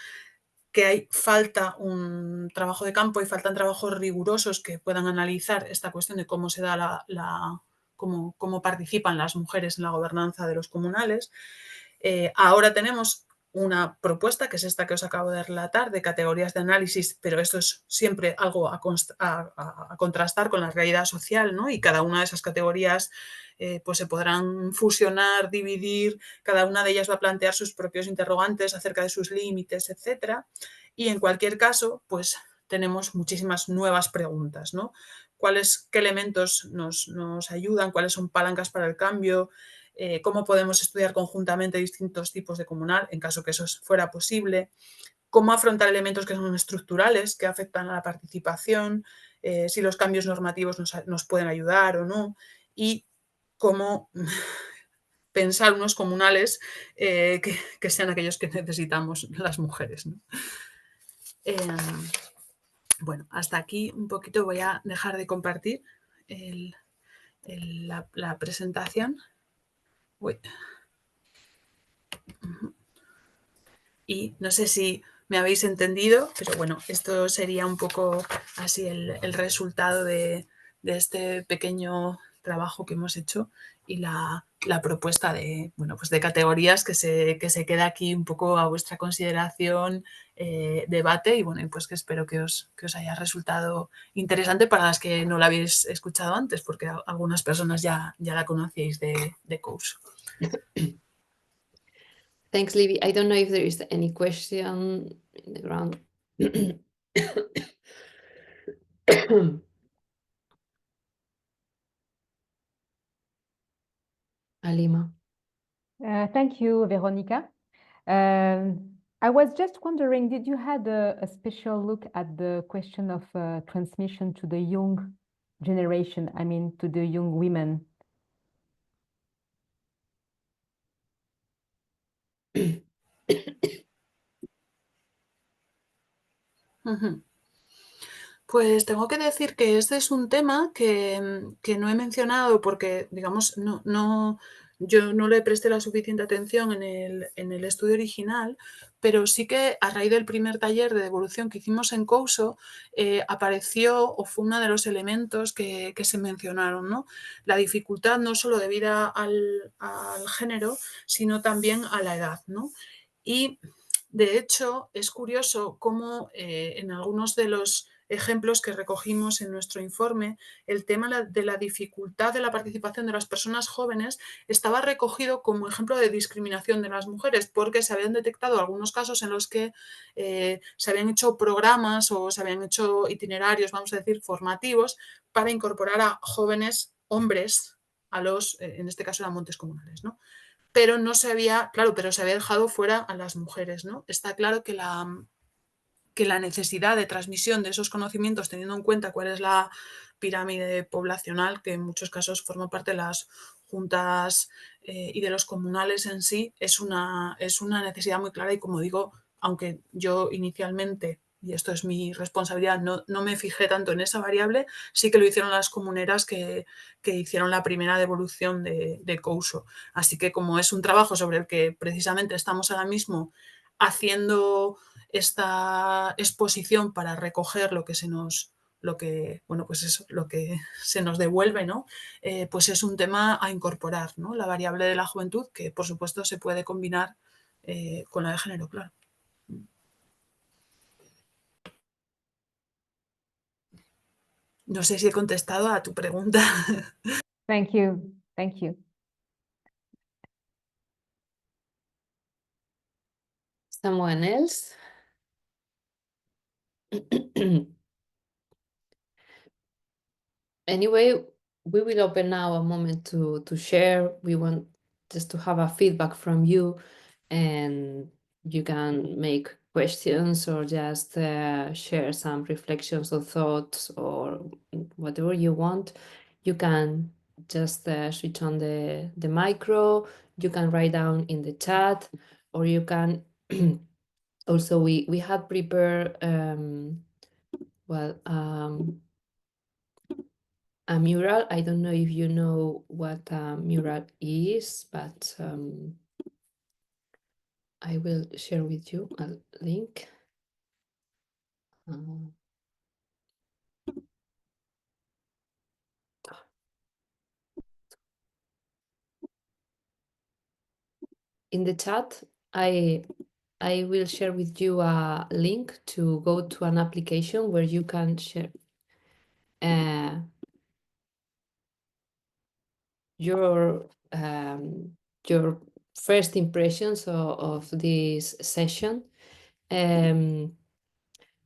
que falta un trabajo de campo y faltan trabajos rigurosos que puedan analizar esta cuestión de cómo se da cómo participan las mujeres en la gobernanza de los comunales. Ahora tenemos una propuesta, que es esta que os acabo de relatar, de categorías de análisis, pero esto es siempre algo a contrastar con la realidad social, ¿no? Y cada una de esas categorías pues se podrán fusionar, dividir, cada una de ellas va a plantear sus propios interrogantes acerca de sus límites, etcétera. Y en cualquier caso, pues tenemos muchísimas nuevas preguntas, ¿no? ¿Qué elementos nos ayudan? ¿Cuáles son palancas para el cambio? Cómo podemos estudiar conjuntamente distintos tipos de comunal, en caso que eso fuera posible, cómo afrontar elementos que son estructurales, que afectan a la participación, si los cambios normativos nos pueden ayudar o no, y cómo pensar unos comunales que sean aquellos que necesitamos las mujeres, ¿no? Bueno, hasta aquí un poquito voy a dejar de compartir la presentación. Uy. Y no sé si me habéis entendido, pero bueno, esto sería un poco así el resultado de este pequeño trabajo que hemos hecho y la propuesta de, bueno, pues de categorías que se queda aquí un poco a vuestra consideración, debate y bueno, y pues que espero que os haya resultado interesante para las que no la habéis escuchado antes, porque algunas personas ya la conocíais de curso. Thanks, Libby. I don't know if there is any question in the ground. Alima. Thank you, Veronica. I was just wondering, did you had a special look at the question of transmission to the young generation, I mean, to the young women? Ujú. Pues tengo que decir que este es un tema que no he mencionado porque, digamos, yo no le presté la suficiente atención en el estudio original, pero sí que a raíz del primer taller de devolución que hicimos en Couso, apareció o fue uno de los elementos que se mencionaron, ¿no? La dificultad no solo debida al género, sino también a la edad, ¿no? Y de hecho es curioso cómo en algunos de los ejemplos que recogimos en nuestro informe, el tema de la dificultad de la participación de las personas jóvenes estaba recogido como ejemplo de discriminación de las mujeres, porque se habían detectado algunos casos en los que se habían hecho programas o se habían hecho itinerarios, vamos a decir, formativos, para incorporar a jóvenes hombres a los, en este caso eran montes comunales, ¿no? Pero no se había, claro, pero se había dejado fuera a las mujeres, ¿no? Está claro que la necesidad de transmisión de esos conocimientos, teniendo en cuenta cuál es la pirámide poblacional, que en muchos casos forma parte de las juntas y de los comunales en sí, es una necesidad muy clara y, como digo, aunque yo inicialmente, y esto es mi responsabilidad, no me fijé tanto en esa variable, sí que lo hicieron las comuneras que hicieron la primera devolución de Couso. Así que, como es un trabajo sobre el que precisamente estamos ahora mismo haciendo esta exposición para recoger lo que se nos devuelve, ¿no? Pues es un tema a incorporar, ¿no? La variable de la juventud, que por supuesto se puede combinar con la de género, claro. No sé si he contestado a tu pregunta. Thank you. Thank you. Someone else? Anyway, we will open now a moment to share. We want just to have a feedback from you, and you can make questions or just share some reflections or thoughts or whatever you want. You can just switch on the micro. You can write down in the chat, or you can also we had prepared a mural. I don't know if you know what a mural is, but I will share with you a link. In the chat, I will share with you a link to go to an application where you can share your first impressions of this session. If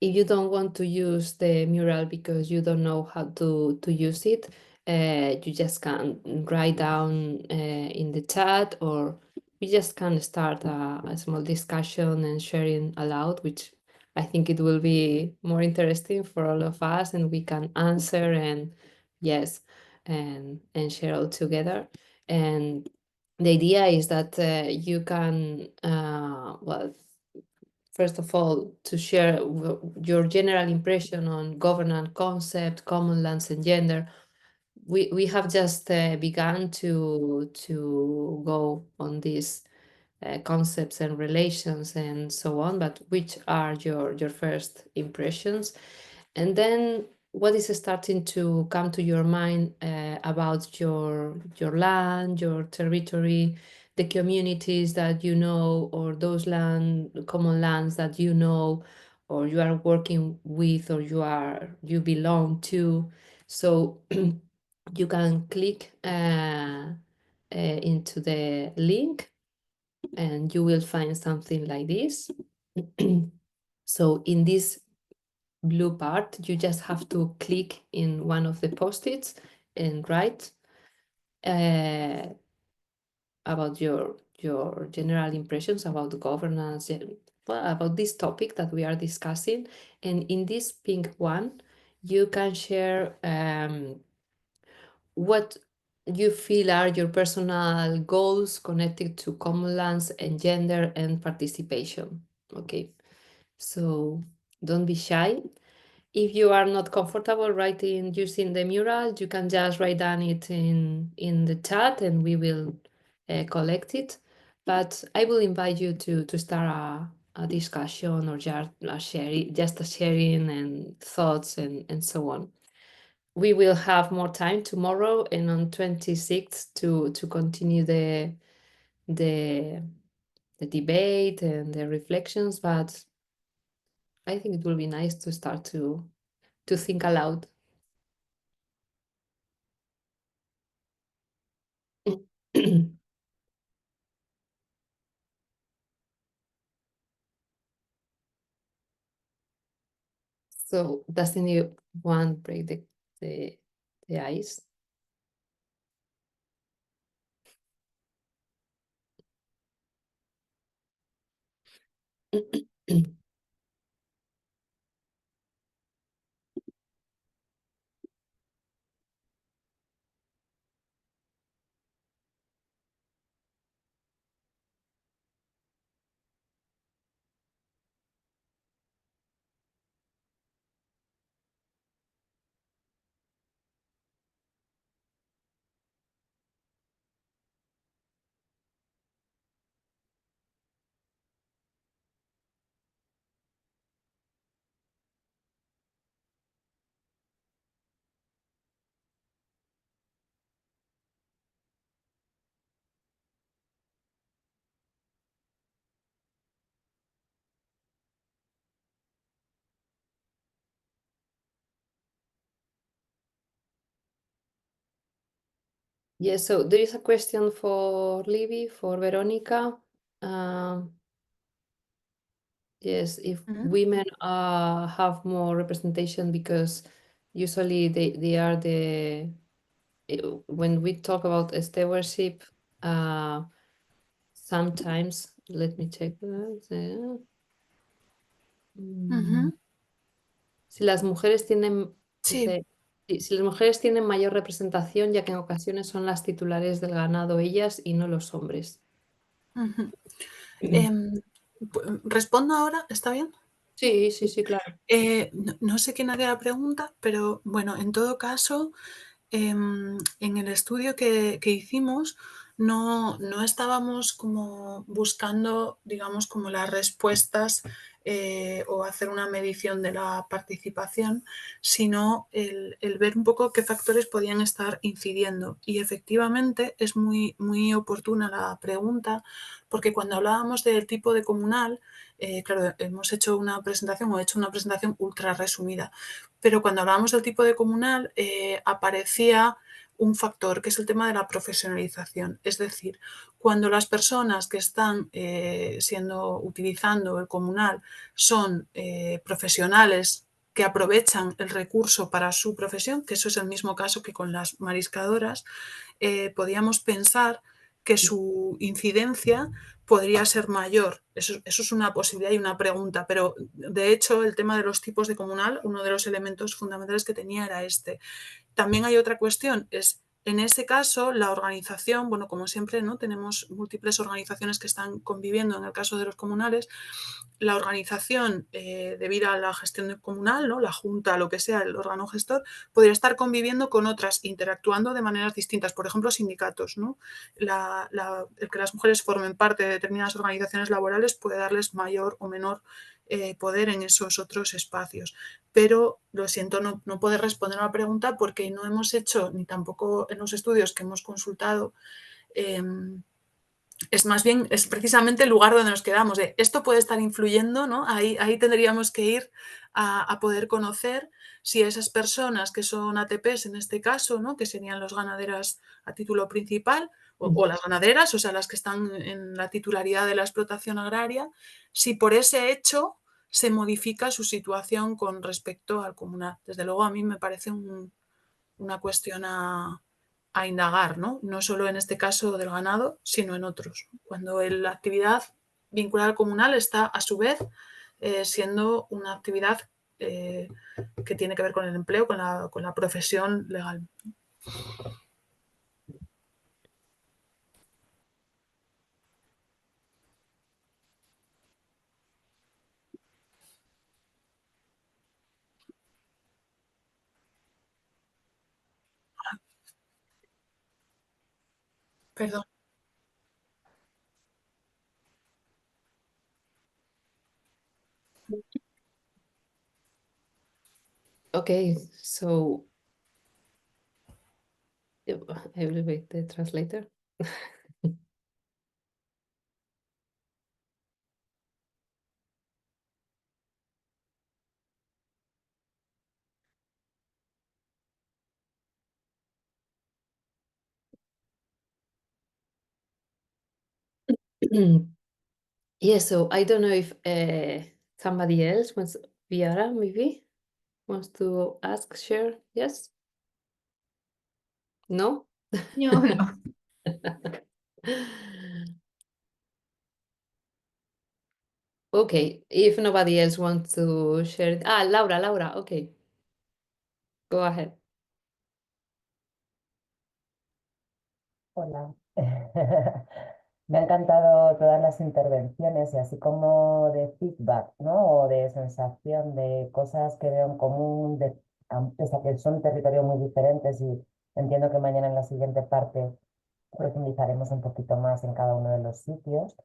you don't want to use the mural because you don't know how to use it, you just can write down in the chat, or we just can start a small discussion and sharing aloud, which I think it will be more interesting for all of us, and we can answer and yes, and share all together. And the idea is that you can, first of all, to share your general impression on governance concept, Commonlands, and gender. We have just begun to go on these concepts and relations and so on, but which are your first impressions? And then what is starting to come to your mind about your land, your territory, the communities that you know, or those common lands that you know, or you are working with, or you belong to. So you can click into the link and you will find something like this. So in this blue part, you just have to click in one of the post-its and write about your general impressions about governance and about this topic that we are discussing. And in this pink one, you can share what you feel are your personal goals connected to Commonlands and gender and participation. Okay, so don't be shy. If you are not comfortable writing using the mural, you can just write down it in the chat and we will collect it. But I will invite you to start a discussion or just a sharing and thoughts and so on. We will have more time tomorrow and on 26th to continue the debate and the reflections, but I think it will be nice to start to think aloud. So does anyone break the ice? Yes, so there is a question for Libby, for Veronica. Yes, if women have more representation, because usually they are when we talk about stewardship, sometimes, let me check. Si las mujeres tienen, Sí. si las mujeres tienen mayor representación, ya que en ocasiones son las titulares del ganado ellas y no los hombres. ¿Respondo ahora? ¿Está bien? Sí, sí, sí, claro. No sé quién haría la pregunta, pero bueno, en todo caso, en el estudio que hicimos no estábamos como buscando, digamos, como las respuestas o hacer una medición de la participación, sino el ver un poco qué factores podían estar incidiendo. Y efectivamente es muy, muy oportuna la pregunta, porque cuando hablábamos del tipo de comunal, claro, hemos hecho una presentación o he hecho una presentación ultra resumida, pero cuando hablábamos del tipo de comunal aparecía un factor que es el tema de la profesionalización. Es decir, cuando las personas que están utilizando el comunal son profesionales que aprovechan el recurso para su profesión, que eso es el mismo caso que con las mariscadoras, podíamos pensar que su incidencia podría ser mayor. Eso es una posibilidad y una pregunta, pero de hecho el tema de los tipos de comunal, uno de los elementos fundamentales que tenía era este. También hay otra cuestión, es en ese caso la organización, bueno, como siempre, ¿no? Tenemos múltiples organizaciones que están conviviendo en el caso de los comunales. La organización, debido a la gestión comunal, ¿no? La junta, lo que sea, el órgano gestor, podría estar conviviendo con otras, interactuando de maneras distintas, por ejemplo, sindicatos, ¿no? El que las mujeres formen parte de determinadas organizaciones laborales puede darles mayor o menor poder en esos otros espacios. Pero lo siento, no poder responder a la pregunta porque no hemos hecho, ni tampoco en los estudios que hemos consultado, es más bien, es precisamente el lugar donde nos quedamos. Esto puede estar influyendo, ¿no? Ahí tendríamos que ir a poder conocer si esas personas que son ATPs en este caso, ¿no? Que serían los ganaderas a título principal o las ganaderas, o sea, las que están en la titularidad de la explotación agraria, si por ese hecho se modifica su situación con respecto al comunal. Desde luego a mí me parece una cuestión a a indagar, ¿no? No solo en este caso del ganado, sino en otros. Cuando la actividad vinculada al comunal está a su vez siendo una actividad que tiene que ver con el empleo, con la profesión legal. Perdón. Okay, so I will wait the translator. Yeah, so I don't know if somebody else wants, Viara maybe, wants to ask, share, yes? No? No, no. Okay, if nobody else wants to share, Laura, okay. Go ahead. Hola. Me han encantado todas las intervenciones y así como de feedback, ¿no? O de sensación de cosas que veo en común, pese a que son territorios muy diferentes y entiendo que mañana en la siguiente parte profundizaremos un poquito más en cada uno de los sitios.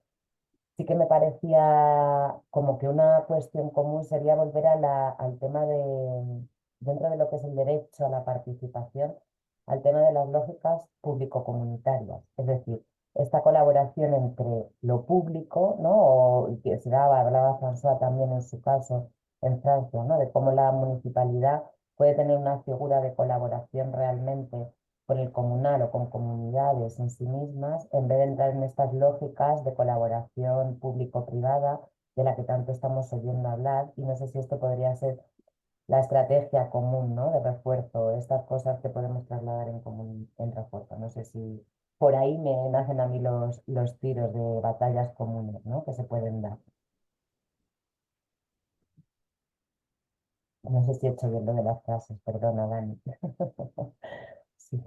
Sí que me parecía como que una cuestión común sería volver al tema dentro de lo que es el derecho a la participación, al tema de las lógicas público-comunitarias. Es decir, esta colaboración entre lo público, ¿no? O que se hablaba François también en su caso en Francia, ¿no? De cómo la municipalidad puede tener una figura de colaboración realmente con el comunal o con comunidades en sí mismas, en vez de entrar en estas lógicas de colaboración público-privada de la que tanto estamos oyendo hablar. Y no sé si esto podría ser la estrategia común, ¿no? De refuerzo, estas cosas que podemos trasladar en común en refuerzo. No sé si por ahí me nacen a mí los tiros de batallas comunes, ¿no? Que se pueden dar. No sé si he hecho bien lo de las frases, perdona, Dani. Sí.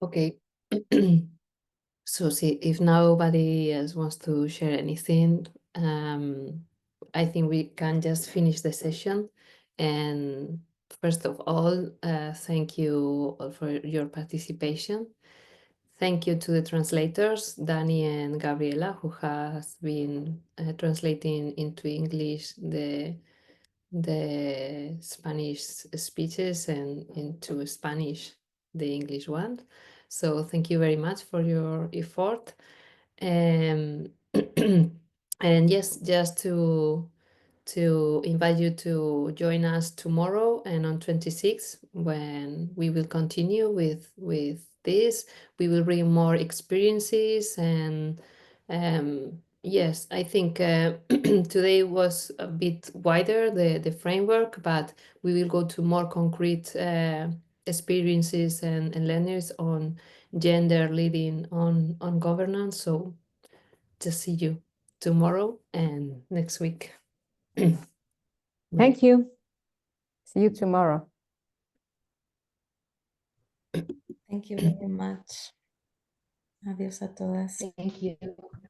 Okay. So see, if nobody else wants to share anything, I think we can just finish the session. And first of all, thank you all for your participation. Thank you to the translators, Dani and Gabriela, who has been translating into English the Spanish speeches and into Spanish the English one. So thank you very much for your effort. And yes, just to invite you to join us tomorrow and on 26 when we will continue with this. We will bring more experiences and yes, I think today was a bit wider the framework, but we will go to more concrete experiences and learners on gender leading on governance. So just see you tomorrow and next week. Thank you. See you tomorrow. Thank you very much. Adiós a todas. Thank you.